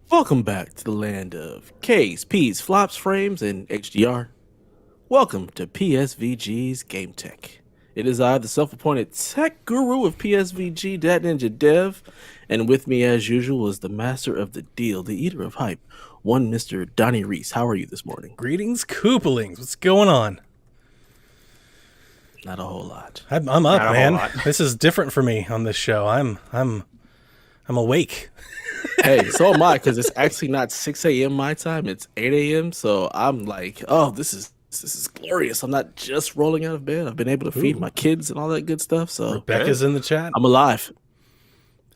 Welcome back to the land of K's, P's, flops, frames, and HDR. Welcome to PSVG's Game Tech. It is I, the self-appointed tech guru of PSVG, Dat Ninja Dev, and with me as usual is the master of the deal, the eater of hype, one Mr. Donnie Reese. How are you this morning? Greetings, Koopalings. What's going on? Not a whole lot. I'm up, man. This is different for me on this show. I'm awake. Hey, so am I, because it's actually not 6 a.m. my time. It's 8 a.m. So I'm like, oh, this is glorious. I'm not just rolling out of bed. I've been able to feed my kids and all that good stuff. So Rebecca's in the chat. I'm alive.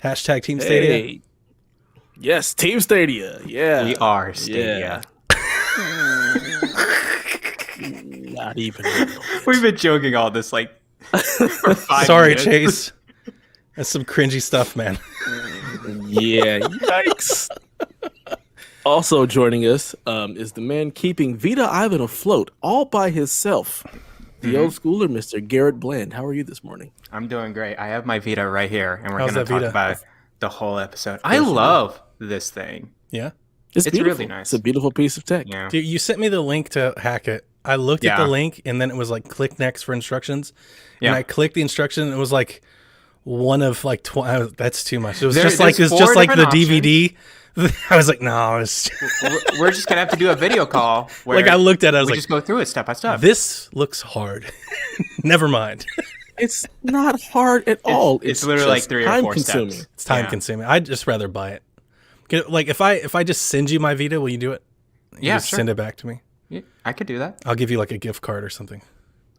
Hashtag Team Stadia. Hey. Yes, Team Stadia. Yeah. We are Stadia. Yeah. Not even. We've been joking all this for 5 Sorry, minutes. Chase. That's some cringy stuff, man. Yeah, yikes. Also joining us is the man keeping Vita Island afloat all by himself. The old schooler, Mr. Garrett Bland. How are you this morning? I'm doing great. I have my Vita right here, and we're How's going to that talk Vita? about the whole episode. I love this thing. Yeah. It's really beautiful. nice. It's a beautiful piece of tech. Yeah. Dude, you sent me the link to hack it. I looked at the link, and then it was like, click next for instructions. Yeah. And I clicked the instruction, and it was like one of like 20. That's too much. It was There's just four like the different DVD. I was like, no. It's We're just going to have to do a video call where like I looked at it. I was we like, just go through it step by step. this looks hard. Never mind. It's not hard at all. It's literally like just 3 or 4 time-consuming. steps. It's time consuming. I'd just rather buy it. Like if I just send you my Vita, will you do it? You Yeah, just sure. Send it back to me. Yeah, I could do that. I'll give you like a gift card or something.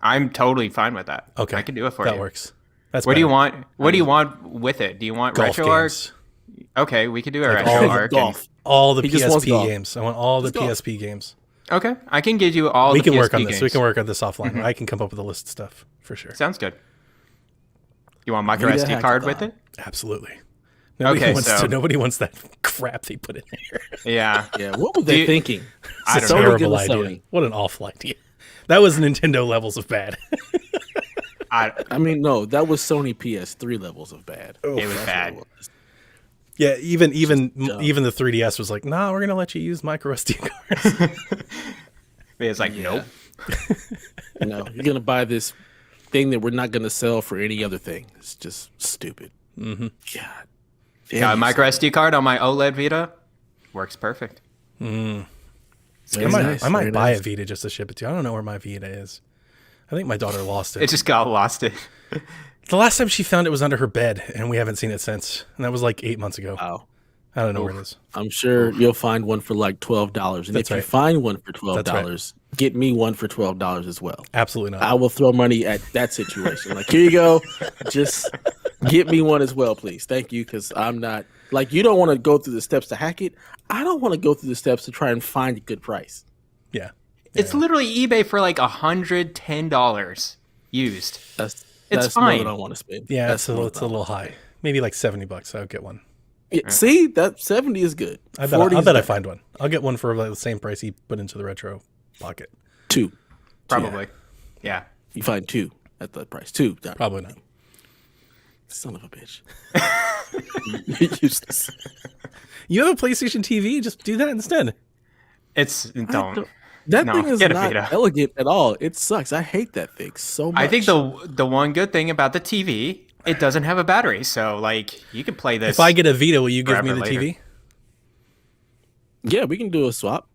I'm totally fine with that. Okay, I can do it for you. That works. That's What do you better. want? What do you want with it? Do you want Golf retro games. art? Okay, we could do a all retro the art. Golf. All the He just wants PSP golf. games. I want all the Just golf. PSP games. Okay, I can give you all We the can work PSP on this. games. We can work on this offline. I can come up with a list of stuff for sure. Sounds good. You want micro Vita SD card with hackathon. it? Absolutely. Okay, Nobody wants that crap they put in there. Yeah. Yeah, what were they you- thinking? I It's don't a know. terrible Sony, give idea. us Sony. What an awful idea. That was Nintendo levels of bad. I mean, no, that was Sony PS3 levels of bad. It was That's what bad. it was. Yeah, even dumb. the 3DS was like, nah, we're gonna let you use micro SD cards. It's like, nope. You know, you're gonna buy this thing that we're not gonna sell for any other thing. It's just stupid. Mm-hmm. God. Damn, Got a you micro SD card on my OLED Vita. Works perfect. Very I might nice, buy very a Vita just to ship it to you. I don't know where my Vita is. I think my daughter lost it. It just got lost. The last time she found it was under her bed, and we haven't seen it since. And that was like 8 months ago. Wow. I don't know where it is. I'm sure you'll find one for like $12. And That's if you right. find one for $12, That's get me one for $12 as well. Absolutely not. I will throw money at that situation. Like, here you go. Just get me one as well, please. Thank you, because I'm not like, you don't want to go through the steps to hack it. I don't want to go through the steps to try and find a good price. Yeah. It's literally eBay for like $110 used. That's fine. more than I want to spend. Yeah, That's it's a more little, than I little high. Maybe like $70. I'll get one. Yeah, see, that 70 is good. I 40 bet is I better. find one. I'll get one for like the same price he put into the retro pocket. Two. Probably. Yeah. You find two at the price. Two. Probably not. Son of a bitch. Useless. You have a PlayStation TV? Just do that instead. Don't. That No, thing is get a not Vita. elegant at all. It sucks. I hate that thing so much. I think the one good thing about the TV, it doesn't have a battery. So like you can play this. If I get a Vita, will you give me the forever later. TV? Yeah, we can do a swap.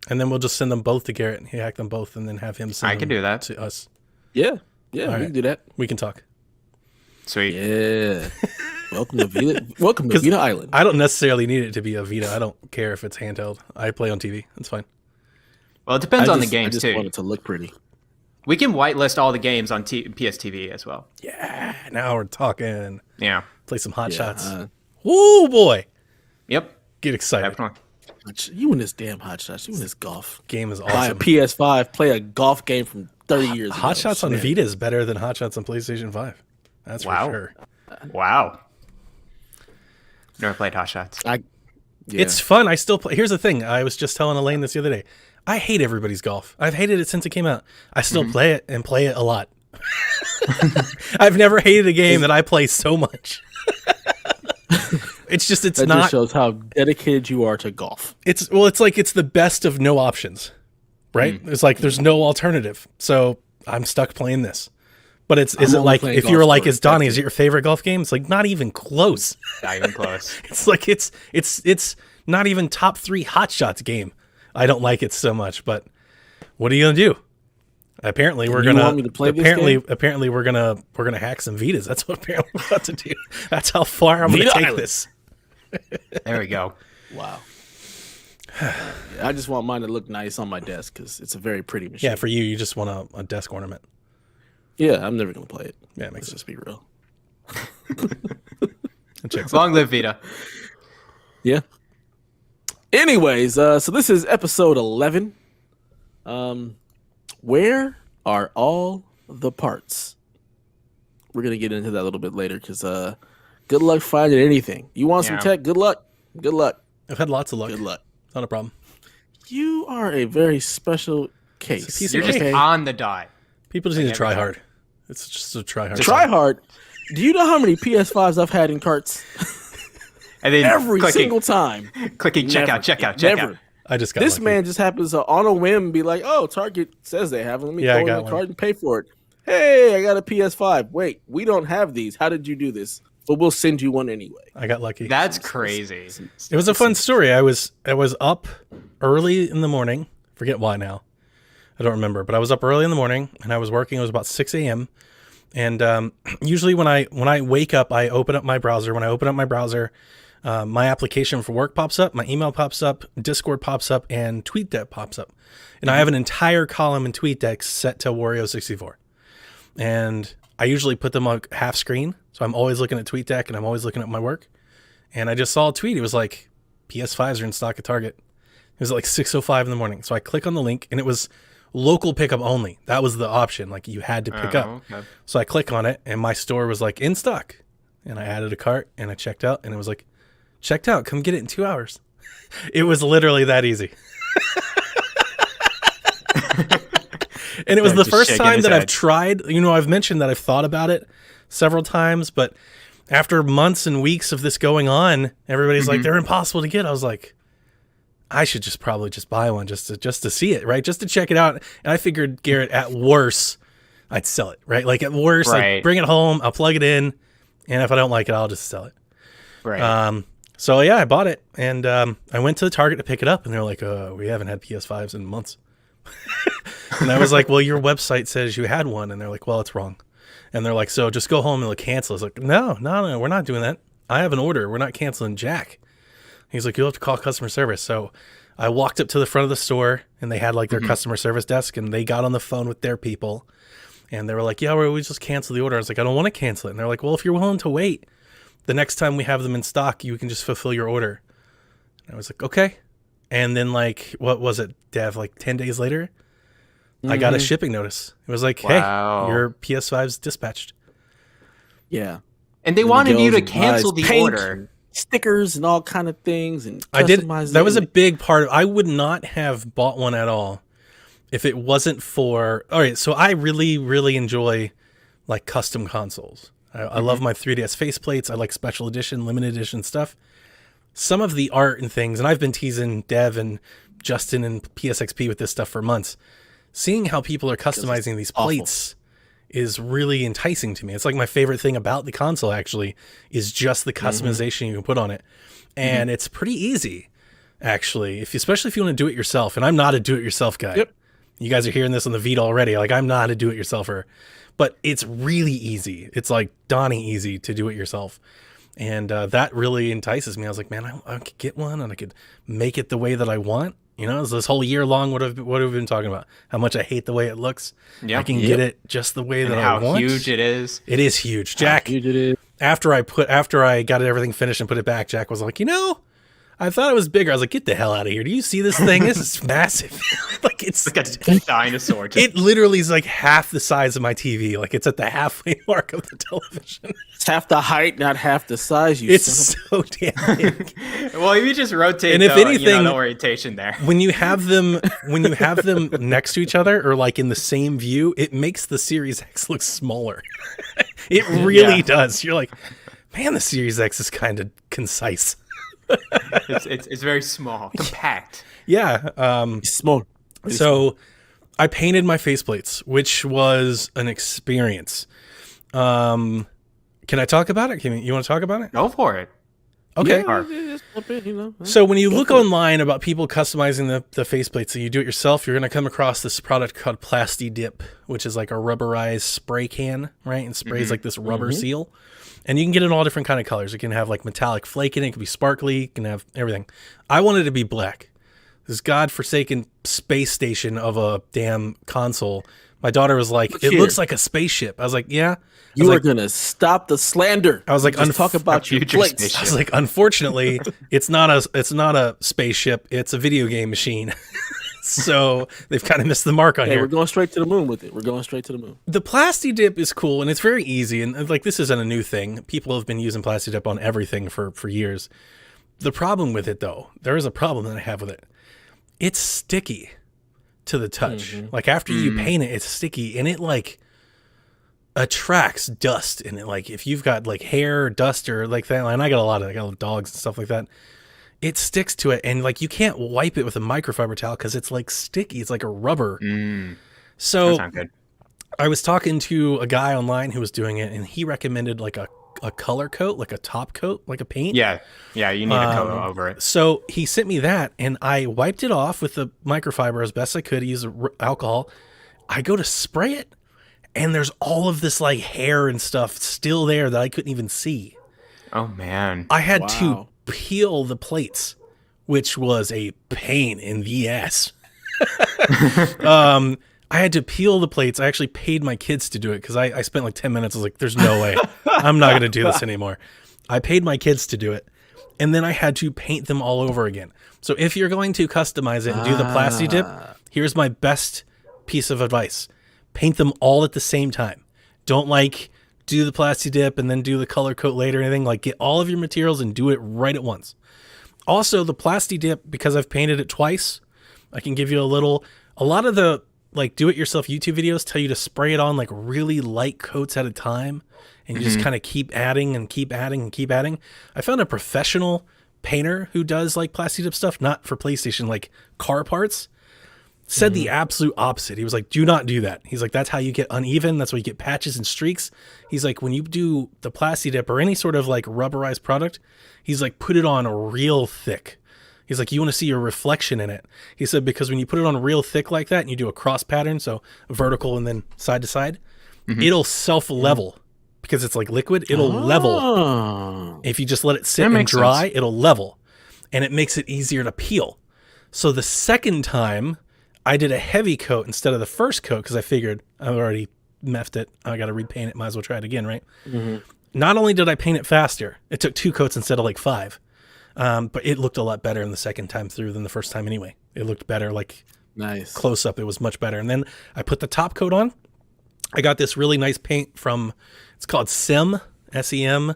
And then we'll just send them both to Garrett. He hack them both, and then have him send I can them do that. to us. Yeah. Yeah, we right. can do that. We can talk. Sweet. Yeah. Welcome to Vita. Welcome to Vita Island. I don't necessarily need it to be a Vita. I don't care if it's handheld. I play on TV. It's fine. Well, it depends on the I games just too. want it to look pretty. We can whitelist all the games on PSTV as well. Yeah, now we're talking. Yeah. Play some hot shots. Uh, Woo, boy. Yep. Get excited. Definitely. You and this damn hot shots. You and this golf. Game is Buy a awesome. PS5. Play a golf game from 30 years ago. Hot Shots on Man. Vita is better than Hot Shots on PlayStation 5. That's for Wow. sure. Wow. Never played Hot Shots. Yeah. It's fun. I still play. Here's the thing. I was just telling Elaine this the other day. I hate everybody's golf. I've hated it since it came out. I still play it and play it a lot. I've never hated a game that I play so much. It's that not. just shows how dedicated you are to golf. It's like it's the best of no options, right? It's like there's no alternative. So I'm stuck playing this. But is it only like playing if you were golf like, for is it. Donnie, is it your favorite golf game? It's like not even close. Not even close. It's like it's not even top 3 Hot Shots game. I don't like it so much, but what are you gonna do? Apparently we're gonna want me to play this game? apparently we're gonna hack some Vitas. That's what apparently we're about to do. That's how far I'm gonna Vita take Island. this. There we go. Wow. I just want mine to look nice on my desk because it's a very pretty machine. Yeah, for you just want a desk ornament. Yeah, I'm never gonna play it. Yeah, it makes Let's sense. just be real. It checks out. Long live Vita. Yeah. Anyways, so this is episode 11. Where are all the parts? We're gonna get into that a little bit later because good luck finding anything. You want some Yeah. tech? Good luck. Good luck. I've had lots of luck. Good luck. Not a problem. You are a very special case. piece of You're just okay? on the dot. People just need to never try know. hard. It's just a try hard. Try hard. Do you know how many PS5s I've had in carts? And then Every single time. clicking checkout, Never. checkout, Never. checkout. I just got This lucky. man just happens to, on a whim, be like, "Oh, Target says they have them. Let me Yeah, I go in got the one. cart and pay for it." Hey, I got a PS5. Wait, we don't have these. How did you do this? But we'll send you one anyway. I got lucky. That's crazy. It was a fun story. I was up early in the morning. Forget why now. I don't remember, but I was up early in the morning and I was working. It was about 6 a.m. And usually when I wake up, I open up my browser. When I open up my browser, my application for work pops up, my email pops up, Discord pops up, and TweetDeck pops up. And I have an entire column in TweetDeck set to Wario64. And I usually put them on half screen. So I'm always looking at TweetDeck and I'm always looking at my work. And I just saw a tweet. It was like, PS5s are in stock at Target. It was like 6:05 in the morning. So I click on the link and it was local pickup only. That was the option. Like you had to pick up. Okay. So I click on it and my store was like in stock. And I added a cart and I checked out and it was like, checked out, come get it in 2 hours. It was literally that easy. And it was Yeah, the just first shaking time his that I've head. tried, I've mentioned that I've thought about it several times, but after months and weeks of this going on, everybody's like, they're impossible to get. I was like, I should just probably just buy one just to see it, right? Just to check it out. And I figured, Garrett, at worst, I'd sell it, right? Like at worst, Right. I'd bring it home, I'll plug it in, and if I don't like it, I'll just sell it. Right. So yeah, I bought it, and I went to the Target to pick it up, and they're like, we haven't had PS5s in months. And I was like, well, your website says you had one, and they're like, well, it's wrong. And they're like, so just go home and like cancel. I was like, no, we're not doing that. I have an order. We're not canceling Jack. He's like, you'll have to call customer service. So I walked up to the front of the store, and they had like their customer service desk, and they got on the phone with their people, and they were like, yeah, we just cancel the order. I was like, I don't want to cancel it. And they're like, well, if you're willing to wait, the next time we have them in stock, you can just fulfill your order. And I was like, okay. And then like, what was it, Dev? Like 10 days later, I got a shipping notice. It was like, Wow. hey, your PS5's dispatched. Yeah. and they And he wanted you goes to and buys cancel the paint order. and stickers and all kind of things, and I did. customize That it. was a big part of, I would not have bought one at all if it wasn't for, all right. So I really, really enjoy like custom consoles. I love my 3DS faceplates. I like special edition, limited edition stuff. Some of the art and things, and I've been teasing Dev and Justin and PSXP with this stuff for months. Seeing how people are customizing these awful. plates is really enticing to me. It's like my favorite thing about the console actually is just the customization you can put on it. And it's pretty easy actually, especially if you want to do it yourself. And I'm not a do-it-yourself guy. Yep. You guys are hearing this on the Vita already. Like I'm not a do-it-yourselfer, but it's really easy. It's like Donnie easy to do it yourself. And that really entices me. I was like, man, I could get one and I could make it the way that I want. This whole year long, what have we been talking about? How much I hate the way it looks. Yeah. I can get it just the way And that I how want. huge it is. It is huge. Jack, Huge it is. after I got everything finished and put it back, Jack was like, I thought it was bigger. I was like, get the hell out of here. Do you see this thing? This is massive. Like it's Like a dinosaur. it literally is like half the size of my TV. Like it's at the halfway mark of the television. It's half the height, not half the size. You It's son so damn big. Well, if you just rotate And if anything- the orientation there. When you have them next to each other or like in the same view, it makes the Series X look smaller. It really does. You're like, man, the Series X is kind of concise. It's very small, compact. Yeah. of small. So I painted my faceplates, which was an experience. Can I talk about it? You want to talk about it? Go for it. Okay. Just flip it, So when you look online about people customizing the faceplates and you do it yourself, you're going to come across this product called Plasti Dip, which is like a rubberized spray can, right? And sprays like this rubber seal. And you can get it in all different kind of colors. It can have like metallic flake in it. It can be sparkly. It can have everything. I wanted it to be black. This godforsaken space station of a damn console. My daughter was like, it looks like a spaceship. I was like, yeah. You are gonna stop the slander. I was like, just talk about your future plates. spaceship. I was like, unfortunately, it's not a spaceship. It's a video game machine. So they've kind of missed the mark on Hey, here. we're going straight to the moon with it. We're going straight to the moon. The Plasti Dip is cool and it's very easy. And like, this isn't a new thing. People have been using Plasti Dip on everything for years. The problem with it, though, there is a problem that I have with it. It's sticky to the touch. Like after you paint it, it's sticky and it like attracts dust in it. Like if you've got like hair or dust or like that, and I got a lot of dogs and stuff like that, it sticks to it. And like you can't wipe it with a microfiber towel because it's like sticky. It's like a rubber. So That's not good. I was talking to a guy online who was doing it and he recommended like a color coat, like a top coat, like a paint. Yeah, you need a coat over it. So he sent me that and I wiped it off with the microfiber as best I could, use alcohol. I go to spray it and there's all of this like hair and stuff still there that I couldn't even see. Oh man. I had Wow. to peel the plates, which was a pain in the ass. I had to peel the plates. I actually paid my kids to do it because I spent like 10 minutes. I was like, there's no way. I'm not going to do this anymore. I paid my kids to do it. And then I had to paint them all over again. So if you're going to customize it and do the Plasti Dip, here's my best piece of advice. Paint them all at the same time. Don't like do the Plasti Dip and then do the color coat later or anything. Like get all of your materials and do it right at once. Also, the Plasti Dip, because I've painted it twice, I can give you a lot of the like do-it-yourself YouTube videos tell you to spray it on like really light coats at a time and you just kind of keep adding and keep adding and keep adding. I found a professional painter who does like Plasti Dip stuff, not for PlayStation, like car parts, said the absolute opposite. He was like, do not do that. He's like, that's how you get uneven. That's why you get patches and streaks. He's like, when you do the Plasti Dip or any sort of like rubberized product, he's like, put it on real thick. He's like, you want to see your reflection in it. He said, because when you put it on real thick like that and you do a cross pattern, so vertical and then side to side, it'll self-level because it's like liquid. It'll level. If you just let it sit That and makes dry, sense. it'll level. And it makes it easier to peel. So the second time, I did a heavy coat instead of the first coat because I figured I've already meffed it. I got to repaint it. Might as well try it again, right? Not only did I paint it faster, it took 2 coats instead of like 5. But it looked a lot better in the second time through than the first time anyway. It looked better, like Nice. close up. It was much better. And then I put the top coat on. I got this really nice paint from, it's called SEM, S-E-M.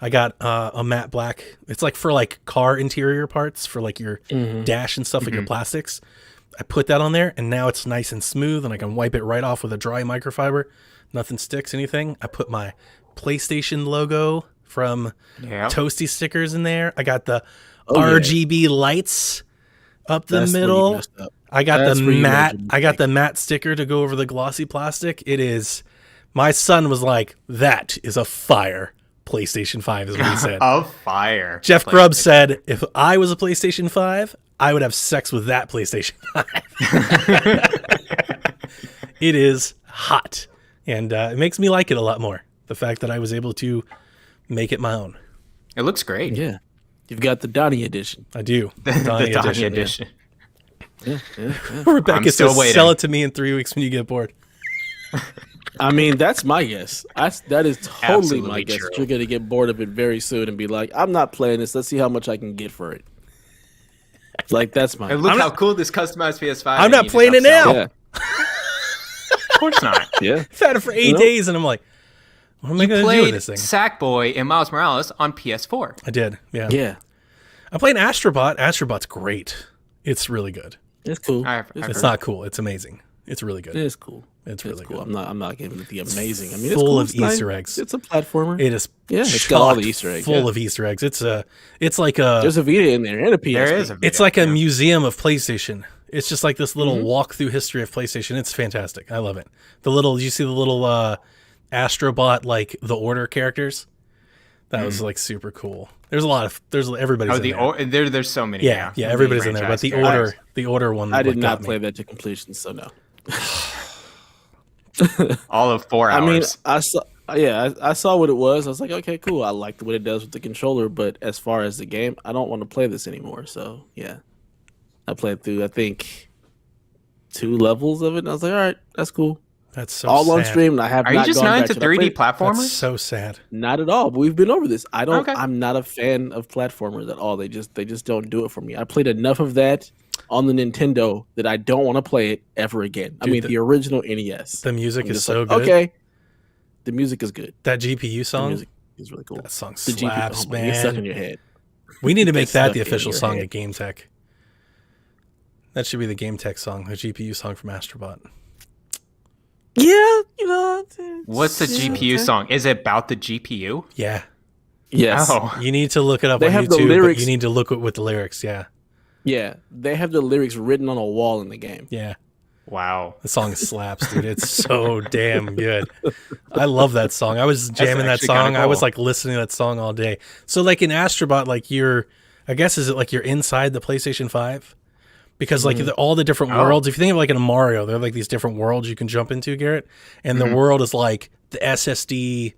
I got a matte black. It's like for like car interior parts for like your dash and stuff, like your plastics. I put that on there and now it's nice and smooth and I can wipe it right off with a dry microfiber. Nothing sticks, anything. I put my PlayStation logo from Toasty stickers in there. I got the RGB lights up the That's where you middle. messed up. I got That's the where you matte. made your I got the matte sticker to go over the glossy plastic. It is. My son was like, "That is a fire PlayStation 5," is what he said. Of fire. Jeff Grubb said, "If I was a PlayStation 5, I would have sex with that PlayStation 5." It is hot, and it makes me like it a lot more. The fact that I was able to make it my own. It looks great. Yeah. You've got the Donnie edition. I do. The Donnie Donnie edition. edition. Rebecca I'm still says, waiting. "Sell it to me in 3 weeks when you get bored." I mean, that's my guess. That is totally Absolutely my guess. true. You're going to get bored of it very soon and be like, I'm not playing this. Let's see how much I can get for it. Like that's my. And look how cool this customized PS5. I'm and not you just playing it upsell. now. Yeah, Of course not. yeah. I've had it for 8 days, and I'm like, what am I You going to do with played this thing? Sackboy and Miles Morales on PS4. I did, yeah. Yeah, I'm playing Astrobot. Astrobot's great. It's really good. it's cool. I've it's heard. It's not cool. It's amazing. It's really good. It's cool. It's really cool. good. I'm not giving it the amazing. I mean, it's full cool. of It's nice. Easter eggs. It's a platformer. It is it's got all the chock Easter eggs. full Yeah. of Easter eggs. It's like a There's a Vita in there and a PSP. There is a it's video, like a yeah. museum of PlayStation. It's just like this little Mm-hmm. walk through history of PlayStation. It's fantastic. I love it. You see the little Astrobot like the Order characters? That was like super cool. There's everybody's in there. There's so many. Yeah, everybody's in there. But the Order one. I did like, not got me. play that to completion, so no. all of 4 I mean, hours. I saw what it was. I was like, okay, cool. I like what it does with the controller, but as far as the game, I don't want to play this anymore. So yeah, I played through I think 2 levels of it, and I was like, all right, that's cool. That's so All sad. on stream, and I have Are not you just gone not back into to it. I 3D played- platformers? That's so sad. Not at all. But we've been over this. I don't. Okay. I'm not a fan of platformers at all. They just don't do it for me. I played enough of that on the Nintendo that I don't want to play it ever again. I Dude, mean, the original NES. The music I'm is just so like, good. Okay, the music is good. That GPU The song, music is really cool. that song The GPU, slaps, oh my, it's stuck in man. your head. We need to make It's that stuck the in official your song head. at Game Tech. That should be the Game Tech song, the GPU song from Astrobot. Yeah, you know. it's- What's the yeah, GPU okay. song? Is it about the GPU? Yeah. Yes. Oh, You need to look it up They on have the YouTube, but lyrics- you need to look with the lyrics. Yeah. Yeah, they have the lyrics written on a wall in the game. Yeah. wow. The song slaps, dude. It's so damn good. I love that song. I was jamming that actually kinda song. I was cool. like listening to that song all day. So like in Astrobot, like I guess is it like you're inside the PlayStation 5? Because like all the different worlds, if you think of like in a Mario, there are like these different worlds you can jump into, Garrett. And the world is like the SSD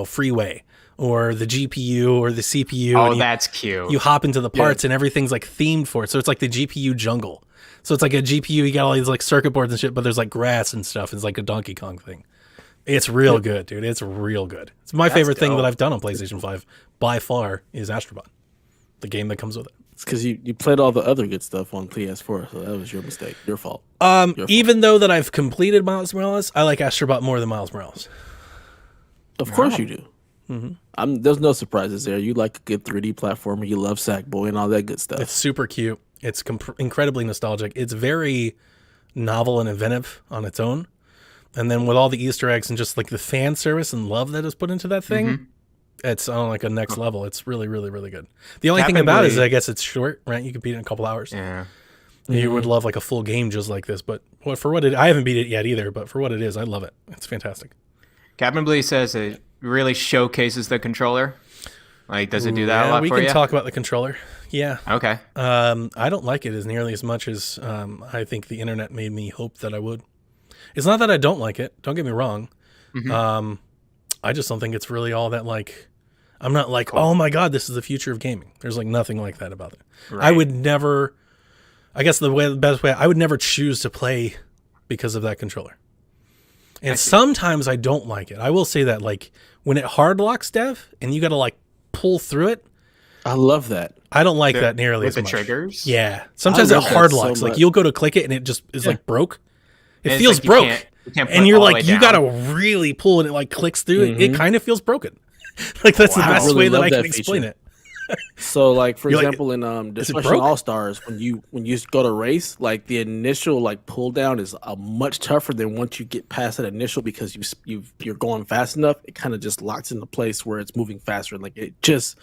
freeway, or the GPU or the CPU. Oh, and that's cute. you hop into the parts and everything's like themed for it. So it's like the GPU jungle. So it's like a GPU, you got all these like circuit boards and shit, but there's like grass and stuff. It's like a Donkey Kong thing. It's real good, dude. It's real good. It's my favorite thing that dope. I've done on PlayStation 5 by far is Astrobot, the game that comes with it. It's because you played all the other good stuff on PS4, so that was your mistake, your fault. Even though that I've completed Miles Morales, I like Astrobot more than Miles Morales. Of course you do. There's no surprises there. You like a good 3D platformer. You love Sackboy and all that good stuff. It's super cute. It's incredibly nostalgic. It's very novel and inventive on its own. And then with all the Easter eggs and just like the fan service and love that is put into that thing, it's on like a next level. It's really, really, really good. The only thing about it is I guess it's short, right? You can beat it in a couple hours. yeah. You would love like a full game just like this, but for what I haven't beat it yet either, but for what it is, I love it. It's fantastic. Captain Blee says it really showcases the controller. Like, does it do that a lot we for can you? talk about the controller. Yeah. Okay. I don't like it as nearly as much as I think the internet made me hope that I would. It's not that I don't like it. Don't get me wrong. I just don't think it's really all that like. I'm not like, oh my god, this is the future of gaming. There's like nothing like that about it. Right. I would never. I guess the best way I would never choose to play because of that controller. And sometimes I don't like it. I will say that like when it hard locks, Dev, and you got to like pull through it. I love that. I don't like that nearly with as the much. triggers? Yeah. Sometimes I it love that hard so locks. Like much. you'll go to click it and it just is like broke. It And it's feels like broke. you can't put And it you're all the like, way you down. gotta really pull and it like clicks through it. It kind of feels broken. Like that's the Wow. best I really way that love I can that explain feature. it. So, like for You're like, example, in it Destruction broke? All Stars, when you go to race, like the initial like pull down is much tougher than once you get past that initial because you're going fast enough. It kind of just locks into place where it's moving faster, and like it just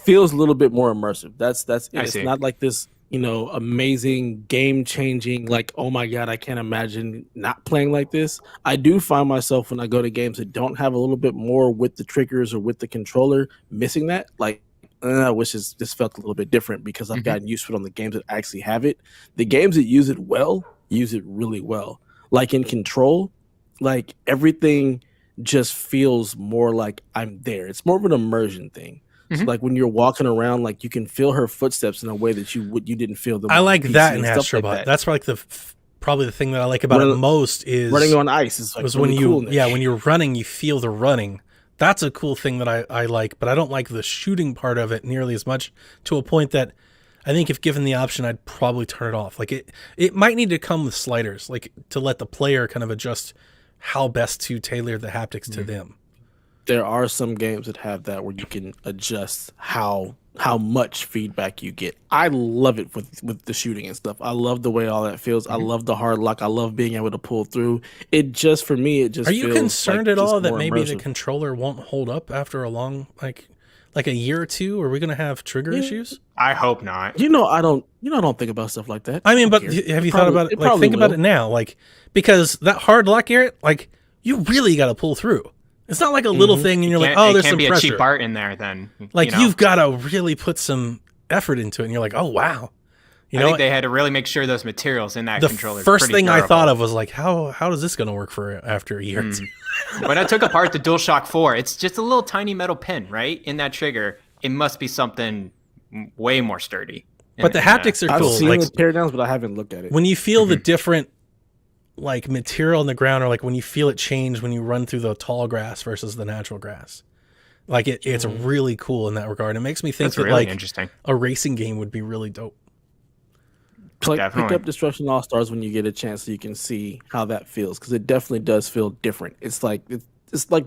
feels a little bit more immersive. That's it. I It's see. not like this, amazing, game changing. Like, oh my god, I can't imagine not playing like this. I do find myself when I go to games that don't have a little bit more with the triggers or with the controller, missing that. Like, I wish this felt a little bit different because I've gotten used to it on the games that actually have it. The games that use it well, use it really well. Like in Control, like everything just feels more like I'm there. It's more of an immersion thing. So like when you're walking around, like you can feel her footsteps in a way that you didn't feel them. I on like PC that in and stuff Astrobot. like that. That's like probably the thing that I like about it most is Running on ice is like was really when you cool in there. when you're running, you feel the running. That's a cool thing that I like, but I don't like the shooting part of it nearly as much, to a point that I think if given the option, I'd probably turn it off. Like it might need to come with sliders, like to let the player kind of adjust how best to tailor the haptics to them. There are some games that have that where you can adjust how much feedback you get. I love it with the shooting and stuff. I love the way all that feels. I love the hard lock. I love being able to pull through. It just, for me, it just Are you feels concerned like at all just that more maybe the immersive. controller won't hold up after a long like a year or two? Are we going to have trigger issues? I hope not. I don't think about stuff like that. I mean, but don't care. have you It thought probably- about it? Like, probably think about will. it now, like, because that hard lock, Garrett, like, you really got to pull through. It's not like a little thing, and you're like, oh, It there's can't some be a pressure. cheap art in there. Then Like, you know? you've got to really put some effort into it, and you're like, oh wow. You I know, think they had to really make sure those materials in that the controller. first thing I thought of was like, how is this going to work for after a year? or two? When I took apart the DualShock 4, it's just a little tiny metal pin, right, in that trigger. It must be something way more sturdy. But the haptics are I've cool. seen Like, the teardowns, but I haven't looked at it. when you feel the different like material on the ground, or like when you feel it change when you run through the tall grass versus the natural grass, like it's really cool in that regard. It makes me think That's that really like interesting. a racing game would be really dope. Pick Definitely. up Destruction All Stars when you get a chance, so you can see how that feels, because it definitely does feel different. It's like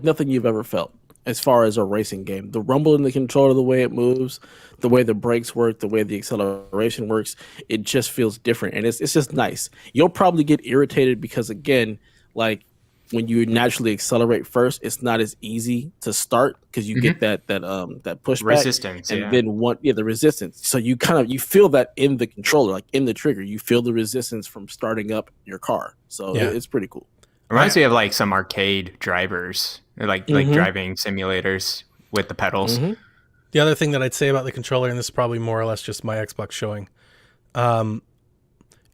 nothing you've ever felt as far as a racing game. The rumble in the controller, the way it moves, the way the brakes work, the way the acceleration works, it just feels different, and it's just nice. You'll probably get irritated because, again, like when you naturally accelerate first, it's not as easy to start because you get that pushback Resistance, and yeah. then the resistance. So you feel that in the controller, like in the trigger, you feel the resistance from starting up your car. So Yeah. it's pretty cool. Reminds me of like some arcade drivers, or like driving simulators with the pedals. The other thing that I'd say about the controller, and this is probably more or less just my Xbox showing,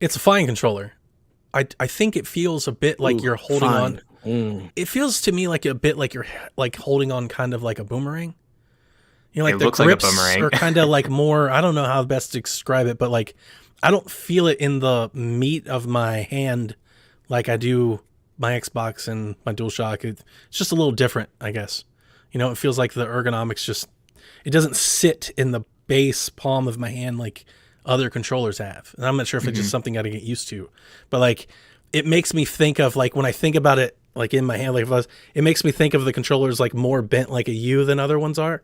it's a fine controller. I think it feels a bit like you're holding on. It feels to me like a bit like you're like holding on kind of like a boomerang. You know, like It the looks like a grips boomerang. are kind of like more, I don't know how best to describe it, but like I don't feel it in the meat of my hand like I do my Xbox and my DualShock. It's just a little different, I guess. You know, it feels like the ergonomics it doesn't sit in the base palm of my hand like other controllers have. And I'm not sure if it's just something I got to get used to. But like, it makes me think of like when I think about it, like in my hand, like it makes me think of the controllers like more bent like a U than other ones are.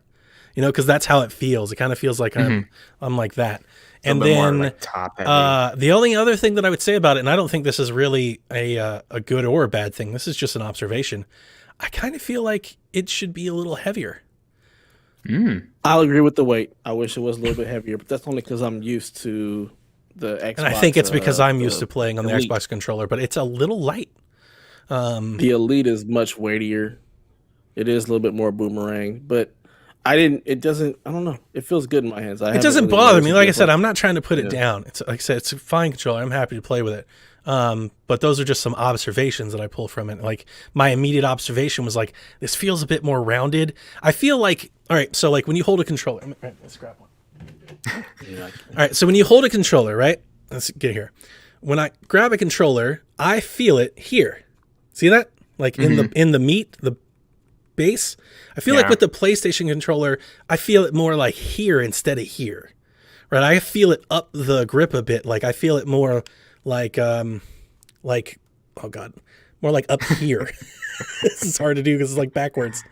You know, because that's how it feels. It kind of feels like I'm like that. And A little bit then more, like, top heavy. the only other thing that I would say about it, and I don't think this is really a good or a bad thing. This is just an observation. I kind of feel like it should be a little heavier. I'll agree with the weight. I wish it was a little bit heavier, but that's only because I'm used to the Xbox. And I think it's because I'm used the to playing on the Elite. Xbox controller, but it's a little light. The Elite is much weightier. It is a little bit more boomerang, but it doesn't, I don't know. It feels good in my hands. It doesn't bother me. Like I said, I'm not trying to put it down. It's like I said, it's a fine controller. I'm happy to play with it. But those are just some observations that I pull from it. Like my immediate observation was like, this feels a bit more rounded. I feel like, all right, so like when you hold a controller, all right, let's grab one. All right, so when you hold a controller, right? Let's get here. When I grab a controller, I feel it here. See that? Like in the meat, the base. I feel like Yeah. with the PlayStation controller, I feel it more like here instead of here. Right? I feel it up the grip a bit. Like I feel it more like oh god, more like up here. This is hard to do because it's like backwards.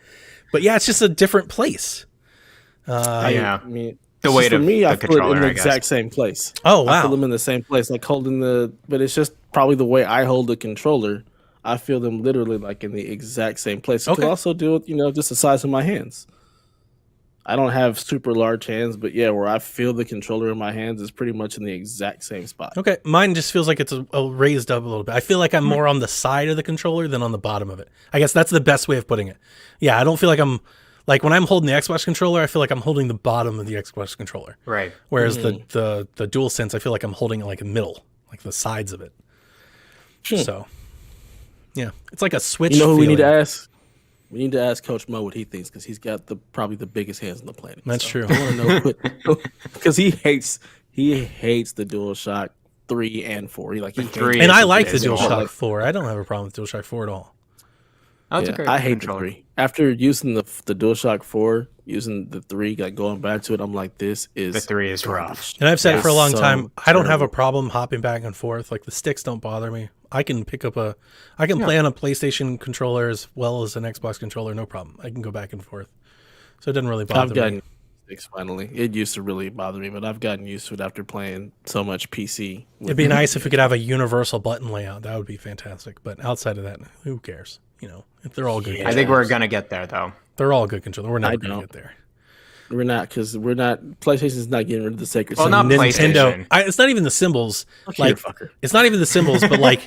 But yeah, it's just a different place. Yeah. I mean, The it's weight just for of me, the I feel it in controller, the I guess. exact same place. Oh, I feel wow. them in the same place, like holding but it's just probably the way I hold the controller. I feel them literally like in the exact same place. It Okay. could also do with, just the size of my hands. I don't have super large hands, but yeah, where I feel the controller in my hands is pretty much in the exact same spot. Okay, mine just feels like it's a raised up a little bit. I feel like I'm more on the side of the controller than on the bottom of it. I guess that's the best way of putting it. Yeah, I don't feel like I'm like when I'm holding the Xbox controller, I feel like I'm holding the bottom of the Xbox controller. Right. Whereas the DualSense, I feel like I'm holding it like in the middle, like the sides of it. So, yeah, it's like a switch. You know who we need to feeling. ask? We need to ask Coach Mo what he thinks because he's got probably the biggest hands on the planet. That's true. I want to know because he hates the DualShock 3 and 4. He hates 3 And I is- like the is DualShock awful. 4. I don't have a problem with DualShock 4 at all. Oh, it's a Yeah, great I hate the controller. 3. After using the DualShock 4, using the 3, like going back to it, I'm like, this The is 3 is rough. garbage. And I've said Yeah. for a long So time, I don't have a terrible. problem hopping back and forth. Like the sticks don't bother me. I can play on a PlayStation controller as well as an Xbox controller, no problem. I can go back and forth. So it doesn't really I've bother me. gotten sticks finally. It used to really bother me, but I've gotten used to it after playing so much PC. It'd be nice if we could have a universal button layout. That would be fantastic. But outside of that, who cares? You know, if they're all good. I think we're gonna get there though. They're all good controllers. We're never I going to don't. get there. We're not, because we're not. PlayStation's not getting rid of the sacred. Well, symbol. not PlayStation. It's not even the symbols. Fuck Like, you, fucker. it's not even the symbols, but like,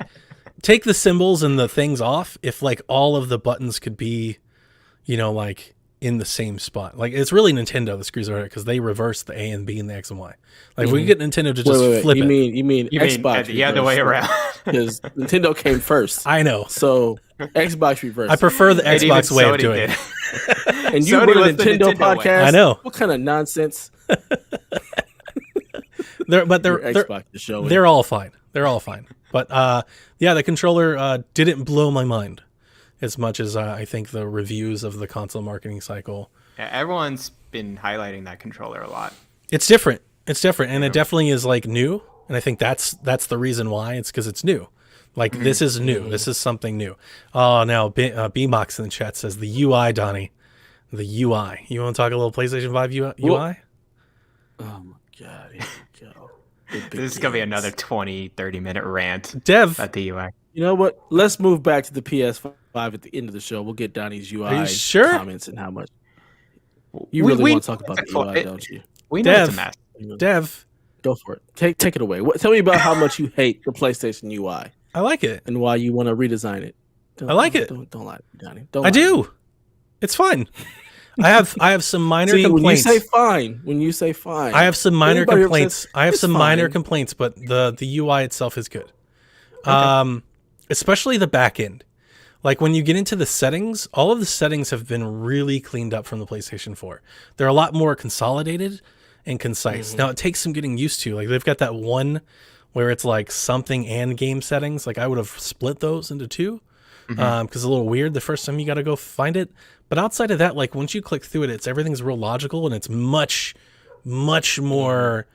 take the symbols and the things off. If like all of the buttons could be, you know, like in the same spot. Like it's really Nintendo that screws around because they reverse the A and B and the X and Y. Like if we get Nintendo to just Wait. flip You it. mean You mean Xbox? the other way around? Because Nintendo came first. I know. So Xbox reversed. I prefer the And even Xbox way of Sony doing did. it. And you Sony run a was the Nintendo Nintendo way. podcast. I know. What kind of nonsense? They're Your Xbox is showing. they're all fine. They're all fine. But yeah, the controller didn't blow my mind as much as I think the reviews of the console marketing cycle. Yeah, everyone's been highlighting that controller a lot. It's different. It's different, and it definitely is like new. And I think that's the reason why. It's because it's new. Like this is new. This is something new. Oh, now B-Mox in the chat says the UI, Donnie. The UI. You want to talk a little PlayStation 5 UI? Oh my god! Here we go. This is going to be another 20, 30-minute rant Dev, at the UI. You know what? Let's move back to the PS5 at the end of the show. We'll get Donnie's UI you sure? comments and how much. You really want to talk about the UI, don't you? We know it's a Dev. mess. Dev, Go for it. Take it away. Tell me about how much you hate the PlayStation UI I like it. and why you want to redesign it. I like it. Don't lie to me, Donnie. Don't I lie to me. do. It's fun. I have some minor See, complaints. when you say fine, I have some minor Everybody else complaints. says, I have "It's some minor fine." complaints, but the UI itself is good. Especially the back end. Like when you get into the settings, all of the settings have been really cleaned up from the PlayStation 4. They're a lot more consolidated and concise. Now it takes some getting used to. Like they've got that one where it's like something and game settings. Like I would have split those into two because it's a little weird the first time you got to go find it. But outside of that, like once you click through it, everything's real logical and it's much more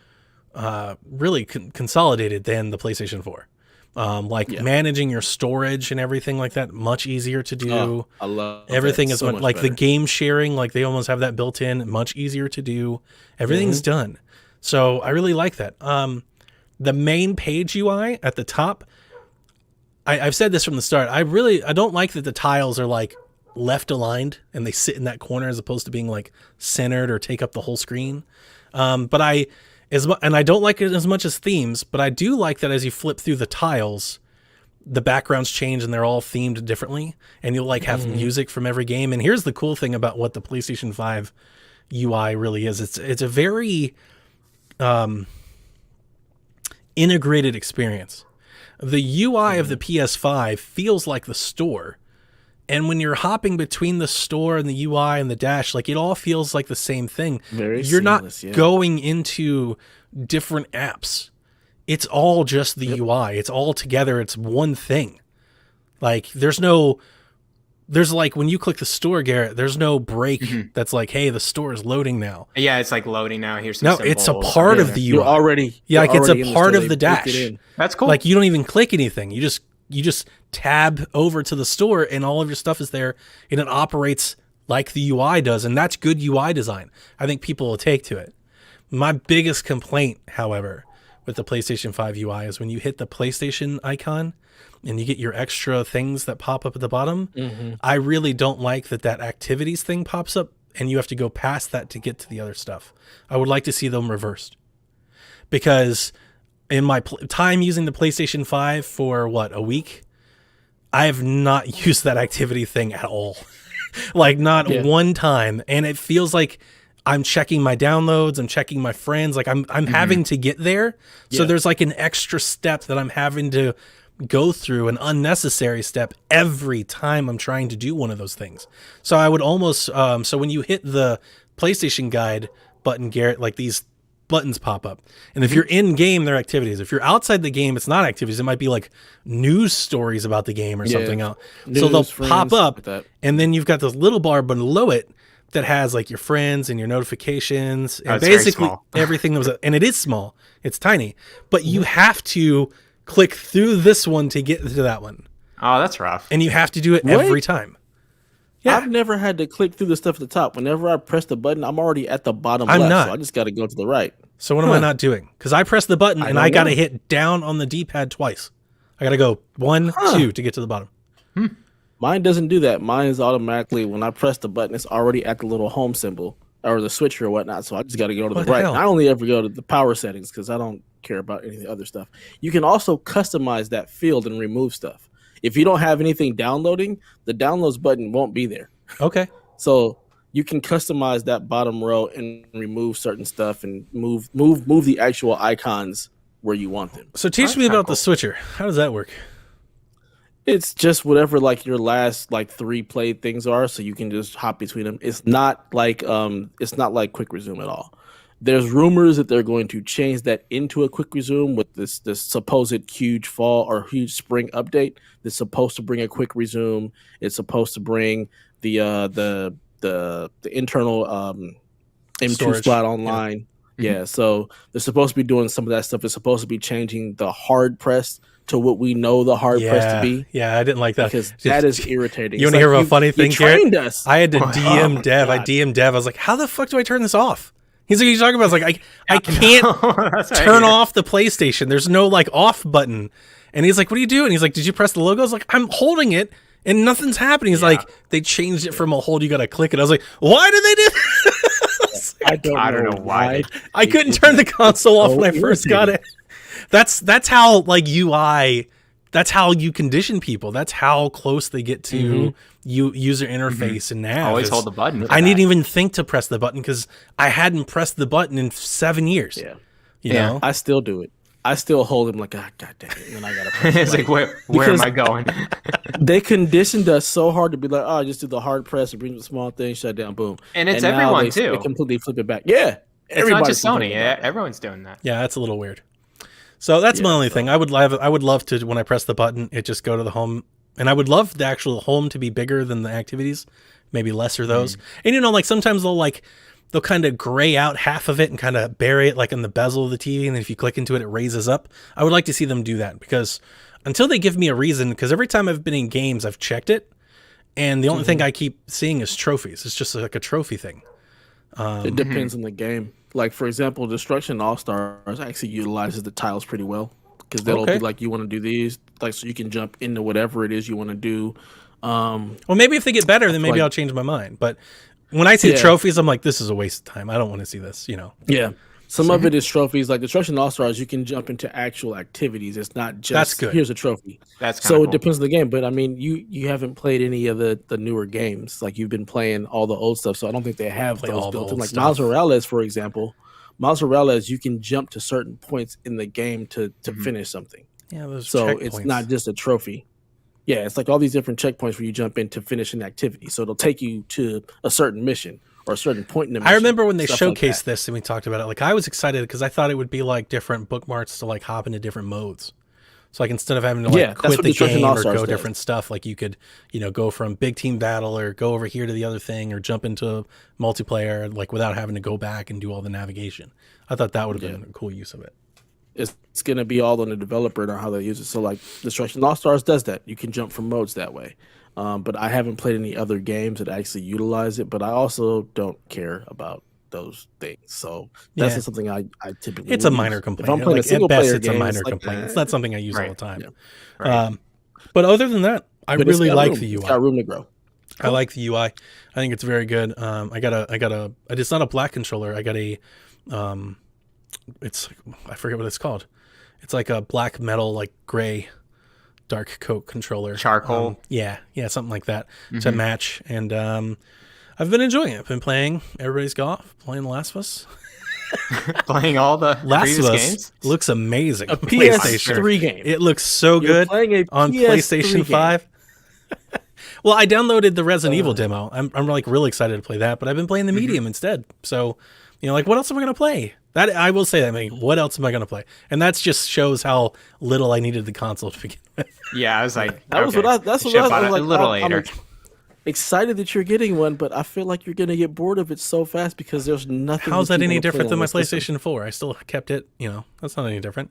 really consolidated than the PlayStation 4. Managing your storage and everything like that, much easier to do. Oh, I love Everything that. is So much, much like the better. game sharing, like they almost have that built in, much easier to do. Everything's done. So I really like that. The main page UI at the top, I've said this from the start. I don't like that the tiles are like left aligned and they sit in that corner as opposed to being like centered or take up the whole screen. And I don't like it as much as themes, but I do like that as you flip through the tiles, the backgrounds change and they're all themed differently, and you'll like have music from every game. And here's the cool thing about what the PlayStation 5 UI really is. It's a very integrated experience. The UI of the PS5 feels like the store. And when you're hopping between the store and the UI and the dash, like it all feels like the same thing. Very You're seamless, not yeah. going into different apps. It's all just the UI. It's all together. It's one thing. Like there's like when you click the store, Garrett, there's no break that's like, hey, the store is loading now. Yeah, it's like loading now. Here's some No, symbols. it's a part of the UI. You're already like it's already a in part store. of the They baked dash. it in. That's cool. Like you don't even click anything. You just tab over to the store and all of your stuff is there and it operates like the UI does. And that's good UI design. I think people will take to it. My biggest complaint, however, with the PlayStation 5 UI is when you hit the PlayStation icon and you get your extra things that pop up at the bottom. I really don't like that activities thing pops up and you have to go past that to get to the other stuff. I would like to see them reversed, because in my time using the PlayStation 5 for a week, I have not used that activity thing at all. Like not one time. And it feels like I'm checking my downloads, I'm checking my friends, like I'm having to get there. So there's like an extra step that I'm having to go through, an unnecessary step every time I'm trying to do one of those things. So I would almost so when you hit the PlayStation Guide button, Garrett, like these buttons pop up. And if you're in game, they're activities. If you're outside the game, it's not activities. It might be like news stories about the game or something else. So they'll pop up, and then you've got this little bar below it that has like your friends and your notifications and basically everything that was, and it is small. It's tiny, but you have to click through this one to get to that one. Oh, that's rough. And you have to do it every time. Yeah. I've never had to click through the stuff at the top. Whenever I press the button, I'm already at the bottom left, so I just got to go to the right. So what am I not doing? Because I press the button and I got to hit down on the D-pad twice. I got to go 1, 2 to get to the bottom. Mine doesn't do that. Mine is automatically, when I press the button, it's already at the little home symbol or the switcher or whatnot, so I just got to go to the right. I only ever go to the power settings because I don't care about any of the other stuff. You can also customize that field and remove stuff. If you don't have anything downloading, the downloads button won't be there. Okay. So you can customize that bottom row and remove certain stuff and move the actual icons where you want them. So teach me about the switcher. How does that work? It's just whatever like your last like 3 played things are, so you can just hop between them. It's not like quick resume at all. There's rumors that they're going to change that into a quick resume with this supposed huge fall or huge spring update that's supposed to bring a quick resume. It's supposed to bring the internal M2 storage slot online. Yeah, so they're supposed to be doing some of that stuff. It's supposed to be changing the hard press to what we know the hard press to be. Yeah, I didn't like that. Because that is irritating. You want to hear a funny thing, Garrett? Us. I had to DM Dev. I DM'd Dev. I was like, how the fuck do I turn this off? He's like, what are you talking about? I was like, I can't turn off the PlayStation. There's no like off button. And he's like, what are you doing? He's like, did you press the logo? I was like, I'm holding it and nothing's happening. He's like, they changed it from a hold. You got to click it. I was like, why did they do that? I don't know why. I couldn't turn the console off when I first got it. That's how like UI. That's how you condition people. That's how close they get to user interface and nav. Always hold the button. I didn't even think to press the button because I hadn't pressed the button in 7 years. Yeah, you know, I still do it. I still hold him like, god dang it, and then I gotta press it's like, where am I going? They conditioned us so hard to be like, oh, just do the hard press, it brings the small thing, shut down, boom. And it's everyone too. They completely flip it back. Yeah, it's not just Sony. Yeah, everyone's doing that. Yeah, that's a little weird. So that's my only thing. I would love to, when I press the button, it just go to the home, and I would love the actual home to be bigger than the activities, maybe lesser those. And you know, like sometimes they'll kind of gray out half of it and kind of bury it like in the bezel of the TV, and then if you click into it, it raises up. I would like to see them do that because until they give me a reason, because every time I've been in games, I've checked it, and the only thing I keep seeing is trophies. It's just like a trophy thing. It depends on the game. Like, for example, Destruction All-Stars actually utilizes the tiles pretty well because they'll be like, you want to do these, like, so you can jump into whatever it is you want to do. Well, maybe if they get better, then maybe I'll change my mind. But when I see trophies, I'm like, this is a waste of time. I don't want to see this, you know? Yeah. Some of it is trophies. Like Destruction All-Stars, you can jump into actual activities. It's not just, here's a trophy. That's so cool. It depends on the game. But, I mean, you haven't played any of the newer games. Like, you've been playing all the old stuff, so I don't think they have those built in. Like Miles Morales, for example. Miles Morales, you can jump to certain points in the game to finish something. Yeah, those so checkpoints. It's not just a trophy. Yeah, it's like all these different checkpoints where you jump in to finish an activity. So it'll take you to a certain mission or a certain point in the mission. I remember when they showcased this and we talked about it. Like, I was excited because I thought it would be like different bookmarks to like hop into different modes. So like instead of having to like quit the game or go different stuff, like you could, you know, go from big team battle or go over here to the other thing or jump into multiplayer like without having to go back and do all the navigation. I thought that would have been a cool use of it. It's going to be all on the developer and how they use it. So like Destruction All-Stars does that. You can jump from modes that way. But I haven't played any other games that actually utilize it, but I also don't care about those things. So that's not something I typically It's a minor complaint. If I'm playing a single player game, it's a minor complaint. It's not something I use all the time. Yeah. Right. But other than that, I really like the UI. It's got room to grow. I like the UI. I think it's very good. It's not a black controller. I got a I forget what it's called. It's like a black metal, like gray dark coat controller. Charcoal. Yeah, something like that to match. And I've been enjoying it. I've been playing Everybody's Golf, playing The Last of Us. Playing all the Last of Us games? looks amazing. A PS3 game. It looks so good on PlayStation 5. Well, I downloaded the Resident Evil demo. I'm like really excited to play that, but I've been playing the medium instead. So, you know, like what else am I going to play? That I will say that. I mean, what else am I going to play? And that just shows how little I needed the console to begin with. Yeah, I was like, That was okay. what I. That's what Should've I bought was it like. a little I'm later. excited that you're getting one, but I feel like you're gonna get bored of it so fast because there's nothing. How's that you any wanna play different on than my this system. PlayStation 4? I still kept it. That's not any different.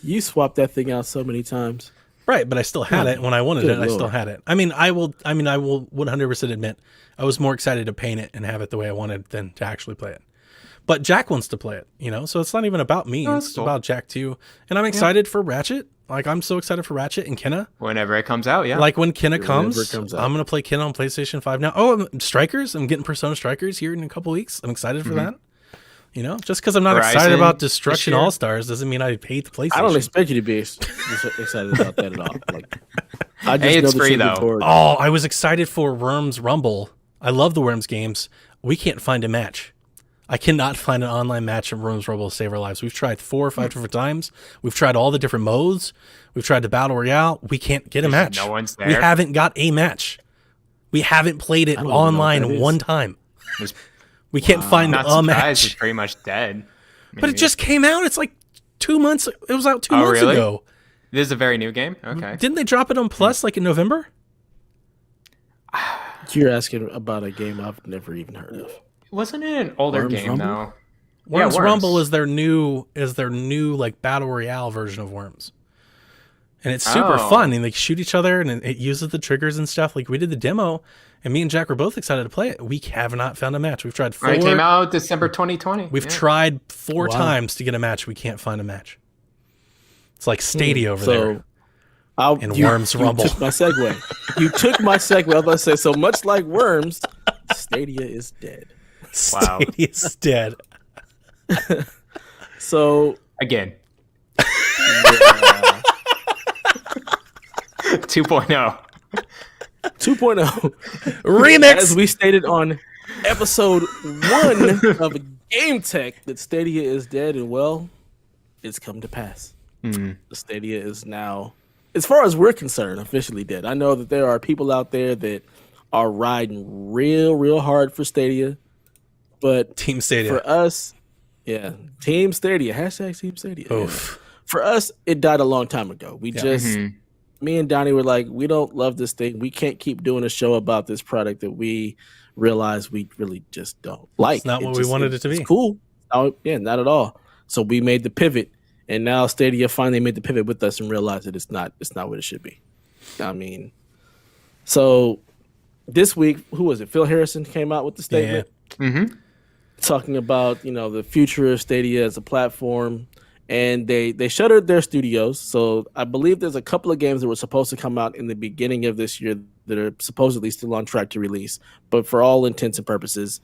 You swapped that thing out so many times. Right, but I still had it when I wanted Good it. I still Lord. had it. I mean, I will 100% admit I was more excited to paint it and have it the way I wanted than to actually play it. But Jack wants to play it, so it's not even about me. Oh, that's It's cool. about Jack too. And I'm excited for Ratchet. Like, I'm so excited for Ratchet and Kenna. Whenever it comes out, yeah. Like, when Kenna Whenever comes, it comes out. I'm going to play Kenna on PlayStation 5 now. Oh, Strikers. I'm getting Persona Strikers here in a couple weeks. I'm excited for that. Just because I'm not excited Horizon about this Destruction year. All-Stars doesn't mean I hate the PlayStation. I don't expect you to be excited about that at all. Like, I just Hey, know it's that free, you'll be though. bored. Oh, I was excited for Worms Rumble. I love the Worms games. We can't find a match. I cannot find an online match in Worms Rumble to save our lives. We've tried 4 or 5 different times. We've tried all the different modes. We've tried the Battle Royale. We can't get a match. no one's We there. haven't got a match. We haven't played it don't even know what that online is. one time. It's We can't find not a surprised. It's match. pretty much dead. But it maybe. just came out. It's like 2 months. It was out 2 Oh, months really? ago. This is a very new game. Okay. Didn't they drop it on Plus like in November? You're asking about a game I've never even heard of. Wasn't it an older Worms game Rumble? though? Worms Yeah, Rumble Worms. is their new like battle royale version of Worms, and it's super Oh. fun. And they shoot each other, and it uses the triggers and stuff. Like, we did the demo, and me and Jack were both excited to play it. We have not found a match. We've tried 4. It came out December 2020. We've yeah. tried 4 Wow. times to get a match. We can't find a match. It's like Stadia over there. And Worms Rumble. You took my segue. You took my segue. I was about to say, so much like Worms, Stadia is dead. Wow. Stadia's dead. So Again. yeah, 2.0. 2.0. Remix. As we stated on episode 1 of Game Tech, that Stadia is dead, and well, it's come to pass. The Stadia is now, as far as we're concerned, officially dead. I know that there are people out there that are riding real hard for Stadia, but Team Stadia. for us, yeah, Team Stadia, hashtag Team Stadia. Oof. For us, it died a long time ago. We just, Mm-hmm. me and Donnie were like, we don't love this thing. We can't keep doing a show about this product that we realize we really just don't like. It's not what we wanted it to be. It's cool. Oh, yeah, not at all. So we made the pivot, and now Stadia finally made the pivot with us and realized that it's not what it should be. I mean, so this week, who was it? Phil Harrison came out with the statement talking about the future of Stadia as a platform, and they shuttered their studios. So I believe there's a couple of games that were supposed to come out in the beginning of this year that are supposedly still on track to release, but for all intents and purposes,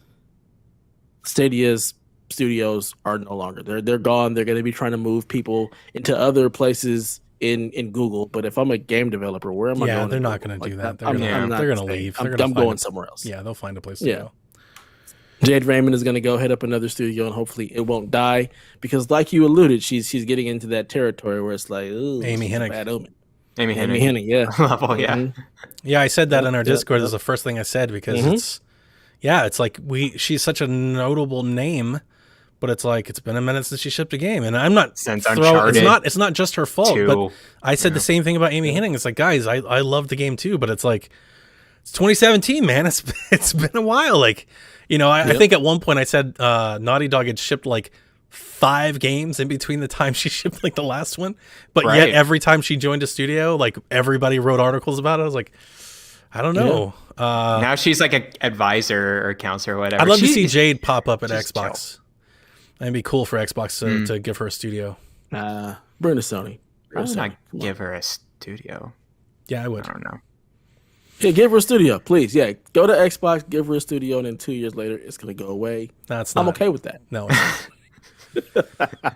Stadia's studios are no longer. They're gone. They're going to be trying to move people into other places in Google. But if I'm a game developer, where am I going? Yeah, to they're not Google? going to do Like, that. I'm They're not going to staying. leave. I'm They're gonna find going a- somewhere else. Yeah, they'll find a place to Yeah. go. Jade Raymond is going to go head up another studio, and hopefully it won't die, because, like you alluded, she's getting into that territory where it's like, ooh, Amy this is a Hennig. bad omen. Amy Amy Hennig. Hennig, yeah. Level, yeah. Mhm. Yeah, I said that Yep, in our yep, Discord. yep. Is the first thing I said because Mhm. it's like she's such a notable name, but it's like it's been a minute since she shipped a game, and I'm not Since it's Uncharted not just her fault. 2. But I said the same thing about Amy Hennig. It's like, guys, I love the game too, but it's like it's 2017, man. It's been a while. Like, I think at one point I said Naughty Dog had shipped like 5 games in between the time she shipped like the last one, but Right. yet every time she joined a studio, like everybody wrote articles about it. I was like, I don't know. Now she's like an advisor or counselor or whatever. I'd love to She- see Jade pop up at she's Xbox. It'd be cool for Xbox to give her a studio. Bring to Sony. I would Sony. not Come on. give her a studio. Yeah, I would. I don't know. Yeah, give her a studio, please. Yeah, go to Xbox, give her a studio, and then 2 years later, it's going to go away. That's not. I'm okay with that. No. It's not.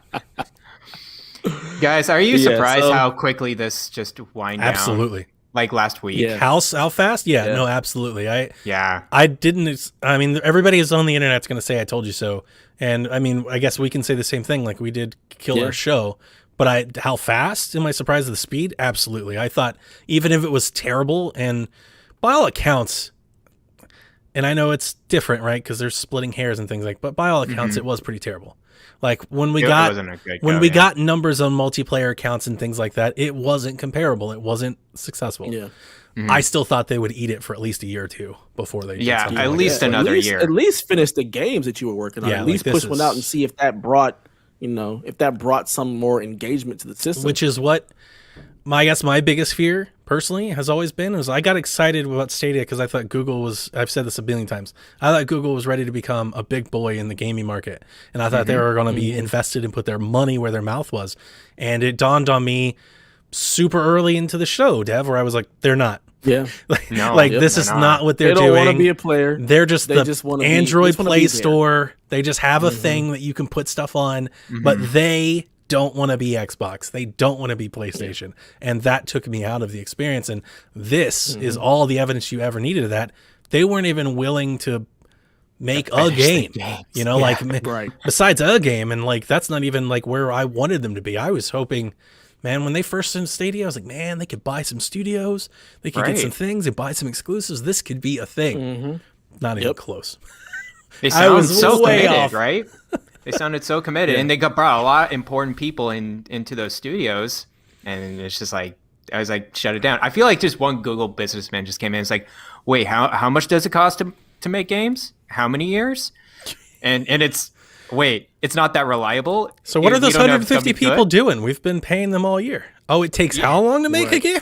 Guys, are you Yeah, surprised so- how quickly this just wind down? Absolutely. Like last week. Yeah. How fast? Yeah, Yeah. no, absolutely. Yeah. I didn't. I mean, everybody is on the internet's going to say "I told you so," and I mean, I guess we can say the same thing. Like we did kill Yeah. our show, but how fast? Am I surprised at the speed? Absolutely. I thought even if it was terrible, and by all accounts, and I know it's different, right? Because they're splitting hairs and things like. But by all accounts, it was pretty terrible. Like when we It got wasn't a good when go, we yeah. got numbers on multiplayer accounts and things like that, it wasn't comparable. It wasn't successful. Yeah. I still thought they would eat it for at least a year or two before they did Yeah, something at like least that. another year. At least finish the games that you were working on. Yeah, At least like, push this one out is- and see if that brought, if that brought some more engagement to the system. Which is what I guess my biggest fear personally has always been is I got excited about Stadia because I thought Google was, I've said this a billion times, I thought Google was ready to become a big boy in the gaming market. And I thought they were going to be invested and put their money where their mouth was. And it dawned on me super early into the show, Dev, where I was like, they're not. yeah, No, Like yep, this they're is not. not what they they're don't doing. want to be a player. They're just They the just wanna be- Android just wanna Play be there. Store. They just have a thing that you can put stuff on, but they don't want to be Xbox. They don't want to be PlayStation. And that took me out of the experience. And this is all the evidence you ever needed of that. They weren't even willing to make a game, you know, like right. besides a game. And like, that's not even like where I wanted them to be. I was hoping, man, when they first in Stadia, I was like, man, they could buy some studios, they could get some Right. things and buy some exclusives. This could be a thing. Not even close. They I sound was so way committed, off. right? They sounded so committed, and they brought a lot of important people into those studios, and it's just like I was like, shut it down. I feel like just one Google businessman just came in. It's like, wait, how much does it cost to make games? How many years? And it's wait, it's not that reliable. So what are We those don't know if it's 150 gonna be people good? doing? We've been paying them all year. Oh, it takes how long to make a Right. game?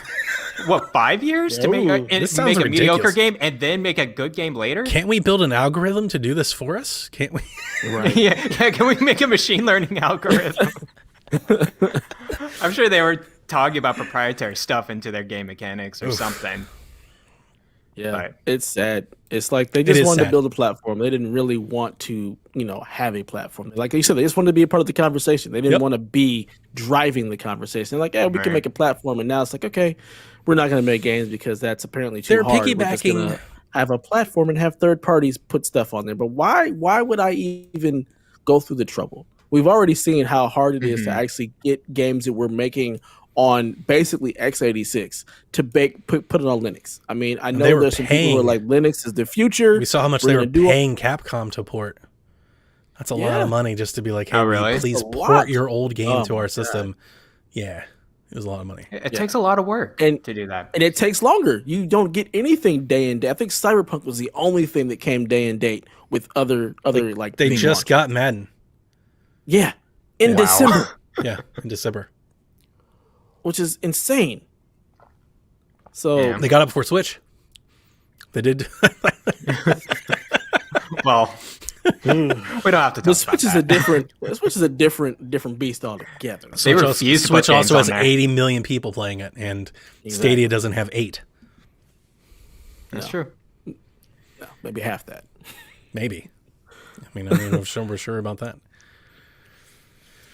What, 5 years to make Ooh, and this sounds make a mediocre ridiculous. game and then make a good game later? Can't we build an algorithm to do this for us? Can't we? Right. yeah, can we make a machine learning algorithm? I'm sure they were talking about proprietary stuff into their game mechanics or something. Yeah, Right. it's sad. It's like they just is wanted sad. to build a platform. They didn't really want to, have a platform. Like you said, they just wanted to be a part of the conversation. They didn't Yep. want to be driving the conversation. They're like, yeah, we can Right. make a platform, and now it's like, okay, we're not going to make games because that's apparently too They're hard. We're just piggybacking- gonna have a platform and have third parties put stuff on there. But why? Why would I even go through the trouble? We've already seen how hard it is to actually get games that we're making on basically x86 to put it on Linux. I mean, I know they were there's some people who are paying- like Linux is the future. We saw how much We're they were gonna do it. paying Capcom to port. That's a lot Yeah. of money just to be like, hey, Oh, will you really? please That's a port lot. your old game Oh to my our God. system. Yeah, it was a lot of money. It takes a lot of work And- to do that. And it takes longer. You don't get anything day and date. I think Cyberpunk was the only thing that came day and date with other like They big just launches. got Madden. Yeah, in Wow. December, Yeah, in December. which is insane. So Yeah. They got it before Switch. They did. Well, we don't have to talk the Switch is about a different. The Switch is a different beast altogether. They refuse to Switch put also games has on there. 80 million people playing it, and Exactly. Stadia doesn't have 8. That's true. No, maybe half that. Maybe. I mean, I don't know if we're sure about that.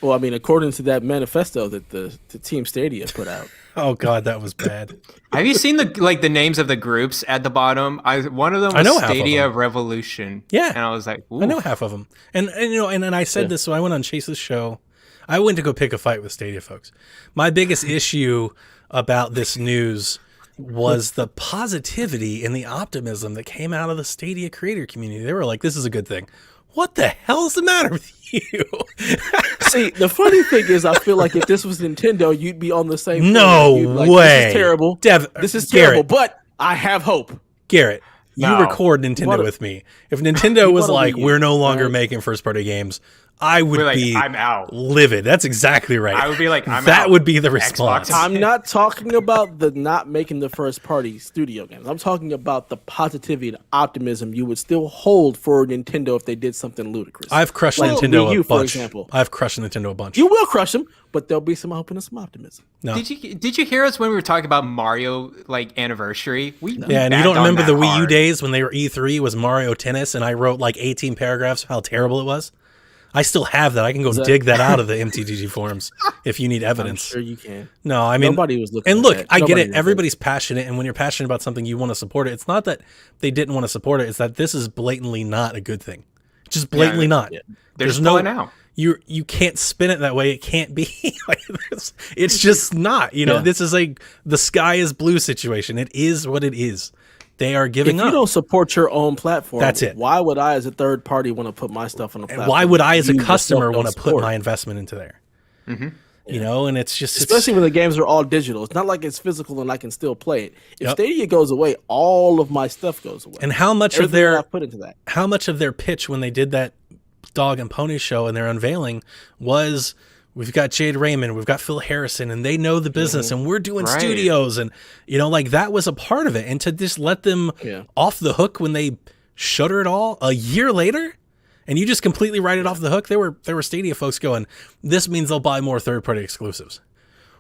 Well, I mean, according to that manifesto that the Team Stadia put out. Oh God, that was bad. Have you seen the names of the groups at the bottom? One of them I was know half of Stadia them. Revolution. Yeah. and I was like, ooh. I know half of them, and and I said this, so I went on Chase's show. I went to go pick a fight with Stadia folks. My biggest issue about this news was the positivity and the optimism that came out of the Stadia creator community. They were like, "This is a good thing." What the hell is the matter with you? See, the funny thing is, I feel like if this was Nintendo, you'd be on the same. No thing. You'd be like, way. This is terrible. This is Garrett. terrible, but I have hope. Garrett, you No. record Nintendo What a- with me. If Nintendo was what a like, Wii U, we're no longer right? making first party games, I would We're like, be I'm out. livid. That's exactly right. I would be like, I'm that out. would be the response. Xbox. I'm not talking about the not making the first party studio games. I'm talking about the positivity and optimism you would still hold for Nintendo if they did something ludicrous. I've crushed Like Nintendo Wii U, a for bunch. example. I've crushed Nintendo a bunch. You will crush them, but there'll be some hope and some optimism. No. Did you hear us when we were talking about Mario anniversary? Yeah, and you bagged don't on remember that the Wii U hard. days when they were E3 was Mario Tennis, and I wrote like 18 paragraphs of how terrible it was. I still have that. I can go dig that out of the MTGG forums if you need I'm evidence. sure you can. No, I mean, Nobody was looking And at look, that. I get Nobody it. was Everybody's passionate, and when you're passionate about something, you want to support it. It's not that they didn't want to support it; it's that this is blatantly not a good thing. Just blatantly not. yeah. They're There's just no. pulling out. You can't spin it that way. It can't be like this. It's just not. You know, Yeah. this is the sky is blue situation. It is what it is. They are giving If up. you don't support your own platform, That's it. Why would I, as a third party, want to put my stuff on a platform? Why would I, as a you customer, yourself want don't to put support? my investment into there? You know, and it's just Especially when the games are all digital. It's not like it's physical and I can still play it. If Yep. Stadia goes away, all of my stuff goes away. And how much Everything of their that I put into that? how much of their pitch when they did that dog and pony show and their unveiling was, we've got Jade Raymond, we've got Phil Harrison, and they know the business, and we're doing Right. studios, and you know, like that was a part of it. And to just let them off the hook when they shutter it all a year later, and you just completely write it off the hook. There were Stadia folks going, this means they'll buy more third party exclusives.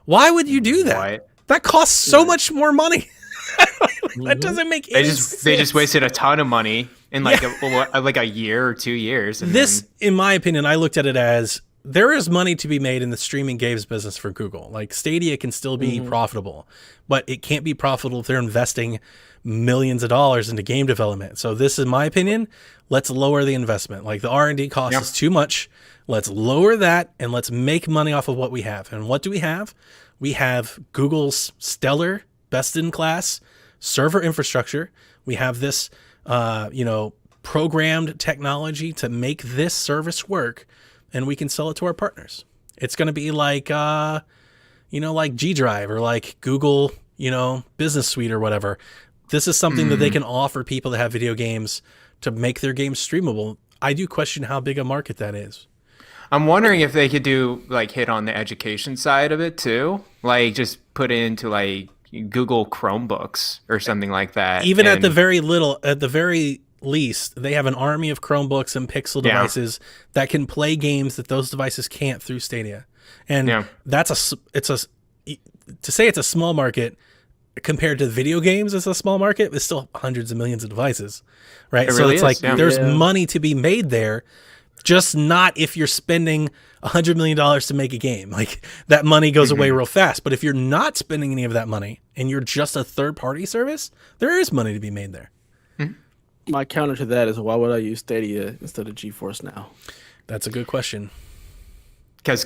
Why would you do that? What? That costs so much more money. That doesn't make any sense. They just wasted a ton of money in like a year or 2 years. And This, in my opinion, I looked at it as there is money to be made in the streaming games business for Google. Like Stadia can still be profitable, but it can't be profitable if they're investing millions of dollars into game development. So this is my opinion. Let's lower the investment. Like the R&D cost is too much. Let's lower that and let's make money off of what we have. And what do we have? We have Google's stellar, best in class server infrastructure. We have this, programmed technology to make this service work, and we can sell it to our partners. It's going to be like, like G Drive or like Google, Business Suite or whatever. This is something that they can offer people that have video games to make their games streamable. I do question how big a market that is. I'm wondering if they could do like hit on the education side of it too, like just put it into like Google Chromebooks or something like that. Even at the very least, they have an army of Chromebooks and Pixel devices that can play games that those devices can't through Stadia. And to say it's a small market compared to video games as a small market, it's still hundreds of millions of devices, right? So really it's is, like there's yeah. money to be made there, just not if you're spending $100 million to make a game. Like that money goes away real fast. But if you're not spending any of that money and you're just a third-party service, there is money to be made there. My counter to that is, why would I use Stadia instead of GeForce Now? That's a good question. Because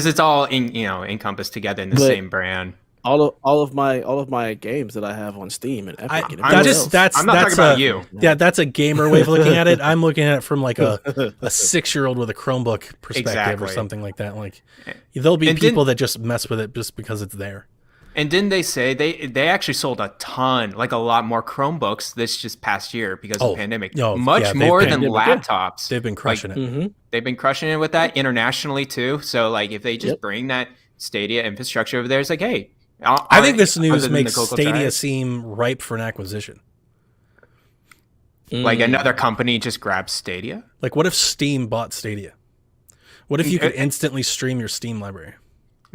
it's all encompassed together in the same brand. All of my games that I have on Steam and Epic. And I'm not talking about you. Yeah, that's a gamer way of looking at it. I'm looking at it from like a 6-year-old with a Chromebook perspective or something like that. Like there'll be people that just mess with it just because it's there. And didn't they say they actually sold a ton, like a lot more Chromebooks this just past year because of the pandemic? Much more than laptops. They've been crushing it. They've been crushing it with that internationally too. So like if they just bring that Stadia infrastructure over there, it's like, hey, I think this news makes Stadia seem ripe for an acquisition. Like another company just grabs Stadia? Like what if Steam bought Stadia? What if you could instantly stream your Steam library?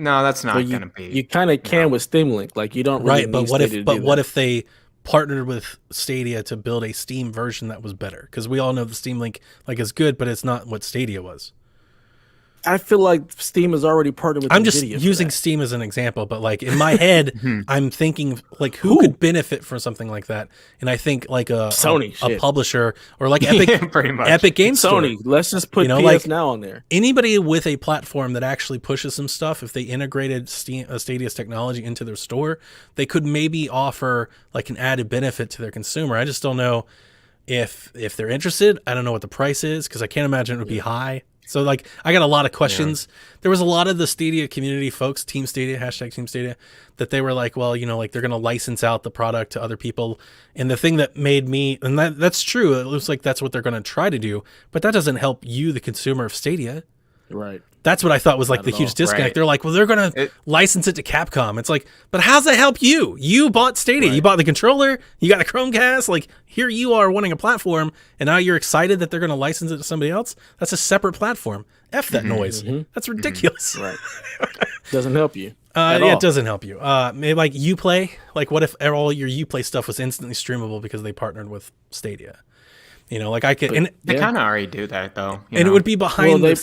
No, that's not going to be. You kind of can with Steam Link. Like you don't really need Stadia to do what that. if they partnered with Stadia to build a Steam version that was better? Because we all know the Steam Link is good, but it's not what Stadia was. I feel like Steam has already partnered with I'm just NVIDIA for using that. Steam as an example, but like in my head, I'm thinking like who could benefit from something like that? And I think like a publisher or like Epic, pretty much. Epic Games Sony. Store. Let's just put PS like Now on there. Anybody with a platform that actually pushes some stuff, if they integrated Stadia's technology into their store, they could maybe offer like an added benefit to their consumer. I just don't know if they're interested. I don't know what the price is because I can't imagine it would be high. So like I got a lot of questions. There was a lot of the Stadia community folks, Team Stadia, #Team Stadia, that they were like, well, like they're going to license out the product to other people. And the thing that made me, and that's true, it looks like that's what they're going to try to do, but that doesn't help you, the consumer of Stadia. Right. That's what I thought was like the huge disconnect. Right. They're like, well, they're going to license it to Capcom. It's like, but how's that help you? You bought Stadia. Right. You bought the controller. You got the Chromecast. Like here you are wanting a platform, and now you're excited that they're going to license it to somebody else. That's a separate platform. F that noise. That's ridiculous. Right. Doesn't help you. It doesn't help you. Maybe like Uplay. Like what if all your Uplay stuff was instantly streamable because they partnered with Stadia? Like I could, and they kind of already do that though. It would be behind. Well,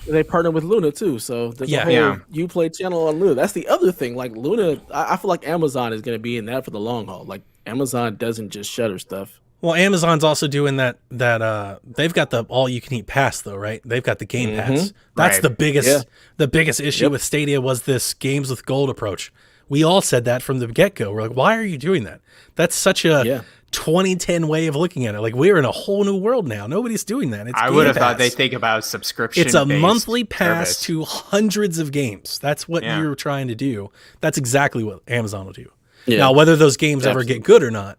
they partner with Luna too, so there's a whole Uplay channel on Luna. That's the other thing. Like Luna, I feel like Amazon is going to be in that for the long haul. Like Amazon doesn't just shutter stuff. Well, Amazon's also doing that. They've got the all-you-can-eat pass though, right? They've got the Game Pass. That's the biggest. The biggest issue with Stadia was this games with gold approach, We all said that from the get-go. We're like, why are you doing that? That's such a 2010 way of looking at it. Like, we're in a whole new world now. Nobody's doing that. It's I would have thought they think about subscription. It's a monthly pass service. to hundreds of games. That's what you're trying to do. That's exactly what Amazon will do. Yeah. Now, whether those games ever get good or not,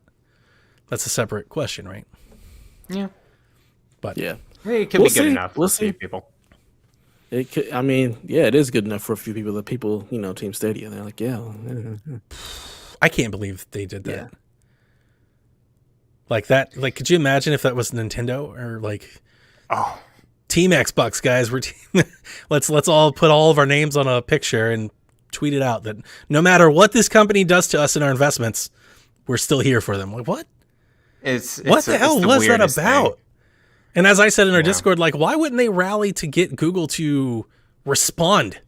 that's a separate question, right? Yeah. But it could be good enough for a few people. It could, I mean, it is good enough for a few people. The people, Team Stadia, they're like, I can't believe they did that. Yeah. Like that. Like, could you imagine if that was Nintendo or like, Team Xbox guys? Let's all put all of our names on a picture and tweet it out that no matter what this company does to us in our investments, we're still here for them. Like, what? What the hell was that about? Thing. And as I said in our Discord, like, why wouldn't they rally to get Google to respond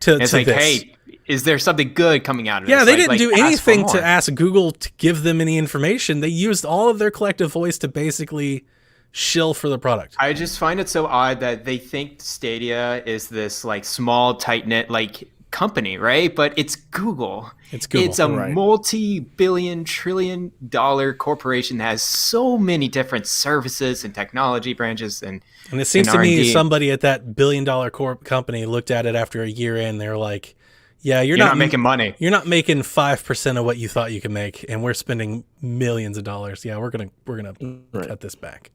to it's to like, this? Hey, is there something good coming out of this? Yeah, they didn't do anything to ask Google to give them any information. They used all of their collective voice to basically shill for the product. I just find it so odd that they think Stadia is this like small, tight-knit like company, right? But it's Google. It's Google. It's a multi-billion, trillion-dollar corporation that has so many different services and technology branches, and it seems to me somebody at that billion-dollar company looked at it after a year in. They're like, "Yeah, you're not making money. You're not making 5% of what you thought you could make, and we're spending millions of dollars. Yeah, we're gonna cut this back."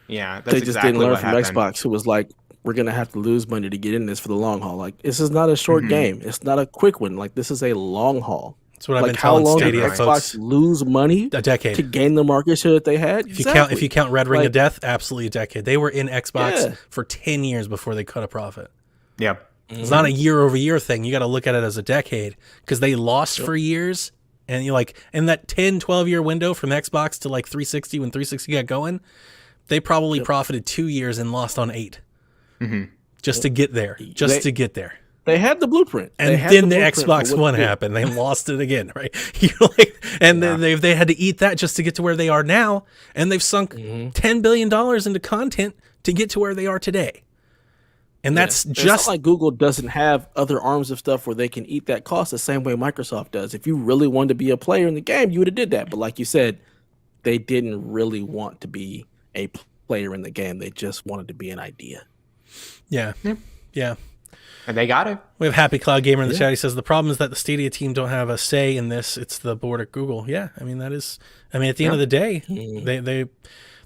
Yeah, that's they just didn't learn from Xbox, who was like, we're going to have to lose money to get in this for the long haul. Like, this is not a short game. It's not a quick one. Like, this is a long haul. That's what I've been telling Stadia folks. How long did Xbox lose money? A decade. To gain the market share that they had? If you count Red Ring of Death, absolutely a decade. They were in Xbox for 10 years before they cut a profit. Yep. It's not a year-over-year thing. You got to look at it as a decade because they lost for years. And you're like, in that 10, 12-year window from Xbox to like 360, when 360 got going, they probably profited 2 years and lost on 8. Just to get there. To get there. They had the blueprint. And then the Xbox One happened. They lost it again, right? Then they had to eat that just to get to where they are now. And they've sunk $10 billion into content to get to where they are today. And that's just... It's not like Google doesn't have other arms of stuff where they can eat that cost the same way Microsoft does. If you really wanted to be a player in the game, you would have did that. But like you said, they didn't really want to be a player in the game. They just wanted to be an idea. Yeah. And they got it. We have Happy Cloud Gamer in the chat. He says the problem is that the Stadia team don't have a say in this. It's the board at Google. Yeah, I mean at the end of the day, they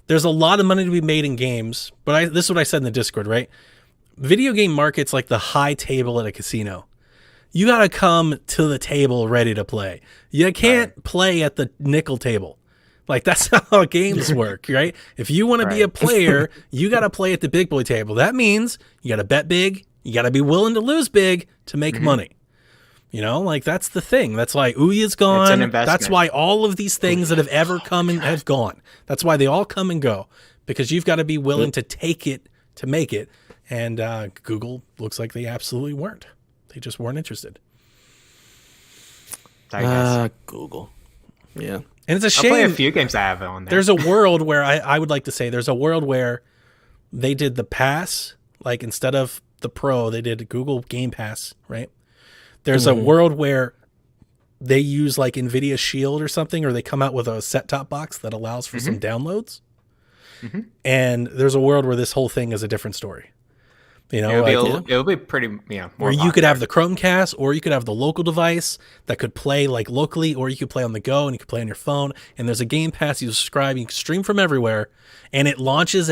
there's a lot of money to be made in games. But this is what I said in the Discord, right? Video game market's like the high table at a casino. You got to come to the table ready to play. You can't play at the nickel table. Like, that's how games work, right? If you want to be a player, you got to play at the big boy table. That means you got to bet big. You got to be willing to lose big to make money. Like, that's the thing. That's why Ouya's gone. It's an investment. That's why all of these things that have ever come and have gone. That's why they all come and go. Because you've got to be willing to take it to make it. And Google looks like they absolutely weren't. They just weren't interested. Google. Yeah. And it's a shame. I'll play a few games I have on there. There's a world where I would like to say there's a world where they did the Pass, like instead of the Pro, they did Google Game Pass, right? There's a world where they use like NVIDIA Shield or something, or they come out with a set-top box that allows for some downloads. And there's a world where this whole thing is a different story. It'll be pretty, more where you could have the Chromecast, or you could have the local device that could play like locally, or you could play on the go and you could play on your phone. And there's a Game Pass you subscribe, you can stream from everywhere, and it launches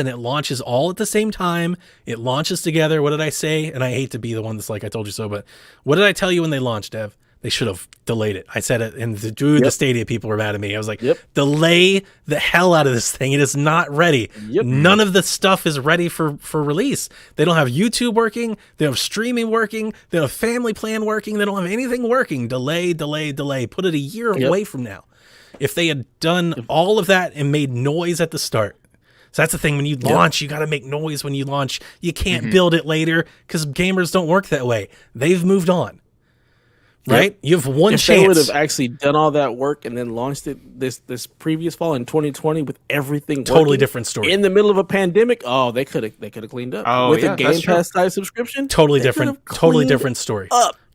all at the same time. It launches together. What did I say? And I hate to be the one that's like, I told you so, but what did I tell you when they launched, Dev? They should have delayed it. I said it, and the Stadia people were mad at me. I was like, delay the hell out of this thing. It is not ready. None of the stuff is ready for release. They don't have YouTube working. They don't have streaming working. They don't have family plan working. They don't have anything working. Delay. Put it a year away from now. If they had done all of that and made noise at the start. So that's the thing. When you launch, you got to make noise when you launch. You can't build it later because gamers don't work that way. They've moved on. Right? You have one chance. If they would have actually done all that work and then launched it this previous fall in 2020 with everything totally different story. In the middle of a pandemic, they could have cleaned up. With a Game Pass type subscription. Totally different story.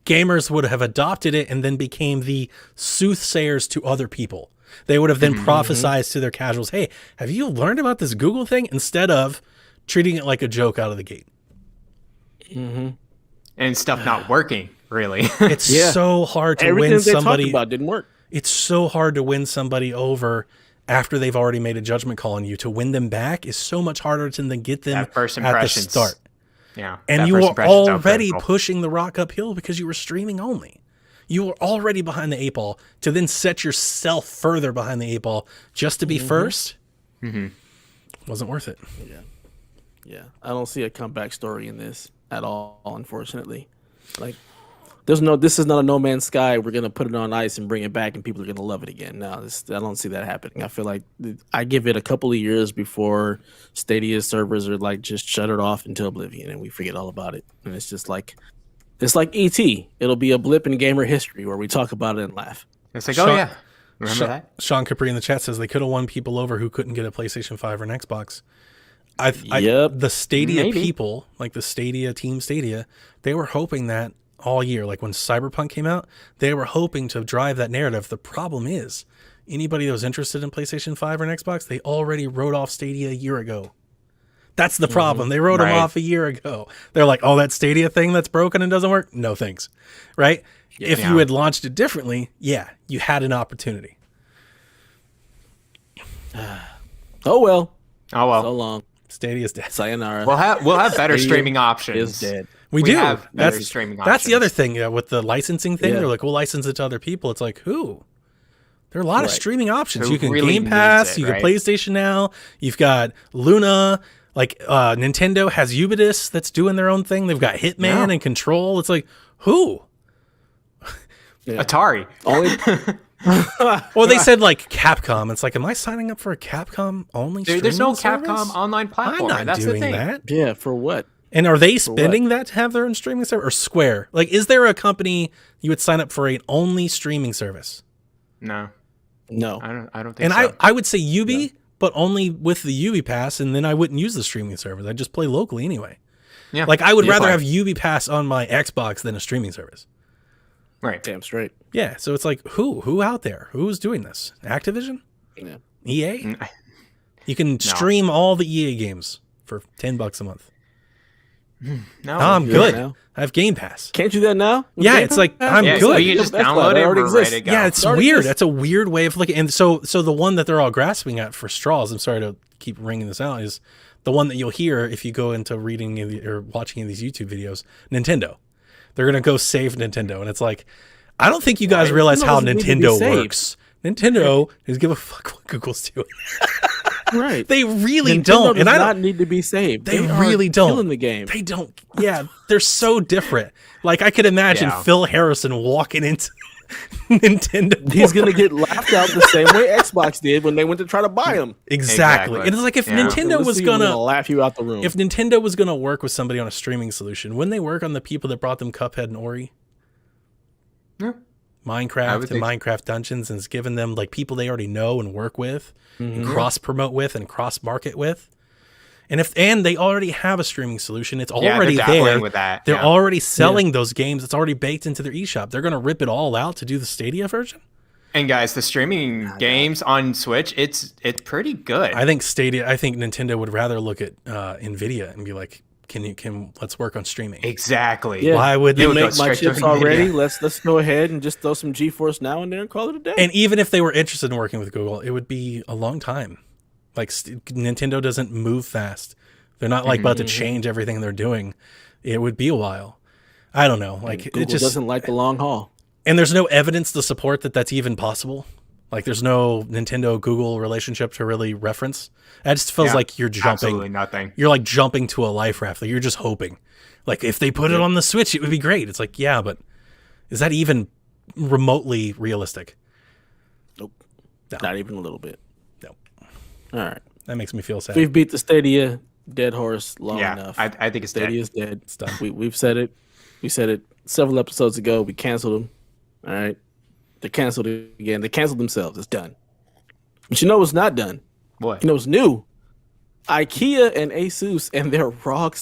gamers would have adopted it and then became the soothsayers to other people. They would have then prophesized to their casuals, hey, have you learned about this Google thing? Instead of treating it like a joke out of the gate. And stuff not working, really. It's so hard to Everything win they somebody. talked about didn't work. It's so hard to win somebody over after they've already made a judgment call on you. To win them back is so much harder than get them That first at the impressions. start. Yeah. And that you first were impression's so already critical. pushing the rock uphill because you were streaming only. You were already behind the 8 ball. To then set yourself further behind the 8 ball just to be first wasn't worth it. Yeah, I don't see a comeback story in this at all, unfortunately. Like, this is not a No Man's Sky. We're going to put it on ice and bring it back and people are going to love it again. No, I don't see that happening. I feel like I give it a couple of years before Stadia servers are like just shut it off into oblivion and we forget all about it. And it's just like, it's like E.T. It'll be a blip in gamer history where we talk about it and laugh. It's like, Sean- oh, yeah. Remember that? Sean Capri in the chat says they could have won people over who couldn't get a PlayStation 5 or an Xbox. Yep. The Stadia Maybe. people, like the Stadia team Stadia, they were hoping that all year. Like when Cyberpunk came out, they were hoping to drive that narrative. The problem is, anybody that was interested in PlayStation 5 or an Xbox, they already wrote off Stadia a year ago. That's the problem. They wrote them Right. off a year ago. They're like, oh, that Stadia thing that's broken and doesn't work? No thanks. Right? If you had launched it differently, yeah, you had an opportunity. Oh, well. Oh, well. So long. Stadia's dead. Sayonara. We'll have better Stadia streaming options. is dead. We do. have better That's streaming That's the other options. thing with the licensing thing. Yeah. They're like, we'll license it to other people. It's like, who? There are a lot of Right. streaming options. Who You can really Game needs Pass. it, You can right? PlayStation Now. You've got Luna. Like Nintendo has Ubisoft that's doing their own thing. They've got Hitman Yeah. and Control. It's like, who? Atari. Only Well, they said like Capcom. It's like, am I signing up for a Capcom only? There's no streaming service? Capcom online platform. I'm not That's doing the thing. that. yeah, for what? And are they spending that to have their own streaming service? Or Square? Like, is there a company you would sign up for an only streaming service? No, No. I don't think And so. I would say Ubi, but only with the Ubi Pass, and then I wouldn't use the streaming service. I'd just play locally anyway. Yeah. Like, I would Yeah, rather fine. have Ubi Pass on my Xbox than a streaming service. Right. Damn straight. Yeah, so it's like, who out there? Who's doing this? Activision? Yeah. EA? You can stream all the EA games for $10 a month. No. Oh, I'm Yeah, good. now. I have Game Pass. Can't you do that now? With Yeah, Game it's like, Pass? I'm yeah, good. So you just That's fine. download It it. already We're ready exists. to go. Yeah, it's It already weird. exists. That's a weird way of looking. And so the one that they're all grasping at for straws, I'm sorry to keep ringing this out, is the one that you'll hear if you go into reading or watching any of these YouTube videos. Nintendo. They're going to go save Nintendo. And it's like, I don't think you guys Why? realize how Nintendo doesn't need to be Nintendo saved. works. Nintendo is give a fuck what Google's doing. Right. They really Nintendo don't. does And I not don't. need to be saved. They are really don't. killing the game. They don't. Yeah, they're so different. Like, I could imagine Yeah. Phil Harrison walking into Nintendo. He's gonna get laughed out the same way Xbox did when they went to try to buy him. Exactly. Exactly. And it's like if Yeah. Nintendo was Felicity gonna laugh you out the room. if Nintendo was gonna work with somebody on a streaming solution, wouldn't they work on the people that brought them Cuphead and Ori? Yeah. I Minecraft would and think- Minecraft Dungeons, and it's given them like people they already know and work with, and cross promote with, and cross market with. And they already have a streaming solution. It's they're already dabbling there. with that, They're yeah. already selling those games. It's already baked into their eShop. They're gonna rip it all out to do the Stadia version. And guys, the streaming games on Switch, it's pretty good. I think Nintendo would rather look at Nvidia and be like, let's work on streaming. Exactly. Yeah. Why would It they would go make my straight to chips Nvidia. already. Let's go ahead and just throw some GeForce Now in there and call it a day. And even if they were interested in working with Google, it would be a long time. Like Nintendo doesn't move fast. They're not like about to change everything they're doing. It would be a while. I don't know. Like Google it just doesn't like the long haul. and there's no evidence to support that that's even possible. Like there's no Nintendo Google relationship to really reference. That just feels Yeah, like you're jumping. Absolutely nothing. You're like jumping to a life raft. Like you're just hoping. Like if they put it on the Switch, it would be great. It's like, yeah, but is that even remotely realistic? Nope. No. Not even a little bit. No. All right. That makes me feel sad. We've beat the Stadia dead horse long Yeah, enough. I think it's dead. Stadia's dead. It's done. We've said it. We said it several episodes ago. We canceled them. All right. They canceled it again. They canceled themselves. It's done. But you know what's not done? What? You know what's new? IKEA and Asus and their ROG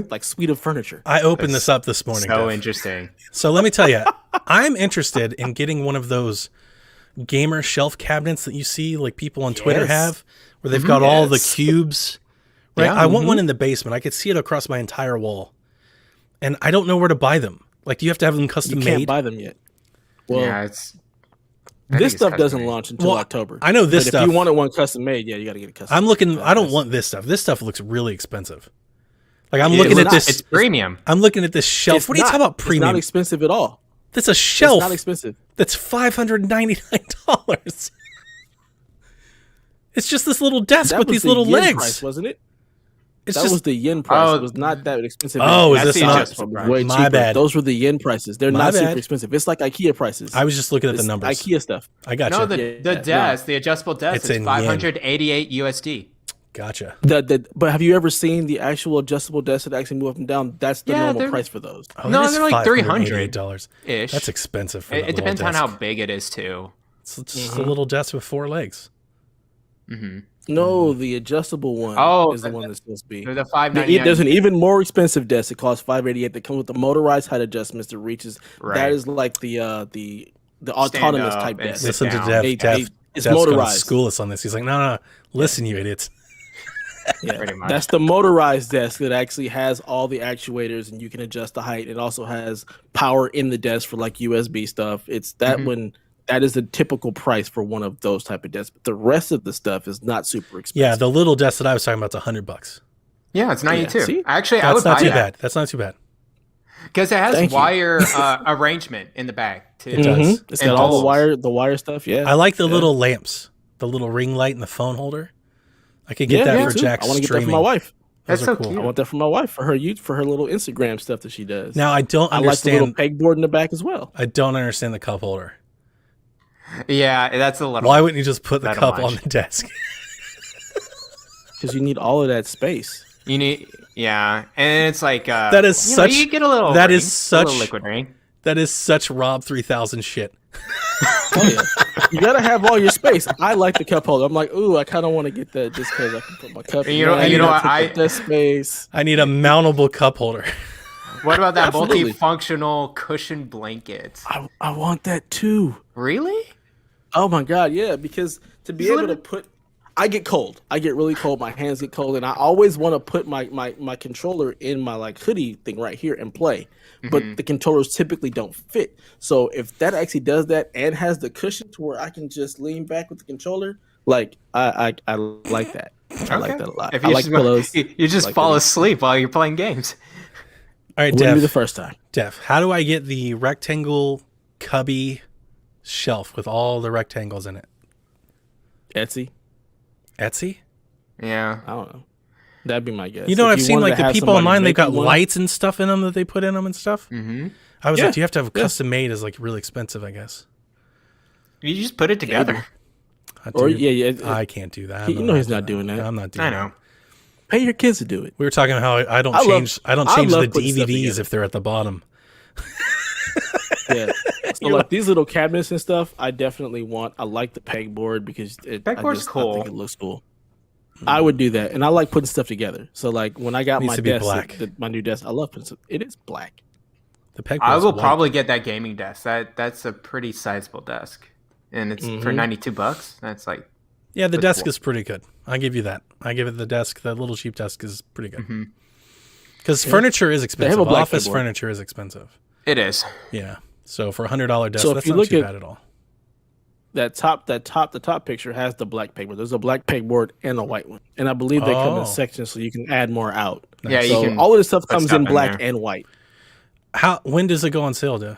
like suite of furniture. I opened this up this morning. So Dev. interesting. So let me tell you, I'm interested in getting one of those gamer shelf cabinets that you see like people on Twitter have, where they've got all the cubes. Right? Yeah. I want one in the basement. I could see it across my entire wall, and I don't know where to buy them. Like, do you have to have them custom You can't made? buy them yet. Well, Yeah, I think this it's stuff custom doesn't made. launch until October. I know this but stuff. If you wanted one custom made, yeah, you got to get it custom. I'm looking. made. I don't want this stuff. This stuff looks really expensive. Like I'm It's looking at not. this. It's premium. I'm looking at this shelf. It's What are you not. talking about It's premium? not expensive at all. That's a shelf. It's not expensive. That's $599. It's just this little desk That with was these the little yen legs. price, wasn't it? It's That just was the yen price. Oh, It was not that expensive. Oh, is That's this the not? adjustable price. Way My cheaper. bad. Those were the yen prices. They're My not bad. super expensive. It's like IKEA prices. I was just looking at the It's numbers. IKEA stuff. I got No, you. the Yeah, desk, the adjustable desk It's is in yen. 588 USD. Gotcha. But have you ever seen the actual adjustable desks that actually move up and down? That's the Yeah, normal they're- price for those. Oh, No, that is they're like $588. Ish. That's expensive for that It little depends on desk. how big it is too. It's just a little desk with 4 legs. No, the adjustable one Oh, is the one that's supposed to be. The There's 599. an even more expensive desk. It costs $588. That comes with the motorized height adjustments that reaches. Right. That is like the autonomous up type and desk. sit Listen to down. Dev. It's Dev's gonna motorized. school us on this. He's like, no. Listen, you idiots. Yeah, Pretty much. that's the motorized desk that actually has all the actuators and you can adjust the height. It also has power in the desk for like USB stuff. It's that one. That is the typical price for one of those type of desks. But the rest of the stuff is not super expensive. Yeah, the little desk that I was talking about is $100. Yeah, it's 92. see? Actually, I That's would not buy too that bad. That's not too bad. because it has Thank you. wire arrangement in the back too. It does. It's And got all holes. the wire stuff. Yeah, I like the little lamps, the little ring light and the phone holder. I could get yeah, that me for too. Jack's I want to get that streaming. for my wife. Those That's are so cool. cute. I want that for my wife for her little Instagram stuff that she does. Now I don't I like the little understand. pegboard in the back as well. I don't understand the cup holder. Yeah, that's a little. Why wouldn't you just put the That'll cup match. on the desk? Because you need all of that space. You need, yeah, and it's like That is you know, such- you get a little. that ring, is a such- little liquid ring. That is such Rob 3000 shit. Oh yeah, you gotta have all your space. I like the cup holder. I'm like, ooh, I kind of want to get that just because I can put my cup. You know- in you there, know what, take I- up that space. I need a mountable cup holder. What about that Absolutely. multifunctional cushion blanket? I want that too. Really? Oh my god, yeah, because to be It's able to literally- put I get cold. I get really cold. My hands get cold, and I always want to put my controller in my like hoodie thing right here and play. But the controllers typically don't fit. So if that actually does that and has the cushion to where I can just lean back with the controller, like I like that. I like that a lot. If I you like just, pillows. you just like fall pillows. asleep while you're playing games. All right, Wouldn't be the Dev. first time. Dev, how do I get the rectangle cubby shelf with all the rectangles in it? Etsy. Etsy? Yeah. I don't know. That'd be my guess. You know what If I've you seen? wanted Like to the have people somebody online, they've make got you one- lights and stuff in them that they put in them and stuff. Mm-hmm. I was Yeah. like, do you have to have a Yeah. custom made? Is like really expensive, I guess. You just put it together. Or Dude, yeah. I can't do that. You know he's not doing that. I'm not doing I that. know. Pay your kids to do it. We were talking about how I don't I love- change. I don't I change love the putting stuff DVDs together. if they're at the bottom. Yeah. So like these little cabinets and stuff, I definitely want. I like the pegboard because Pegboard's I cool. think it looks cool. I would do that, and I like putting stuff together. So like when I got Needs my to be desk, black. my new desk, I love putting stuff. It is black. The pegboard. I will probably get that gaming desk. That's a pretty sizable desk, and it's for $92. That's like Yeah, the That's desk cool. is pretty good. I give you that. I give it the desk. The little cheap desk is pretty good. Mm-hmm. Because furniture is expensive. a black Office keyboard. furniture is expensive. it is. Yeah. So for $100 desk, So if that's you not look too at- bad at all. The top picture has the black pegboard. There's a black pegboard and a white one, and I believe they come Oh. in sections so you can add more out. Yeah, you so can all of this stuff put comes stuff in in black there. and white. When does it go on sale, Dev?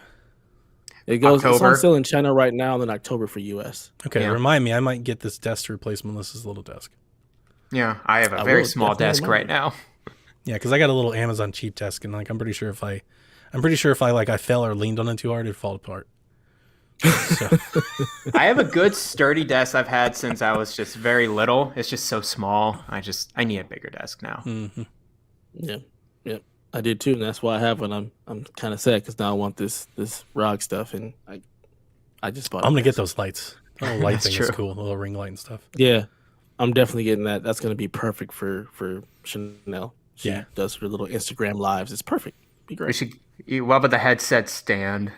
It goes. It's on October. sale in China right now, and then October for US. Okay, Yeah. remind me. I might get this desk to replace Melissa's little desk. Yeah, I have a I very will small definitely desk remind right you. now. Yeah, because I got a little Amazon cheap desk, and like I'm pretty sure if I like I fell or leaned on it too hard, it'd fall apart. So, I have a good sturdy desk I've had since I was just very little. It's just so small. I need a bigger desk now. Yeah, I did too, and that's why I have one. I'm kind of sad because now I want this ROG stuff, and I just bought. I'm gonna it. get those lights. The little light That's thing is true. cool. The little ring light and stuff. Yeah, I'm definitely getting that. That's going to be perfect for Chanel. She Yeah. does her little Instagram lives. It's perfect. Be We great. should. What about the headset stand?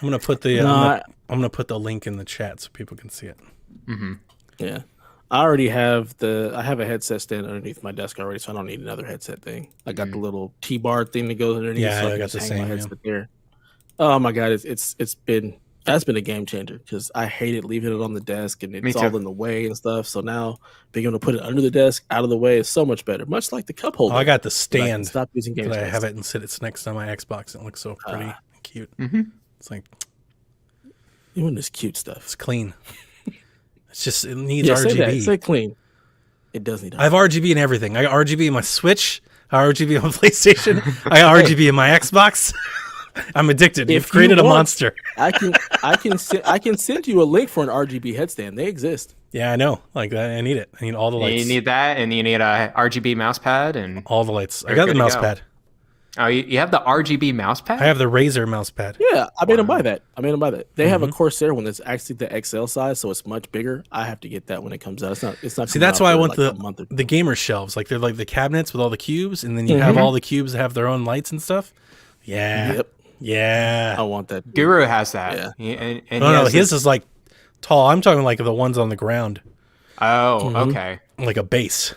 I'm gonna put the No, I'm gonna put the link in the chat so people can see it. yeah. I already have I have a headset stand underneath my desk already, so I don't need another headset thing. I got the little T-bar thing that goes underneath, Yeah, so I I can got just the hang same, my yeah. headset there. Oh my god, that's been a game changer because I hated leaving it on the desk and Me it's too. all in the way and stuff. So now being able to put it under the desk, out of the way, is so much better. Much like the cup holder. Oh, I got the that I can stand stop using game because I space. have it and it's next to my Xbox. It looks so pretty and cute. It's like Even this cute stuff. it's clean. It's just it needs Yeah, RGB. say clean. It does need. I have RGB in everything. I got RGB in my Switch. I got RGB on my PlayStation. I got RGB in my Xbox. I'm addicted. You've created a monster. I can send you a link for an RGB headstand. They exist. Yeah, I know. Like I need it. I need all the lights. You need that, and you need a RGB mouse pad, and all the lights. I You're got the good to mouse go. pad. oh, you have the RGB mouse pad. I have the Razer mouse pad. Yeah, I made them buy that. They have a Corsair one that's actually the XL size, so it's much bigger. I have to get that when it comes out. It's not. See, coming that's out why I for want like a month or the gamer shelves. Like they're like the cabinets with all the cubes, and then you have all the cubes that have their own lights and stuff. Yeah. Yep. Yeah. I want that. Guru has that. Yeah. And No, he no, has his is like tall. I'm talking like the ones on the ground, Oh, okay. like a base.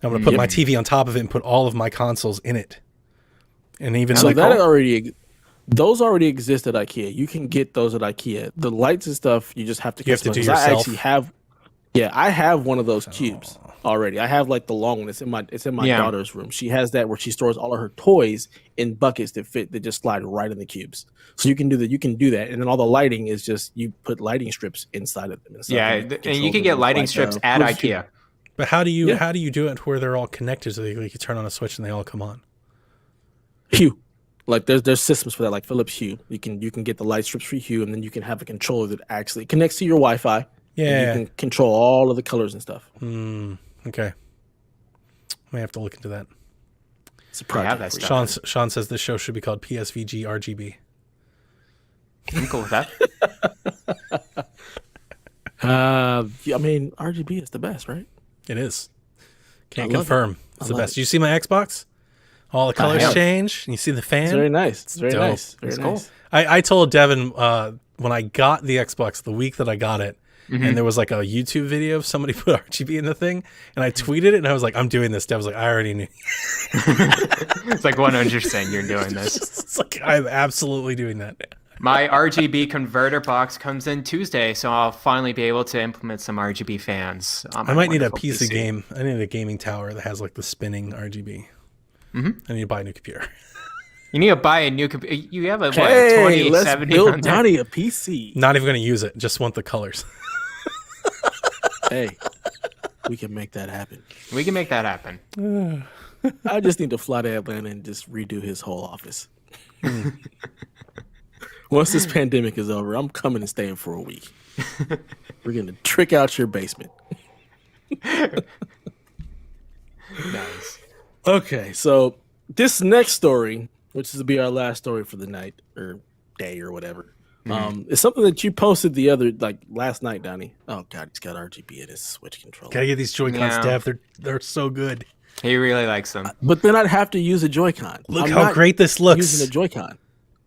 I'm gonna put my TV on top of it and put all of my consoles in it. And even So like those already exist at IKEA. You can get those at IKEA. The lights and stuff you just have to. You have to do customize. yourself. I actually have. Yeah, I have one of those cubes already. I have like the long one. It's in my Yeah. daughter's room. She has that where she stores all of her toys in buckets that just slide right in the cubes. So you can do that. You can do that, and then all the lighting is just you put lighting strips inside of them. And stuff, Yeah, it and controls you can it get with, lighting like, strips at Bluetooth. IKEA. but how do you Yeah. do it to where they're all connected so like you turn on a switch and they all come on? Hue. Like there's systems for that, like Philips Hue. You can get the light strips for Hue, and then you can have a controller that actually connects to your Wi-Fi. Yeah. And you can control all of the colors and stuff. Okay. I may have to look into that. It's a project. have that for you. stuff. Sean says this show should be called PSVG RGB. I'm cool with that. I mean, RGB is the best, right? It is. Can't I love confirm. It's the love best. it. Do you see my Xbox? All the colors have. change. And you see the fan? It's very nice. It's very dope. nice. Very It's nice. cool. I told Devin when I got the Xbox, the week that I got it, and there was like a YouTube video of somebody put RGB in the thing, and I tweeted it, and I was like, I'm doing this. Dev was like, I already knew. It's like 100% you're doing this. It's like, I'm absolutely doing that. My RGB converter box comes in Tuesday, so I'll finally be able to implement some RGB fans. On my I might need a wonderful piece of PC. game. I need a gaming tower that has like the spinning RGB. I need to buy a new computer. You need to buy a new computer. You have a what, Hey, let's 2070 build on there? Donnie a PC. Not even going to use it. Just want the colors. Hey, we can make that happen. We can make that happen. I just need to fly to Atlanta and just redo his whole office. Once this pandemic is over, I'm coming and staying for a week. We're gonna trick out your basement. Nice. Okay, so this next story, which is to be our last story for the night or day or whatever, is something that you posted last night, Donnie. Oh God, he's got RGB in his Switch controller. Gotta get these Joy-Cons, Yeah. Dev. They're so good. He really likes them. But then I'd have to use a Joy-Con. Look I'm how not great this looks. using a Joy-Con.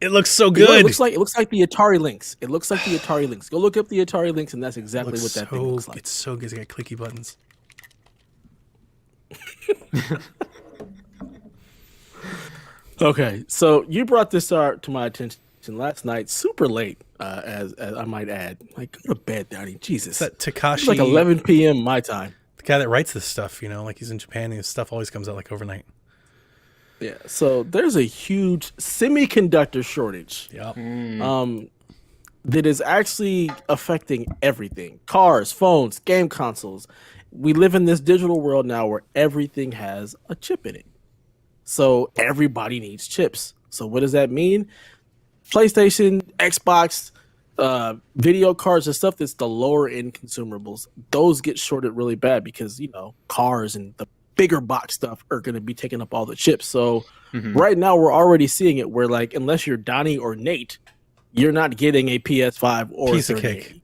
It looks so You know, good. it looks like the Atari Lynx. It looks like the Atari Lynx. Go look up the Atari Lynx, and that's exactly what that thing looks like. It's so good. It's got clicky buttons. Okay, so you brought this to my attention last night, super late, as I might add. Like, go to bed, Donnie. Jesus, That it's Takashi, like 11 p.m. my time. the guy that writes this stuff, like he's in Japan and his stuff always comes out like overnight. Yeah, so there's a huge semiconductor shortage Yep. that is actually affecting everything: cars, phones, game consoles. We live in this digital world now where everything has a chip in it. So everybody needs chips. So what does that mean? PlayStation, Xbox, video cards and stuff that's the lower end consumables, those get shorted really bad because, cars and the bigger box stuff are going to be taking up all the chips. So right now we're already seeing it where, like, unless you're Donnie or Nate, you're not getting a PS5 or Piece of 3080. cake.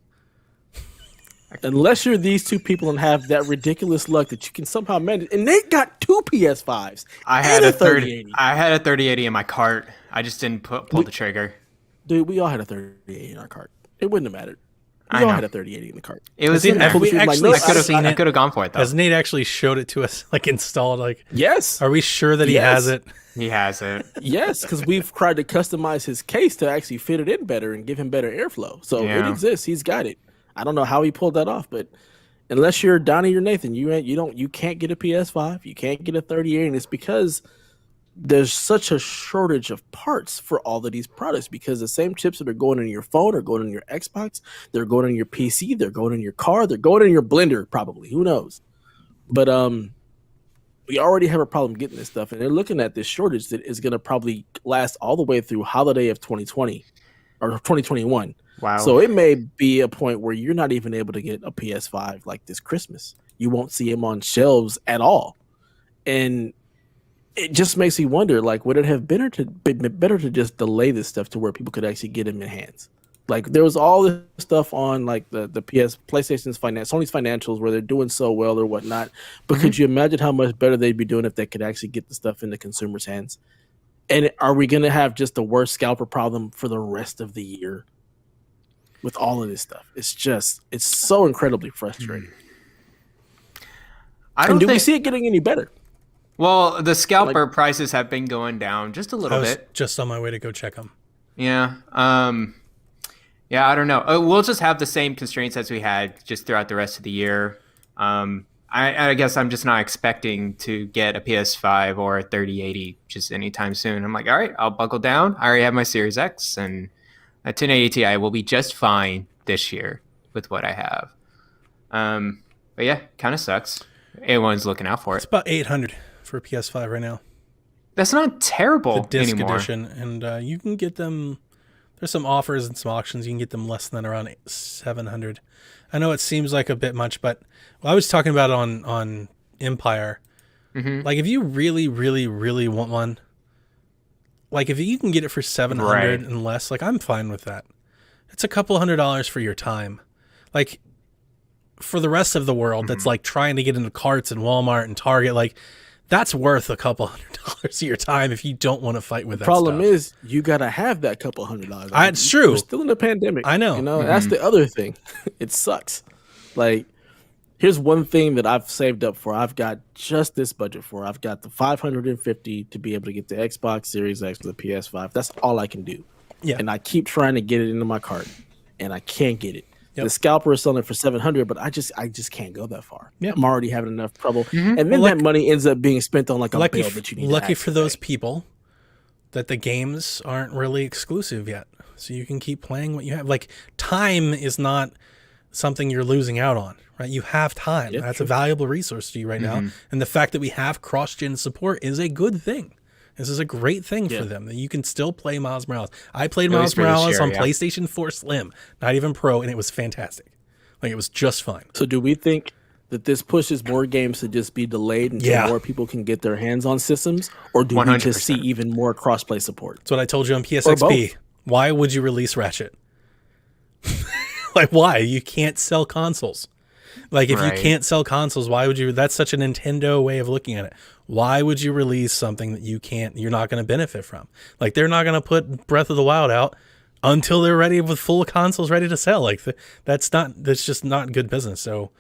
Unless you're these two people and have that ridiculous luck that you can somehow manage. And they got two PS5s. I had a 3080. I had a 3080 in my cart. I just didn't pull the trigger. Dude, we all had a 3080 in our cart. It wouldn't have mattered. We all had a 3080 in the cart. It was in there. I could have gone for it though. Has Nate actually showed it to us, like installed? Like, yes. Are we sure that he has it? He has it. Yes, because we've tried to customize his case to actually fit it in better and give him better airflow. So it exists. He's got it. I don't know how he pulled that off, but unless you're Donnie or Nathan, you can't get a PS5, you can't get a 3080, and it's because there's such a shortage of parts for all of these products because the same chips that are going in your phone are going in your Xbox, they're going in your PC, they're going in your car, they're going in your blender probably, who knows. But we already have a problem getting this stuff, and they're looking at this shortage that is going to probably last all the way through holiday of 2020 or 2021. Wow. So it may be a point where you're not even able to get a PS5 like this Christmas. You won't see them on shelves at all. And it just makes me wonder, like, would it have been better to just delay this stuff to where people could actually get them in hands? Like, there was all this stuff on, like, the PlayStation's Sony's financials where they're doing so well or whatnot. But could you imagine how much better they'd be doing if they could actually get the stuff in the consumer's hands? And are we going to have just the worst scalper problem for the rest of the year with all of this stuff? It's so incredibly frustrating. And do we see it getting any better? Well, the scalper prices have been going down just a little bit. Just on my way to go check them. Yeah. Yeah, I don't know. We'll just have the same constraints as we had just throughout the rest of the year. I guess I'm just not expecting to get a PS5 or a 3080 just anytime soon. I'm like, all right, I'll buckle down. I already have my Series X, and a 1080 Ti will be just fine this year with what I have. But yeah, kind of sucks. Everyone's looking out for it. It's about $800 for a PS5 right now. That's not terrible the disc anymore. edition, and you can get them. There's some offers and some auctions. You can get them less than around $700. I know it seems like a bit much, but I was talking about it on Empire. Mm-hmm. Like, if you really, really, really want one, like if you can get it for $700 and less, like I'm fine with that. It's a couple $100 for your time. Like, for the rest of the world that's like trying to get into carts and Walmart and Target, like that's worth a couple $100 of your time if you don't want to fight with that problem stuff. is you gotta have that couple $100. It's true. We're still in a pandemic. I know. You know, that's the other thing. It sucks. Like, here's one thing that I've saved up for. I've got just this budget for. I've got the $550 to be able to get the Xbox Series X or the PS5. That's all I can do. Yeah. And I keep trying to get it into my cart, and I can't get it. Yep. The scalper is selling for $700, but I just can't go that far. Yeah. I'm already having enough trouble, and then that money ends up being spent on like a bill that you need. Lucky for those people that the games aren't really exclusive yet, so you can keep playing what you have. Like, time is not something you're losing out on, right? You have time. Yep, That's true. a valuable resource to you right now, and the fact that we have cross-gen support is a good thing. This is a great thing for them, that you can still play Miles Morales. I played Miles Morales on PlayStation 4 Slim, not even Pro, and it was fantastic. Like, it was just fine. So do we think that this pushes more games to just be delayed until more people can get their hands on systems? Or do 100%. We just see even more cross-play support? That's what I told you on PSXP. Why would you release Ratchet? Like, why? You can't sell consoles. Like, if you can't sell consoles, why would you? That's such a Nintendo way of looking at it. Why would you release something that you're not going to benefit from? Like, they're not going to put Breath of the Wild out until they're ready with full consoles ready to sell. Like, that's just not good business. So,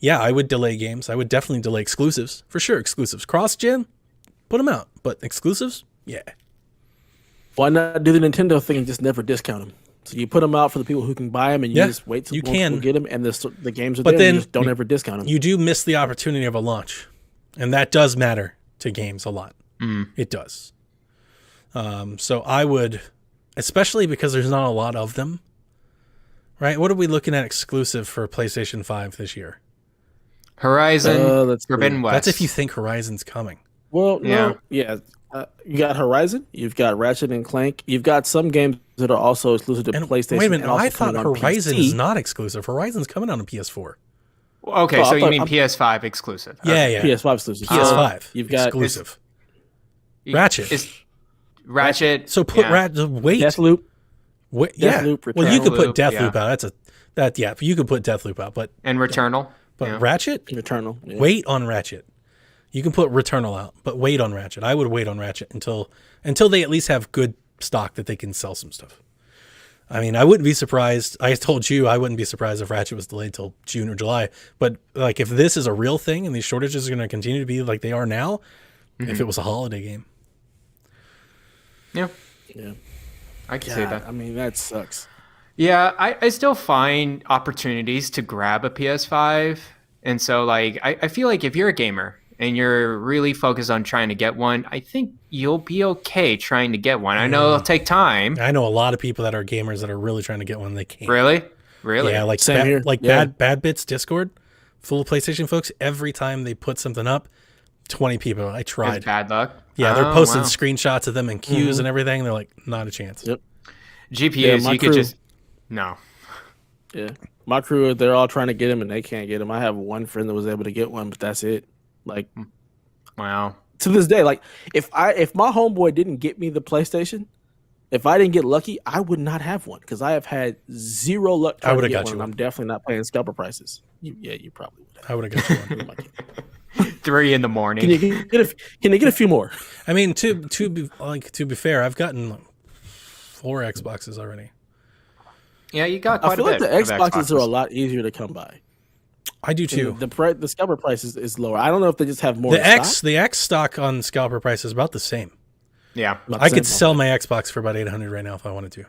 yeah, I would delay games. I would definitely delay exclusives. For sure, exclusives. Cross-gen, put them out. But exclusives, yeah. Why not do the Nintendo thing and just never discount them? So you put them out for the people who can buy them, and you just wait till people get them, and the games are there, and you just don't ever discount them. You do miss the opportunity of a launch, and that does matter to games a lot. It does. So I would, especially because there's not a lot of them, right? What are we looking at exclusive for PlayStation 5 this year? Horizon, Forbidden West. That's if you think Horizon's coming. Well, you got Horizon, you've got Ratchet and Clank, you've got some games that are also exclusive to PlayStation. Wait a minute, I thought Horizon is not exclusive. Horizon's coming out on PS4. Okay, so you mean PS5 exclusive? Yeah. PS5 exclusive. PS5. You've got exclusive. Ratchet. Ratchet. So put Ratchet. Wait. Deathloop. Yeah. Deathloop, Well, you could put Deathloop, Deathloop out. Yeah, you could put Deathloop out, but and Returnal. Yeah. Ratchet? Returnal. Yeah. Wait on Ratchet. You can put Returnal out, but wait on Ratchet. I would wait on Ratchet until they at least have good stock that they can sell some stuff. I mean, I wouldn't be surprised. I told you I wouldn't be surprised if Ratchet was delayed till June or July. But like, if this is a real thing and these shortages are going to continue to be like they are now, if it was a holiday game. Yeah, Yeah. I can say that. I mean, that sucks. Yeah, I still find opportunities to grab a PS5. And so, like, I feel like if you're a gamer and you're really focused on trying to get one, I think you'll be okay trying to get one. I know it'll take time. I know a lot of people that are gamers that are really trying to get one. They can't. Really? Yeah, like Same here. Like Yeah. Bad Bits Discord, full of PlayStation folks. Every time they put something up, 20 people. I tried. It's bad luck. Yeah, they're Oh, posting wow. screenshots of them in queues and everything. They're like, not a chance. Yep. GPUs, Yeah, my you crew- could just... No. Yeah. My crew, they're all trying to get them and they can't get them. I have one friend that was able to get one, but that's it. Like, Wow. to this day, like if my homeboy didn't get me the PlayStation, if I didn't get lucky, I would not have one because I have had zero luck. I would have get got one, you and I'm one. definitely not paying scalper prices. You probably would have. I would have got you one. 3 in the morning. Can you get a few more? I mean, to be fair, I've gotten 4 Xboxes already. Yeah, you got I quite feel a like bit. the of Xboxes are a lot easier to come by. I do too. The scalper price is lower. I don't know if they just have more. The X stock on scalper price is about the same. Yeah. I could sell my Xbox for about $800 right now if I wanted to.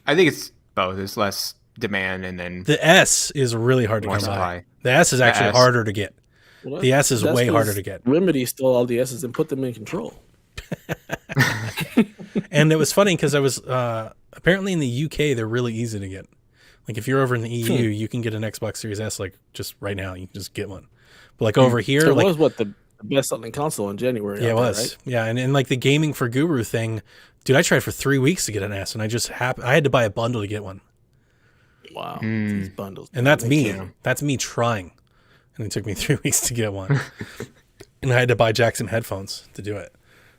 I think it's both. There's less demand and then The S is really hard to more come by. supply. The S is actually S. harder to get. Well, The S is that's way 'cause harder to get. Remedy stole all the S's and put them in control. And it was funny because I was apparently in the UK they're really easy to get. Like if you're over in the EU, you can get an Xbox Series S like just right now. You can just get one. But like over here, It like was what the best selling console in January. yeah, it out there, was. right? Yeah, and like the gaming for Guru thing, dude, I tried for 3 weeks to get an S, and I had to buy a bundle to get one. Wow, these bundles. And that's They me. kill 'em. That's me trying. And it took me 3 weeks to get one. And I had to buy Jack some headphones to do it.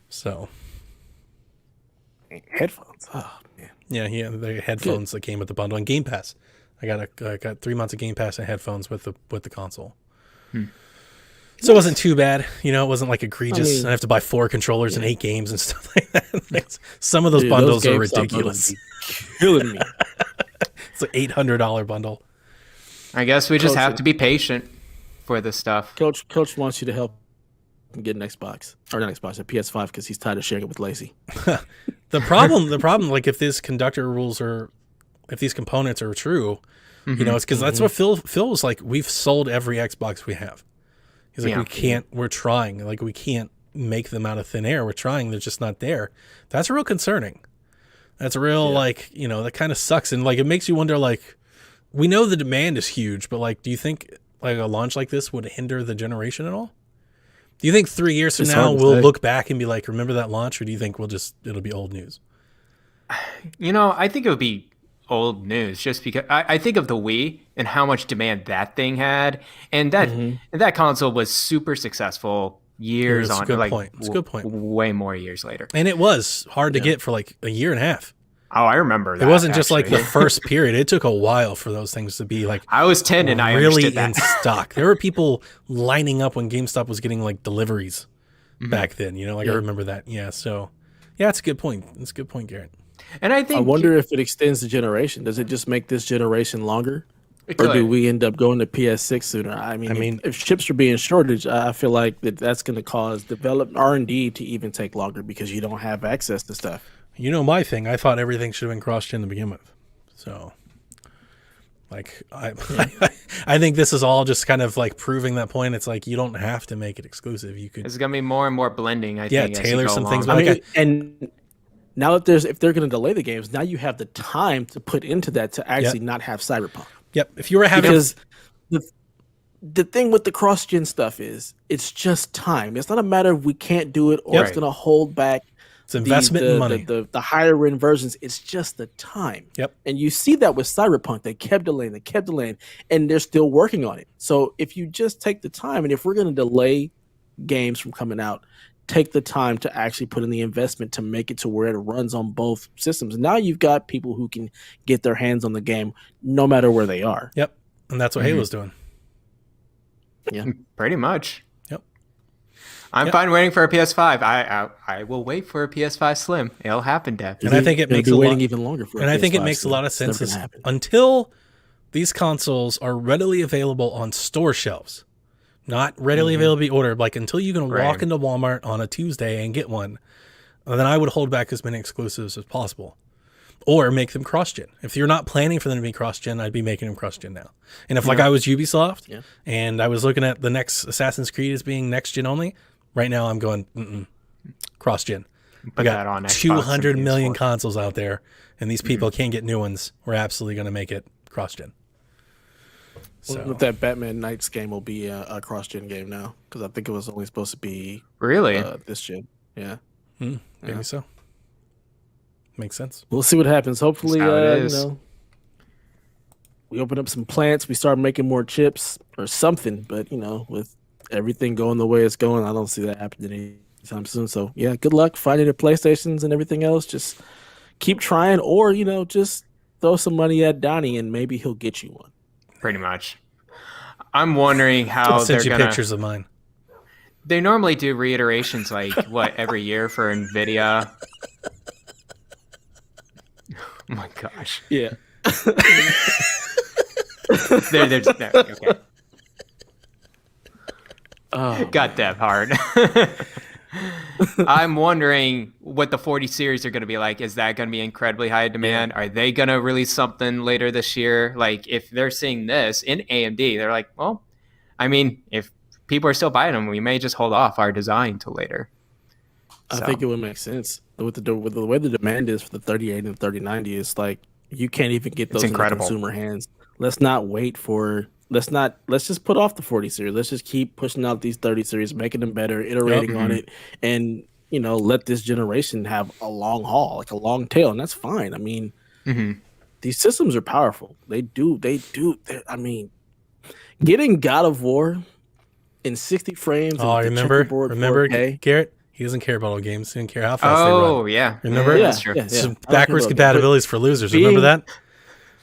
So Headphones. Oh man. yeah, the headphones that came with the bundle and Game Pass. I got 3 months of Game Pass and headphones with the console. So it wasn't too bad. It wasn't like egregious. I have to buy 4 controllers and 8 games and stuff like that. Some of those Dude, bundles are GameStop ridiculous. bundles be killing me. It's an $800 bundle. I guess we just Coach have it. to be patient for this stuff. Coach wants you to help him get an Xbox or not Xbox, a PS5 because he's tired of sharing it with Lacey. The problem, like if these conductor rules if these components are true, it's because that's what Phil was like. We've sold every Xbox we have. He's like, Yeah. we're trying. Like, we can't make them out of thin air. We're trying. They're just not there. That's real concerning. That's real, that kind of sucks. And, like, it makes you wonder, like, we know the demand is huge, but, like, do you think, like, a launch like this would hinder the generation at all? Do you think 3 years from It's now hard to we'll say. look back and be like, remember that launch? Or do you think it'll be old news? I think it would be old news just because I think of the Wii and how much demand that thing had, and that console was super successful years It's a on. good like, point. It's a good point. Way more years later. And it was hard to get for, like, a year and a half. Oh, I remember that. It wasn't just like actually. the first period. It took a while for those things to be like I was 10 and I really understood that. in stock. There were people lining up when GameStop was getting like deliveries back then. I remember that. Yeah. So yeah, it's a good point. It's a good point, Garrett. And I think I wonder if it extends the generation. Does it just make this generation longer? it Or could. do we end up going to PS6 sooner? I mean, if chips are being shortage, I feel like that's going to cause development R&D to even take longer because you don't have access to stuff. My thing. I thought everything should have been cross-gen to begin with. So, like, I think this is all just kind of like proving that point. It's like you don't have to make it exclusive. You could, There's gonna be more and more blending. I think. as you tailor go some along. things, I but mean, Okay. and now that if they're going to delay the games, now you have the time to put into that to actually not have Cyberpunk. Yep. If you were having Because the thing with the cross-gen stuff is it's just time. It's not a matter of we can't do it or it's Right. going to hold back it's investment in money. the higher end versions. It's just the time. Yep. And you see that with Cyberpunk. They kept delaying, and they're still working on it. So if you just take the time, and if we're going to delay games from coming out, take the time to actually put in the investment to make it to where it runs on both systems. Now you've got people who can get their hands on the game no matter where they are. Yep. And that's what Halo's doing. Yeah. Pretty much. Yep. I'm fine waiting for a PS5. I will wait for a PS5 Slim. It'll happen, Dev. And I think it makes waiting even longer for. And I think it makes a lot of sense until these consoles are readily available on store shelves. Not readily available to be ordered. Like until you can walk into Walmart on a Tuesday and get one, then I would hold back as many exclusives as possible. Or make them cross-gen. If you're not planning for them to be cross-gen, I'd be making them cross-gen now. And if like I was Ubisoft and I was looking at the next Assassin's Creed as being next-gen only, right now I'm going cross-gen. Put that on Xbox 200 million consoles out there, and these people can't get new ones. We're absolutely going to make it cross-gen. So with that Batman Knights game will be a cross-gen game now because I think it was only supposed to be this gen. Yeah, maybe so. Makes sense. We'll see what happens. Hopefully, we open up some plants, we start making more chips or something. But with everything going the way it's going, I don't see that happening anytime soon. So yeah, good luck finding the PlayStations and everything else. Just keep trying, or just throw some money at Donnie and maybe he'll get you one. Pretty much. I'm wondering how they're send you gonna. Pictures of mine. They normally do reiterations like every year for Nvidia. Oh my gosh. Yeah. Okay. Got that hard. I'm wondering what the 40 series are going to be like. Is that going to be incredibly high demand? Are they going to release something later this year? Like, if they're seeing this in AMD, they're like, well, I mean, if people are still buying them, we may just hold off our design till later. I think it would make sense. With the way the demand is for the 3080 and 3090, it's like you can't even get those in the consumer hands. Let's not wait for. Let's just put off the 40 series. Let's just keep pushing out these 30 series, making them better, iterating on it, and let this generation have a long haul, like a long tail, and that's fine. I mean, these systems are powerful. They do. I mean, getting God of War in 60 frames. Oh, remember 4K. Garrett? He doesn't care about all games. He doesn't care how fast they run. Oh, yeah. Remember? That's true. Yeah. Backwards compatibilities for losers. Remember that?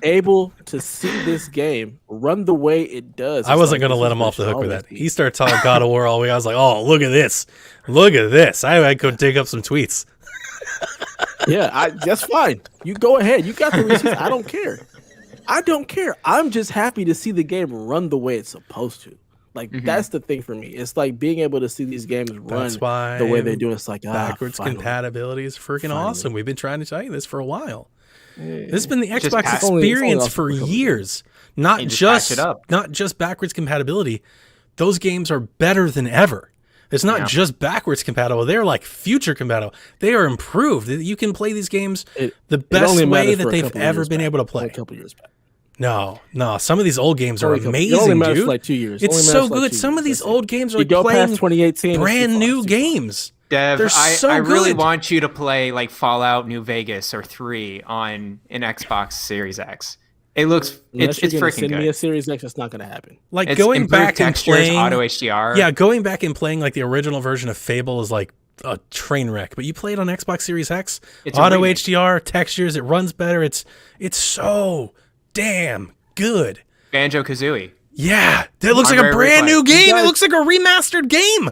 Able to see this game run the way it does. I wasn't going to let him off the hook with that. He started talking God of War all week. I was like, oh, look at this. Look at this. I could dig up some tweets. Yeah, that's fine. You go ahead. You got the receipts. I don't care. I'm just happy to see the game run the way it's supposed to. Like, that's the thing for me. It's like being able to see these games run the way they do. It's like, backwards compatibility is freaking awesome. We've been trying to tell you this for a while. This has been the Xbox experience for years. Not just backwards compatibility. Those games are better than ever. It's not just backwards compatible. They're like future compatible. They are improved. You can play these games the best way that they've ever been able to play. A couple years back. No. Some of these old games are amazing, dude. Like 2 years. It's so good. Some of these old games are like playing 2018 brand new games. Dev, they're so I really good. want you to play like Fallout New Vegas or 3 on an Xbox Series X. It looks it's freaking good. Send me a Series X, it's not going to happen. Like it's going back and playing auto HDR. Yeah, going back and playing like the original version of Fable is like a train wreck. But you play it on Xbox Series X, it's auto HDR, textures, it runs better. It's so damn good. Banjo-Kazooie. Yeah, it looks like a brand new game. It looks like a remastered game.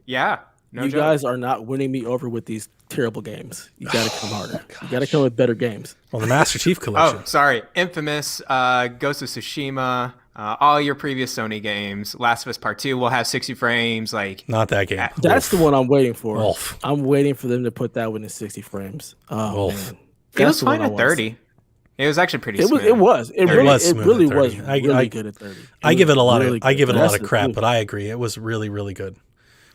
Yeah. You guys are not winning me over with these terrible games. You got to come harder. You got to come with better games. Well, the Master Chief Collection. Oh, sorry. Infamous, Ghost of Tsushima, all your previous Sony games. Last of Us Part 2 will have 60 frames. Like not that game. That's the one I'm waiting for. I'm waiting for them to put that one in 60 frames. Oh, man. It was fine at 30. It was actually pretty smooth. It was really good at 30. I give it a lot of crap, but I agree. It was really, really good.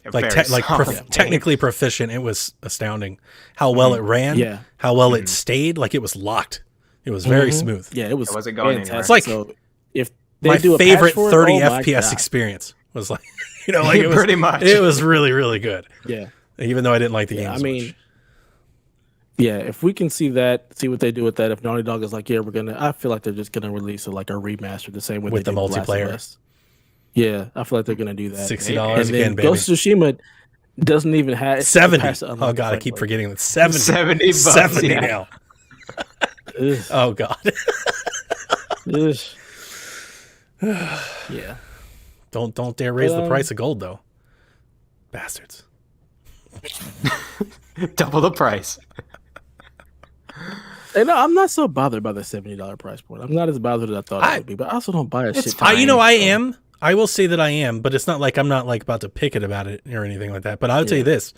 Technically proficient. It was astounding how well it ran, how well it stayed. Like it was locked. It was very smooth. Yeah, it was. It wasn't going anywhere. It's like if they my do favorite 30 FPS FPS experience was like, like it was pretty much. It was really, really good. Yeah, even though I didn't like the game. I mean, yeah, if we can see what they do with that. If Naughty Dog is like, I feel like they're just gonna release a remaster the same way with they the multiplayer. Yeah, I feel like they're gonna do that. $60 again, baby. Ghost of Tsushima Doesn't even have it's 70. past the Oh unlock god, I frame keep rate. forgetting that 70. 70 bucks, 70 yeah. now. Ugh. Oh god. Ugh. Yeah. Don't dare raise the But, price of gold though. Bastards. Double the price. And I'm not so bothered by the $70 price point. I'm not as bothered as I thought I would be, but I also don't buy a shit. fine. You know, so- I am. I will say that I am, but it's not like I'm not like about to pick it about it or anything like that. But I would tell you this: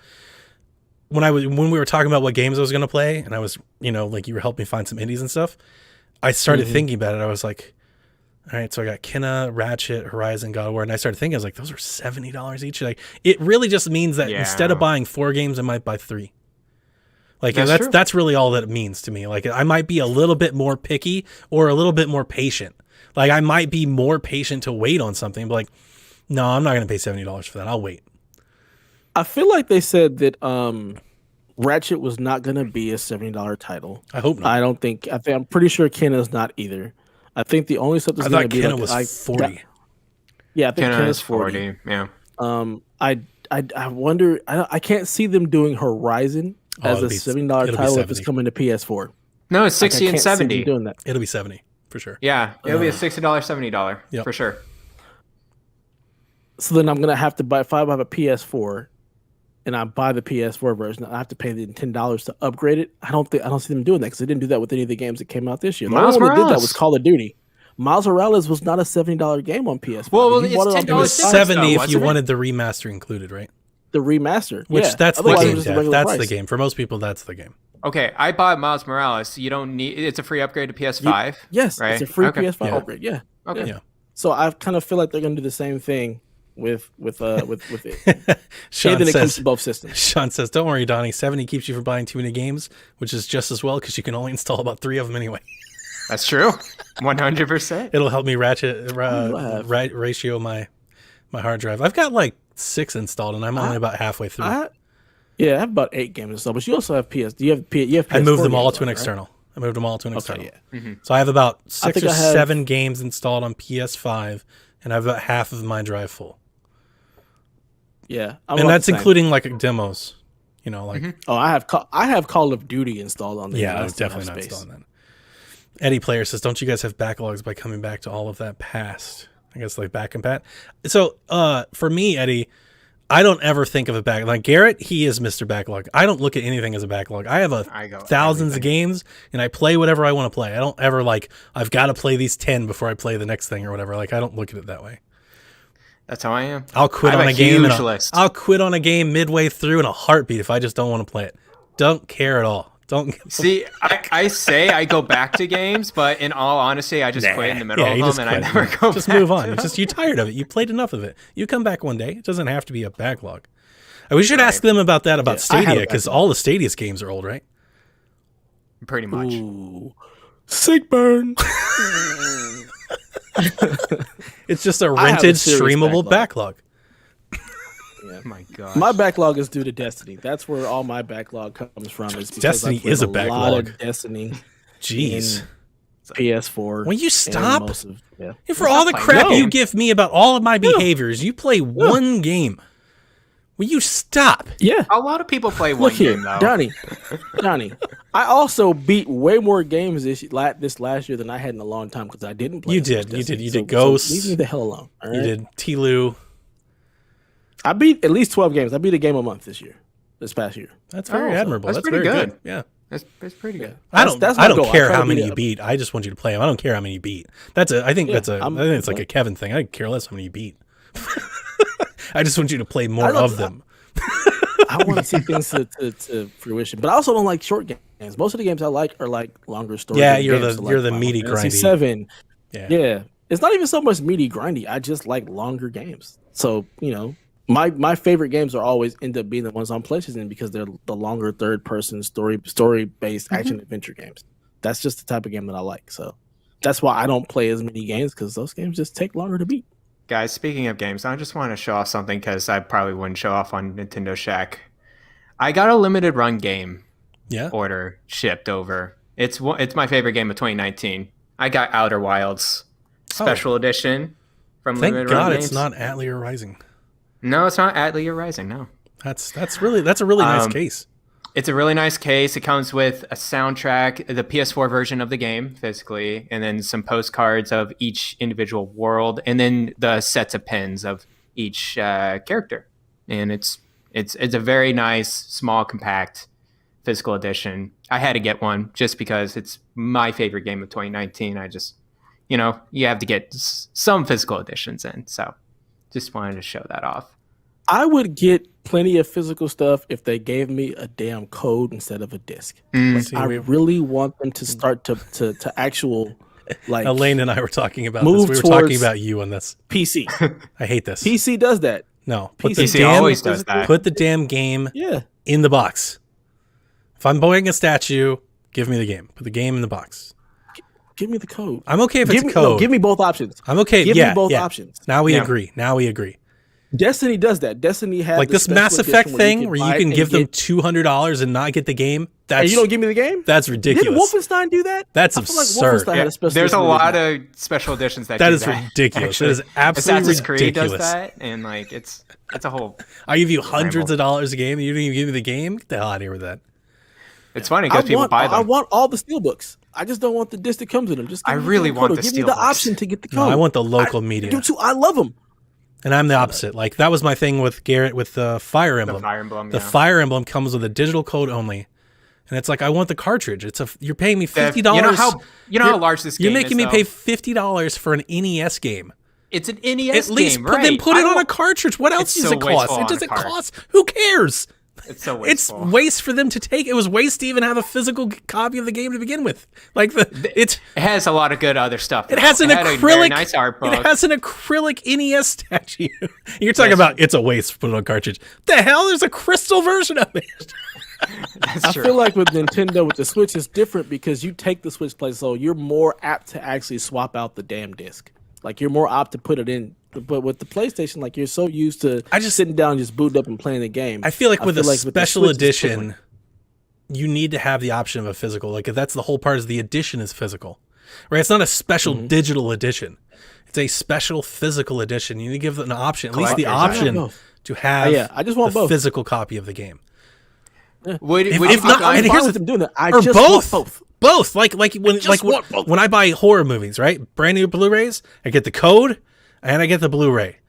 when we were talking about what games I was going to play, and I was, you know, like you were helping me find some indies and stuff, I started thinking about it. I was like, all right, so I got Kena, Ratchet, Horizon, God of War, and I started thinking, I was like, those are $70 each. Like, it really just means that instead of buying 4 games, I might buy 3. Like That's true. that's really all that it means to me. Like I might be a little bit more picky or a little bit more patient. Like I might be more patient to wait on something, but like, no, I'm not going to pay $70 for that. I'll wait. I feel like they said that Ratchet was not going to be a $70 title. I hope not. I don't think. I'm pretty sure Kenna's not either. I think the only stuff that's I going thought to be Kena like was 40. Yeah, I think Kenna Kenna's is 40. 40. Yeah. I wonder. I can't see them doing Horizon as it'll a be- $70 it'll be title if it's 70. coming to PS4. No, it's 60 I and can't see them 70. doing that. It'll be 70 for sure. Yeah, it'll be a $60, $70 Yep. for sure. So then I'm gonna have to buy if I have a PS4 and I buy the PS4 version, I have to pay the $10 to upgrade it. I don't see them doing that because they didn't do that with any of the games that came out this year. The Miles only one that did that Morales. was Call of Duty. Miles Morales was not a $70 game on PS4. Well, If you it's bought on $10 It was PS5, difference, 70 though, if you wasn't it? wanted the remaster included, right? the remaster, Which yeah. that's the Otherwise, it game, was just Jeff. regular That's the price. game. For most people, that's the game. Okay, I bought Miles Morales. You don't need. It's a free upgrade to PS5. Yes, right? it's a free Okay. PS5 Yeah. upgrade. Yeah. Okay. Yeah. So I kind of feel like they're gonna do the same thing with it. Sean And then it comes says, to both systems. Sean says, don't worry, Donnie. 70 keeps you from buying too many games, which is just as well because you can only install about 3 of them anyway. That's true. 100%. It'll help me ratio my hard drive. I've got like 6 installed, and I'm only about halfway through. I have about 8 games installed, but you also have PS. Do you have you have PS4 I moved them all games to an on, right? external. I moved them all to an external. yeah. So I have about 6 think or I have- 7 games installed on PS5, and I've got half of my drive full. Yeah, And that's including like demos. You know, like Oh, I have Call of Duty installed on there. yeah, but I I'm still have definitely not space. installing that. Eddie Player says, "Don't you guys have backlogs by coming back to all of that past?" I guess like back and pat. So for me, Eddie, I don't ever think of a backlog. Like Garrett, he is Mr. Backlog. I don't look at anything as a backlog. I have I go thousands of games, and I play whatever I want to play. I don't ever like I've got to play these 10 before I play the next thing or whatever. Like I don't look at it that way. That's how I am. I'll quit I have on a a game. huge list. I'll quit on a game midway through in a heartbeat if I just don't want to play it. Don't care at all. Don't See, I say I go back to games, but in all honesty, I just quit in the middle you of just them, and I quit. never go Just back. move on. You're tired of it. You played enough of it. You come back one day. It doesn't have to be a backlog. We should ask them about that about I have Stadia a because backlog. all the Stadia's games are old, right? Pretty much. Ooh, sick burn. It's just a I have a rented serious streamable backlog. Oh my god. My backlog is due to Destiny. That's where all my backlog comes from. Is because Destiny I played is a lot backlog. of Destiny Jeez. in PS4. Will you and stop? most of- yeah. And for all the playing crap games. you give me about all of my behaviors, you play one game. Will you stop? Yeah. A lot of people play one Look here, game though. Johnny. I also beat way more games this last year than I had in a long time because I didn't play. You as much did. You Destiny. did. You So- did Ghosts. So leave me the hell alone. All You right? did Tlu. I beat at least 12 games. I beat a game a month this past year. That's very Oh, admirable. that's That's pretty very good. good. Yeah. That's pretty good. I don't. That's I my don't goal. I care try how to many beat you it. beat. I just want you to play them. I don't care how many you beat. I think Yeah, it's like a Kevin thing. I care less how many you beat. I just want you to play more don't- of them. I want to see things to fruition, but I also don't like short games. Most of the games I like are like longer stories. Yeah, you're the meaty, Final Fantasy grindy. 7. Yeah. Yeah, it's not even so much meaty grindy. I just like longer games. So my favorite games are always end up being the ones on PlayStation because they're the longer third person story based action adventure games. That's just the type of game that I like. So that's why I don't play as many games because those games just take longer to beat. Guys, speaking of games, I just want to show off something because I probably wouldn't show off on Nintendo Shack. I got a limited run game Yeah. order shipped over. It's my favorite game of 2019. I got Outer Wilds special edition from Thank Limited God Run it's Games. not Atelier Rising. No, it's not Atelier Rising. No. That's a really nice case. It's a really nice case. It comes with a soundtrack, the PS4 version of the game, physically, and then some postcards of each individual world, and then the sets of pins of each character. And it's a very nice, small, compact physical edition. I had to get one just because it's my favorite game of 2019. I just, you have to get some physical editions in. So just wanted to show that off. I would get plenty of physical stuff if they gave me a damn code instead of a disc. Like, I really want them to start to actual, like, Elaine and I were talking about this. We were talking about you on this. PC. I hate this. PC does that. No, PC always does that. Put the damn game in the box. If I'm buying a statue, give me the game. Put the game in the box. Give me the code. I'm okay if it's code. No, give me both options. I'm okay. Give me both options. Now we agree. Destiny does that. Destiny has like this Mass Effect thing where you can give them $200 and not get the game. And you don't give me the game? That's ridiculous. Didn't Wolfenstein do that? That's absurd. Like had a there's a lot of special editions that is ridiculous. That is absolutely Assassin's ridiculous. Creed does that, and like it's a whole. I give you hundreds of dollars a game, and you don't even give me the game. Get the hell out of here with that. It's funny because people buy them. I want all the steelbooks. I just don't want the disc that comes with them. Just I really want the Give me the option to get the code. No, I want the local media. I do too. I love them. And I'm the opposite. Like that was my thing with Garrett with the Fire Emblem. The Fire Emblem comes with a digital code only, and it's like I want the cartridge. You're paying me $50. You know how large this game is. You're making me pay $50 for an NES game. It's an NES At least game, put it on a cartridge. What else does it cost? It doesn't cost. Who cares? It's so wasteful. It's waste for them to take. It was waste to even have a physical copy of the game to begin with. Like it has a lot of good other stuff. It has an acrylic. Nice art book. It has an acrylic NES statue. You're talking about it's a waste to put it on cartridge. The hell? There's a crystal version of it. I feel like with Nintendo, with the Switch, it's different because you take the Switch place, so you're more apt to actually swap out the damn disc. Like you're more apt to put it in. But with the PlayStation, like you're so used to just sitting down, just booting up and playing the game. I feel like with a special edition, you need to have the option of a physical. Like if that's the whole part, is the edition is physical, right? It's not a special digital edition; it's a special physical edition. You need to give them an option, at least the option to have. I just want the both. Physical copy of the game. Yeah. If not, and here's the doing that. I or just both. Want both. Both. Like when I buy horror movies, right? Brand new Blu-rays, I get the code and I get the Blu-ray.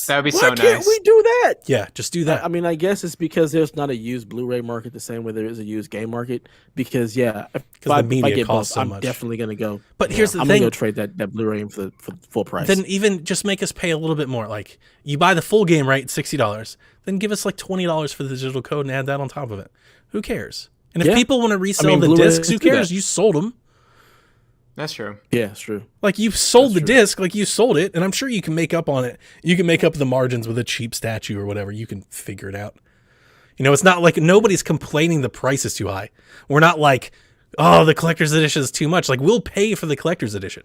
That would be so nice. Why can't we do that? Yeah, just do that. I mean, I guess it's because there's not a used Blu-ray market the same way there is a used game market. Because if the media costs so I'm much. Definitely gonna go. But here's the thing: I'm gonna go trade that Blu-ray in for full price. Then even just make us pay a little bit more. Like you buy the full game, right? $60. Then give us like $20 for the digital code and add that on top of it. Who cares? And if people want to resell the discs, who cares? You sold them. That's true. Yeah, it's true. Like you sold the disc, like you sold it, and I'm sure you can make up on it. You can make up the margins with a cheap statue or whatever. You can figure it out. It's not like nobody's complaining the price is too high. We're not like, oh, the collector's edition is too much. Like we'll pay for the collector's edition.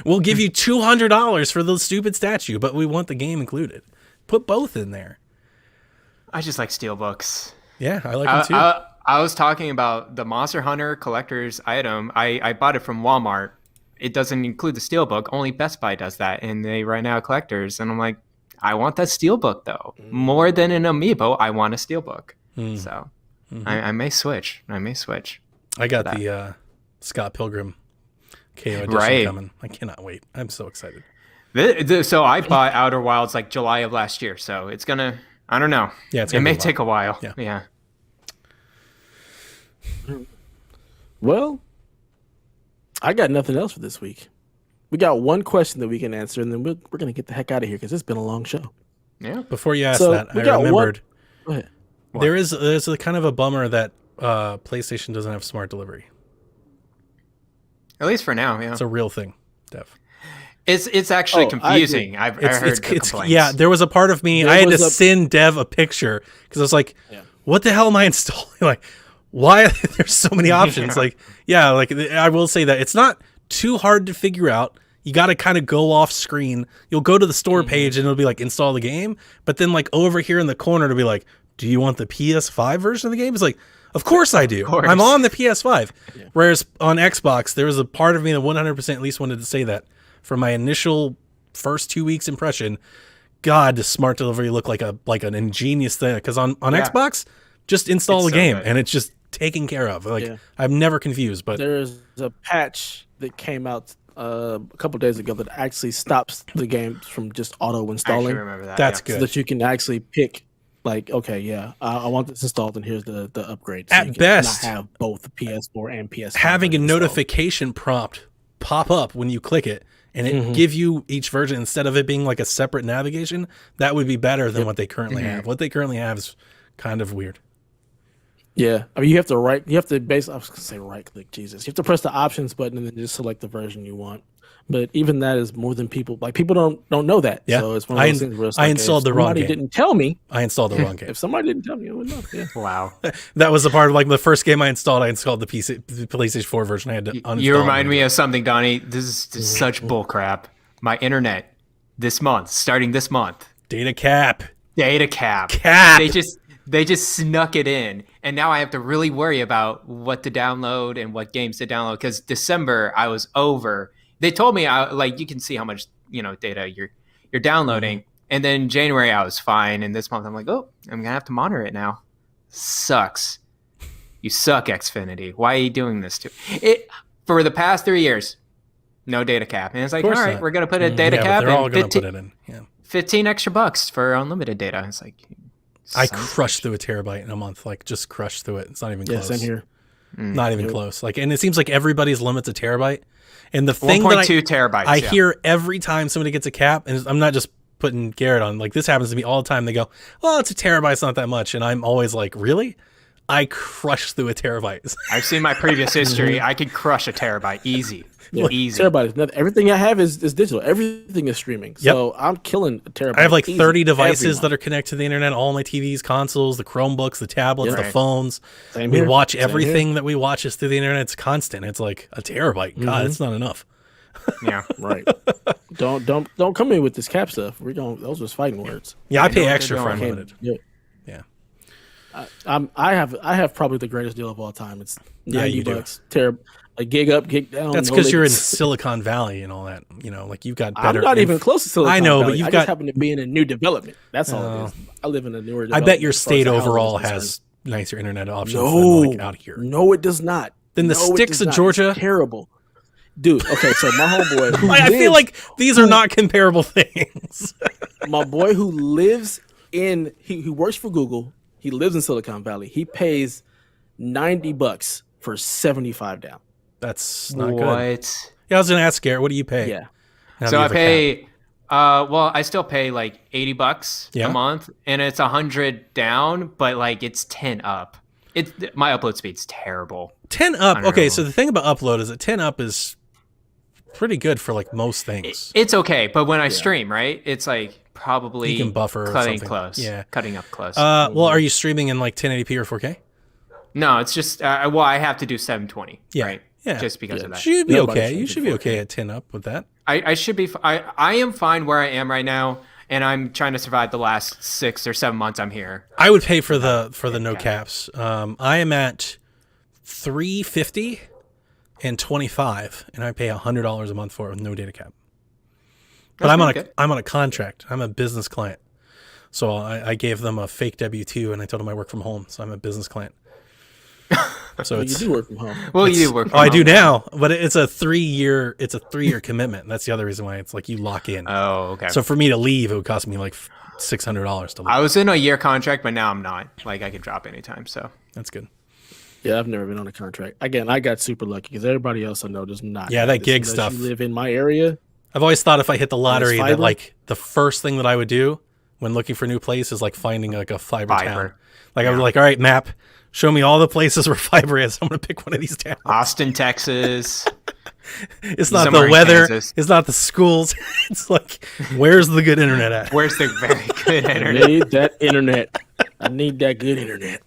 We'll give you $200 for the stupid statue, but we want the game included. Put both in there. I just like steelbooks. Yeah, I like them too. I was talking about the Monster Hunter collector's item. I bought it from Walmart. It doesn't include the steelbook. Only Best Buy does that, and they right now collectors. And I'm like, I want that steelbook though. More than an amiibo, I want a steelbook. So I may switch. I got the Scott Pilgrim KO edition coming. I cannot wait. I'm so excited. So I bought Outer Wilds like July of last year. So it's gonna. I don't know. Yeah, it may take a while. Yeah. Well, I got nothing else for this week. We got one question that we can answer, and then we're going to get the heck out of here because it's been a long show. Yeah. Before you ask that, I remembered. Go ahead. There's a kind of a bummer that PlayStation doesn't have smart delivery. At least for now, yeah. It's a real thing, Dev. It's actually confusing. I heard the complaints. Yeah, there was a part of me, I had to send Dev a picture because I was like, what the hell am I installing? Like, why there's so many options? I will say that it's not too hard to figure out. You got to kind of go off screen. You'll go to the store page and it'll be like install the game, but then like over here in the corner it'll be like, do you want the PS5 version of the game? It's like, of course I do. I'm on the PS5. Yeah. Whereas on Xbox, there was a part of me that 100% at least wanted to say that for my initial first 2 weeks impression, God, does smart delivery look like an ingenious thing? Because on Xbox, just install It's the so game good. and it's just taken care of. Like Yeah. I'm never confused, but There's a patch that came out a couple days ago that actually stops the games from just auto I actually installing, remember that. that's yeah. good. so that you can actually pick. Like, okay, yeah, I want this installed, and here's the upgrade. So At you can best, not have both the PS4 and PS5 having a versions installed. notification prompt pop up when you click it and it Mm-hmm. give you each version instead of it being like a separate navigation, that would be better than what they currently have. What they currently have is kind of weird. Yeah, I mean, you have to I was gonna say right click, Jesus. You have to press the options button and then just select the version you want. But even that is more than people like. People don't know that. Yeah. So it's one of those things where it's I like, installed if the wrong somebody game. didn't tell me. I installed the wrong game. If somebody didn't tell me, I would know. Yeah. Wow. That was the part of like the first game I installed the PlayStation 4 version. I had to uninstall You remind it. me of something, Donnie. This is such bull crap. My internet starting this month, Data cap. data cap. Cap. They just snuck it in, and now I have to really worry about what to download and what games to download. Because December I was over. They told me you can see how much data you're downloading, and then January I was fine, and this month I'm like, oh, I'm gonna have to monitor it now. Sucks. You suck, Xfinity. Why are you doing this to it? For the past 3 years, no data cap, and it's like, all course right, not. we're gonna put a data Yeah, but cap they're all and going to put it in. Yeah. 15 extra bucks for unlimited data. It's like I sounds- crushed through a terabyte in a month. Like just crushed through it. It's not even Yeah, close. same here. Not even close. Like, and it seems like everybody's limit's a terabyte. And the thing that 1.2 terabytes. I yeah. hear every time somebody gets a cap, and I'm not just putting Garrett on, like this happens to me all the time. They go, well, it's a terabyte, it's not that much. And I'm always like, really? I crushed through a terabyte. I've seen my previous history. I could crush a terabyte easy. Easy. Terabyte is nothing. Everything I have is digital. Everything is streaming. So I'm killing a terabyte. I have like easy 30 devices every month. that are connected to the internet, all my TVs, consoles, the Chromebooks, the tablets, the Right. phones. Same We here. watch Same everything that we watch is through the internet. It's constant. It's like a terabyte. God, it's not enough. Yeah. Right. don't come in with this cap stuff. Those was fighting words. Yeah, I know pay what extra they're for doing. unlimited. Yeah. Yeah. I have probably the greatest deal of all time. It's Yeah, 90 you do. bucks. A gig up, gig down. That's no because you're in limits. Silicon Valley and all that. You know, like you've got I'm better. not even close to Silicon I know, Valley. but you've I got. just happen to be in a new development. That's all it is. I live in a newer I development. bet your as far as state the housing overall is concerned. has nicer internet options No, than like out here. No, it does not. Then the No, it sticks does of not. Georgia? It's terrible. Dude, okay, so my homeboy who I feel lives- like these are not comparable things. my boy who lives in he works for Google. He lives in Silicon Valley. He pays $90 for 75 down. That's not good. What? Yeah, I was gonna ask Garrett, what do you pay? Yeah. Now that So you I have a cap? pay. Well, I still pay like $80 Yeah. a month, and it's 100 down, but like it's 10 up. My upload speed's terrible. 10 up. don't Okay, know. so the thing about upload is that 10 up is pretty good for like most things. It's okay, but when I stream, right, it's like probably You can buffer or cutting something. close. Yeah. Cutting up close. Well, are you streaming in like 1080p or 4K? No, it's just well, I have to do 720. Yeah. Right. Yeah. Just because of that. Should be Nobody okay. should You do should be 4K. okay at 10 up with that. I should be. I am fine where I am right now, and I'm trying to survive the last 6 or 7 months I'm here. I would pay for the no caps. I am at $350 and $25, and I pay $100 a month for it with no data cap. But That's I'm on pretty good. I'm on a contract. I'm a business client, so I gave them a fake W-2, and I told them I work from home, so I'm a business client. So You it's do work from home. Well, you do work. oh, I from do home. now, but it's a 3-year commitment. That's the other reason why it's like you lock in. Oh, okay. So for me to leave, it would cost me like $600 to leave. I was in a year contract, but now I'm not. Like I could drop anytime. So That's good. Yeah, I've never been on a contract. Again, I got super lucky because everybody else I know does not. Yeah, have that this gig unless stuff. You live in my area. I've always thought if I hit the lottery that fiber? like the first thing that I would do when looking for a new place is like finding like a fiber town. Fiber. Like I was like, all right, map, show me all the places where fiber is. I'm gonna pick one of these towns. Austin, Texas. It's not somewhere the in weather. Kansas. It's not the schools. It's like, where's the good internet at? Where's the very good I internet? need that internet. I need that good internet.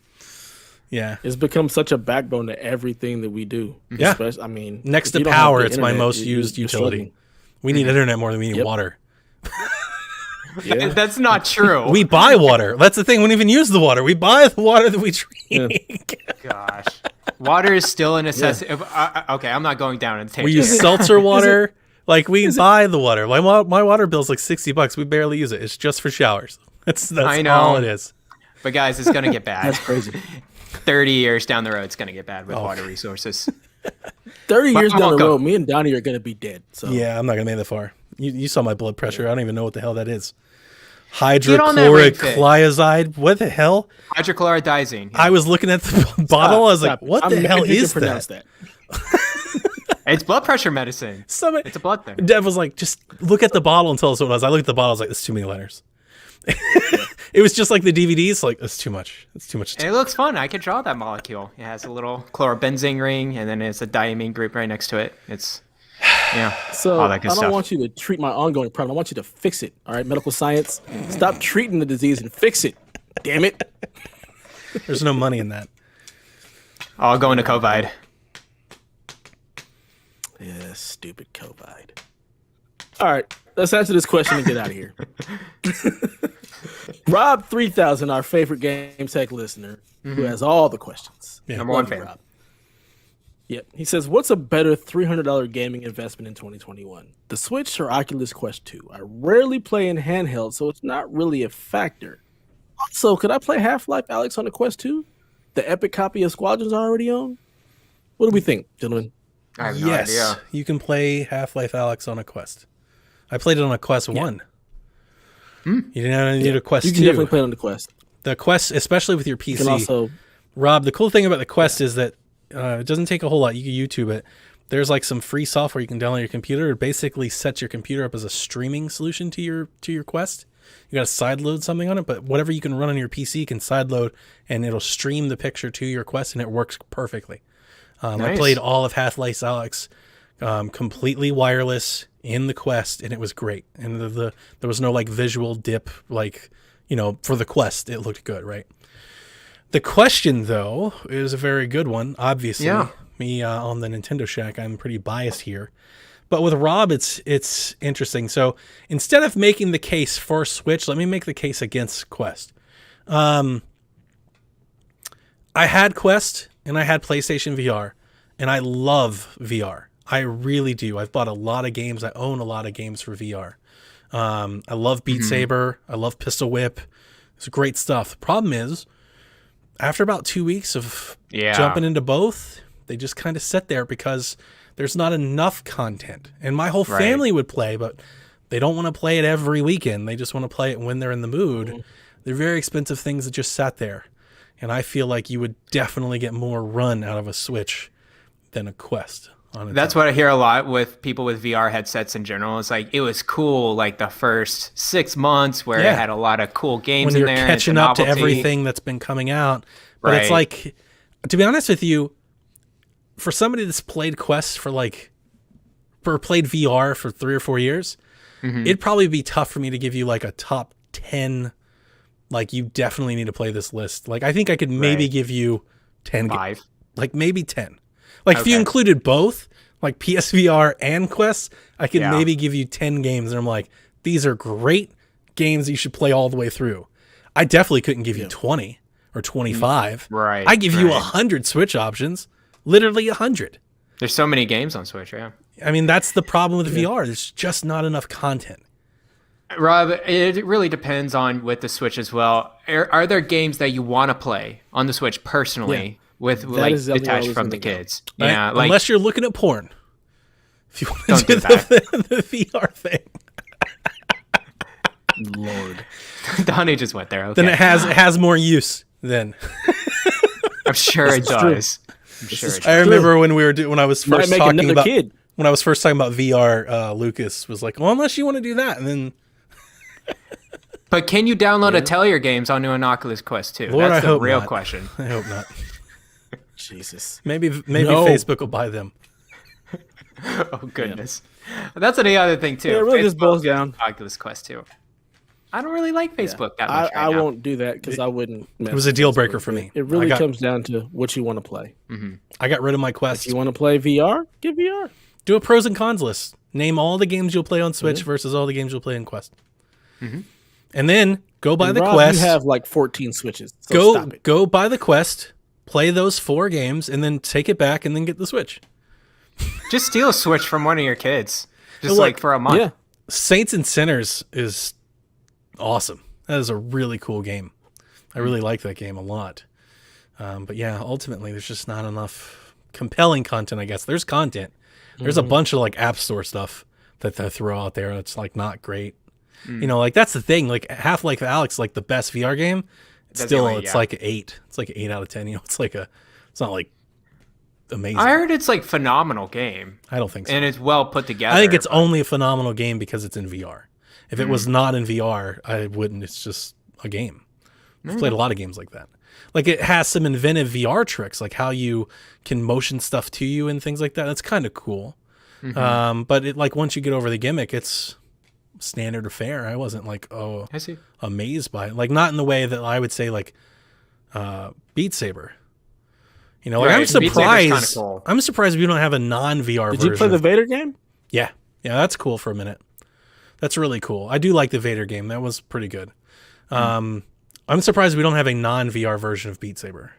Yeah. It's become such a backbone to everything that we do. Yeah. Especially, I mean, Next if to you don't have power, good it's my internet, most you- used you're utility. struggling. We need internet more than we need Yep. water. Yeah. That's not true. We buy water. That's the thing. We don't even use the water. We buy the water that we drink. Gosh, water is still a necessity. Okay, I'm not going down in the We use tangent. seltzer water. Like we buy the water. My water bill's like $60. We barely use it. It's just for showers. That's I know. all it is. But guys, it's gonna get bad. That's crazy. 30 years down the road, it's gonna get bad with water resources. 30 years Well, down the welcome. road, me and Donnie are gonna be dead. So Yeah, I'm not gonna make it that far. You saw my blood pressure. I don't even know what the hell that is. Get on that Hydrochloric ring fit. chloride. What the hell? Hydrochlorothiazine. I was looking at the bottle. I was like, Stop it. what I'm the mad hell you can is pronounce that? It's blood pressure medicine. Somebody, It's a blood thing. Dev was like, just look at the bottle and tell us what it was. I looked at the bottle. I was like, that's too many letters. It was just like the DVDs. Like, that's too much. It's too much. And it looks fun. I could draw that molecule. It has a little chlorobenzene ring, and then it's a diamine group right next to it. It's So all I that good don't stuff. want you to treat my ongoing problem. I want you to fix it. All right, medical science. Stop treating the disease and fix it. Damn it. There's no money in that. I'll go into COVID. Yeah, stupid COVID. All right, let's answer this question and get out of here. Rob 3000, our favorite Game Tech listener, who has all the questions. Yeah. Number one Love you, fan. Rob. Yep. He says, what's a better $300 gaming investment in 2021? The Switch or Oculus Quest 2? I rarely play in handheld, so it's not really a factor. Also, could I play Half-Life Alex on the Quest 2? The epic copy of Squadrons I already own? What do we think, gentlemen? I have no Yes, idea. you can play Half-Life Alex on a Quest. I played it on a Quest 1. You didn't need a Quest You 2. can definitely play it on the Quest. The Quest, especially with your You PC. can also... Rob, the cool thing about the Quest is that it doesn't take a whole lot. You can YouTube it. There's like some free software you can download on your computer. It basically sets your computer up as a streaming solution to your Quest. You got to sideload something on it, but whatever you can run on your PC you can sideload, and it'll stream the picture to your Quest, and it works perfectly. I Nice. played all of Half-Life Alex completely wireless in the Quest, and it was great. And there was no like visual dip, like, for the Quest, it looked good, right? The question, though, is a very good one. Obviously, Yeah. me on the Nintendo Shack, I'm pretty biased here. But with Rob, it's interesting. So instead of making the case for Switch, let me make the case against Quest. I had Quest and I had PlayStation VR, and I love VR. I really do. I've bought a lot of games. I own a lot of games for VR. I love Beat Saber. I love Pistol Whip. It's great stuff. The problem is, after about 2 weeks of jumping into both, they just kind of sit there because there's not enough content. And my whole family would play, but they don't want to play it every weekend. They just want to play it when they're in the mood. They're very expensive things that just sat there. And I feel like you would definitely get more run out of a Switch than a Quest. That's what I hear a lot with people with VR headsets in general. It's like, it was cool like the first 6 months where it had a lot of cool games when you're in there. catching up to everything that's been coming out. But it's like, to be honest with you, for somebody that's played Quest played VR for 3 or 4 years, it'd probably be tough for me to give you like a top 10. Like, you definitely need to play this list. Like, I think I could maybe give you 10. 5. Like maybe 10. Like if you included both, like PSVR and Quest, I could maybe give you 10 games. And I'm like, these are great games you should play all the way through. I definitely couldn't give you 20 or 25. Right. I give you 100 Switch options, literally 100. There's so many games on Switch, yeah. I mean, that's the problem with VR. There's just not enough content. Rob, it really depends on with the Switch as well. Are there games that you want to play on the Switch personally with like is exactly where I detached was from the gonna go. kids? Right? Yeah, like Unless you're looking at porn. If you want Don't to do do that. the VR thing, Lord. Donnie just went there. Okay. then it has more use then. I'm sure it true. does. I'm sure it I does. remember when when I was Might first make talking another about kid. when I was first talking about VR, Lucas was like, "Well, unless you want to do that," and then But can you download Atelier games onto an Oculus Quest 2? Lord, That's I the hope real not. question. I hope not. Jesus. Maybe No. Facebook will buy them. Oh goodness. That's the other thing too. Yeah, it really just Facebook boils down. Oculus Quest 2. I don't really like Facebook that much I right now. won't do that because I wouldn't. It was a deal breaker for me. It really I got, comes down to what you want to play. I got rid of my Quest. If you want to play VR, get VR. Do a pros and cons list. Name all the games you'll play on Switch versus all the games you'll play in Quest. And then go buy And the Rob, Quest. You have like 14 Switches. So stop it. Go buy the Quest, play those 4 games, and then take it back and then get the Switch. Just steal a Switch from one of your kids. just like for a month. Yeah. Saints and Sinners is awesome. That is a really cool game. I really like that game a lot. But yeah, ultimately, there's just not enough compelling content, I guess. There's content. There's a bunch of like App Store stuff that they throw out there that's like not great. You know, like that's the thing. Like Half-Life Alyx, like the best VR game. It's like an 8. It's like an 8 out of 10. You know, it's not like amazing. I heard it's like phenomenal game. I don't think so. And it's well put together. I think it's only a phenomenal game because it's in VR. If it was not in VR, I wouldn't. It's just a game. I've played a lot of games like that. Like it has some inventive VR tricks, like how you can motion stuff to you and things like that. That's kind of cool. But it like once you get over the gimmick, it's standard fare. I wasn't like I see. amazed by it. Like not in the way that I would say like Beat Saber. You know, like Right, I'm Beat Saber's surprised. kinda cool. I'm surprised we don't have a non-VR version. Did you play the Vader game? Yeah, that's cool for a minute. That's really cool. I do like the Vader game. That was pretty good. I'm surprised we don't have a non-VR version of Beat Saber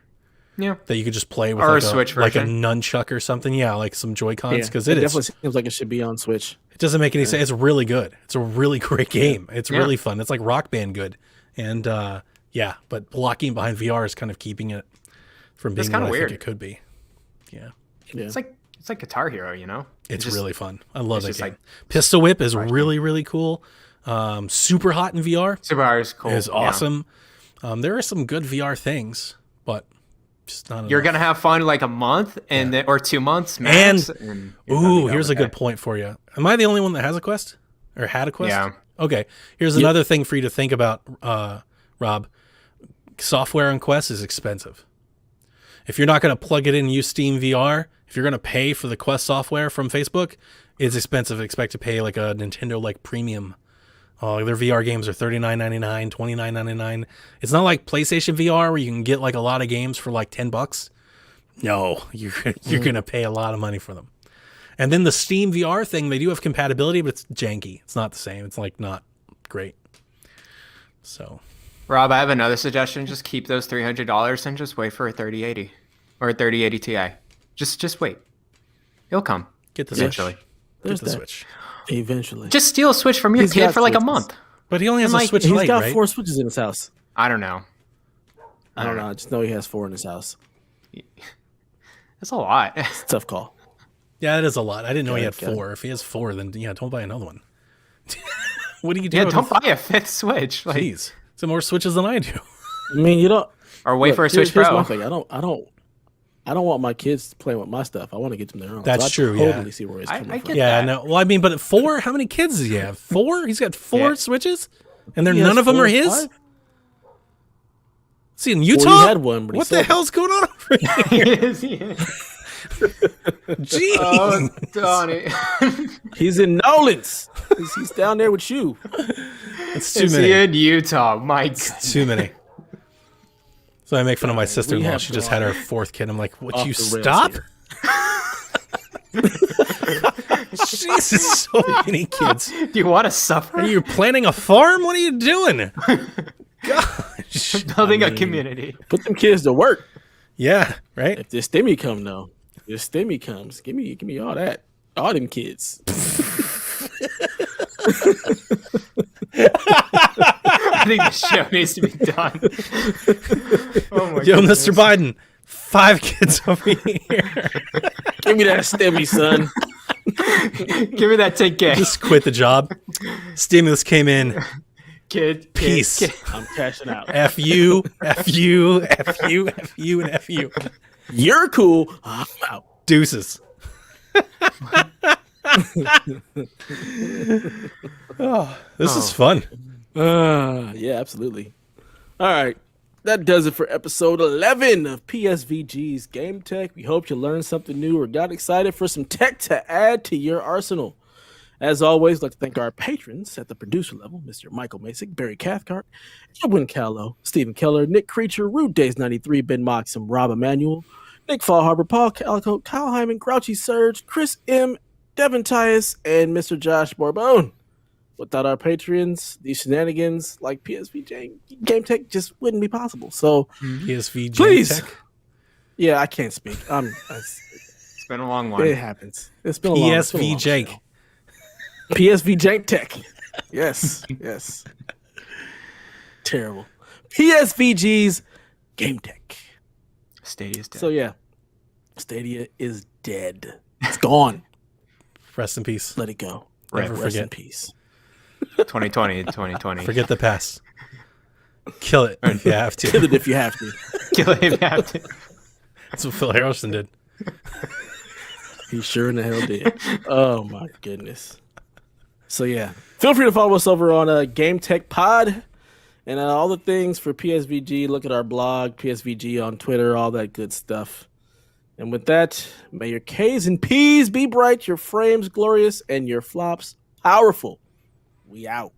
Yeah. that you could just play with Or like a Switch like a version. nunchuck or something. Yeah, like some Joy-Cons because it it definitely seems like it should be on Switch. it doesn't make any sense. It's really good. It's a really great game. It's Yeah. really fun. It's like Rock Band good. And yeah, but blocking behind VR is kind of keeping it from being what kinda I weird. think it could be. Yeah. Yeah. It's like Guitar Hero, you know? It's just- really fun. I love that just game. like- Pistol Whip is really, really cool. Super Hot in VR Super Mario is cool. is yeah. awesome. There are some good VR things, but just not You're enough. gonna have fun like a month and then, or 2 months max. And you're gonna Ooh, be here's a okay. good point for you. Am I the only one that has a Quest? Or had a Quest? Yeah. Okay. Here's another thing for you to think about, Rob. Software on Quest is expensive. If you're not going to plug it in and use Steam VR, if you're going to pay for the Quest software from Facebook, it's expensive. Expect to pay like a Nintendo like premium. Their VR games are $39.99, $29.99. It's not like PlayStation VR where you can get like a lot of games for like $10. No, you're going to pay a lot of money for them. And then the Steam VR thing, they do have compatibility, but it's janky. It's not the same. It's like not great. So Rob, I have another suggestion. Just keep those $300 and just wait for a 3080 or a 3080 Ti. Just wait. It'll come. get the Switch. Eventually. Get There's the that. Switch. Eventually. Just steal a Switch from your He's kid got for like a Switches. month. But he only has a like- Switch He's Lite, got right? 4 Switches in his house. I don't know. I don't know. I just know he has 4 in his house. That's a lot. It's a tough call. Yeah, that is a lot. I didn't know he had Got it. 4. If he has 4, then yeah, don't buy another one. What do you do? Yeah, with don't buy a 5th Switch. Like, Jeez, some more Switches than I do. I mean, you don't. or wait look, for a Switch here's Pro. my thing. I don't want my kids playing with my stuff. I want to get them their own. That's I true, yeah. Totally see where he's coming I from. get Yeah, that. no. Well, I mean, but at 4, how many kids does he have? 4? He's got 4 Yeah. Switches, and He none has of them 4 are or his. 5? See, in Utah, he had one, but he what the sold it. hell's going on over here? Jeez. Oh, Donnie. He's in Nolans. He's down there with you. It's too Is many. he in Utah? My God. Too many. So I make fun of my sister-in-law. have She just gone had her 4th kid. I'm like, would off you the rails stop? here. Jesus, so many kids. Do you want to suffer? Are you planting a farm? What are you doing? Gosh. Building a community. Put them kids to work. Yeah, right? If this stimmy come though, if this stimmy comes, give me all that, all them kids. I think the show needs to be done. Oh my Yo, goodness. Mr. Biden, 5 kids over here. Give me that stimmy, son. Give me that 10K. Just quit the job. Stimulus came in. Kid. Peace. Kid. I'm cashing out. F you, F you, F you, F you, and F you. You're cool. I'm out. Deuces. Oh, this is fun. Yeah, absolutely. All right. That does it for episode 11 of PSVG's Game Tech. We hope you learned something new or got excited for some tech to add to your arsenal. As always, I'd like to thank our patrons at the producer level, Mr. Michael Masick, Barry Cathcart, Edwin Callow, Stephen Keller, Nick Creature, Rude Days 93, Ben Moxham, Rob Emanuel, Nick Fallharbor, Paul Calico, Kyle Hyman, Grouchy Surge, Chris M., Devin Tyus, and Mr. Josh Borbone. Without our patrons, these shenanigans like PSVJ Game Tech just wouldn't be possible. So, PSVG please. Tech. yeah, I can't speak. It's been a long It one. happens. It's been a long, it's been a long PSVJ. show. PSV Jank Tech. Yes, yes. Terrible. PSVG's Game Tech. Stadia's dead. So yeah, Stadia is dead. It's gone. Rest in peace. Let it go. Never Rest in forget. peace. 2020. Forget the past. Kill it if you have to. Kill it if you have to. Kill it if you have to. That's what Phil Harrelson did. He sure in the hell did. Oh my goodness. So yeah, feel free to follow us over on Game Tech Pod and all the things for PSVG. Look at our blog, PSVG on Twitter, all that good stuff. And with that, may your K's and P's be bright, your frames glorious, and your flops powerful. We out.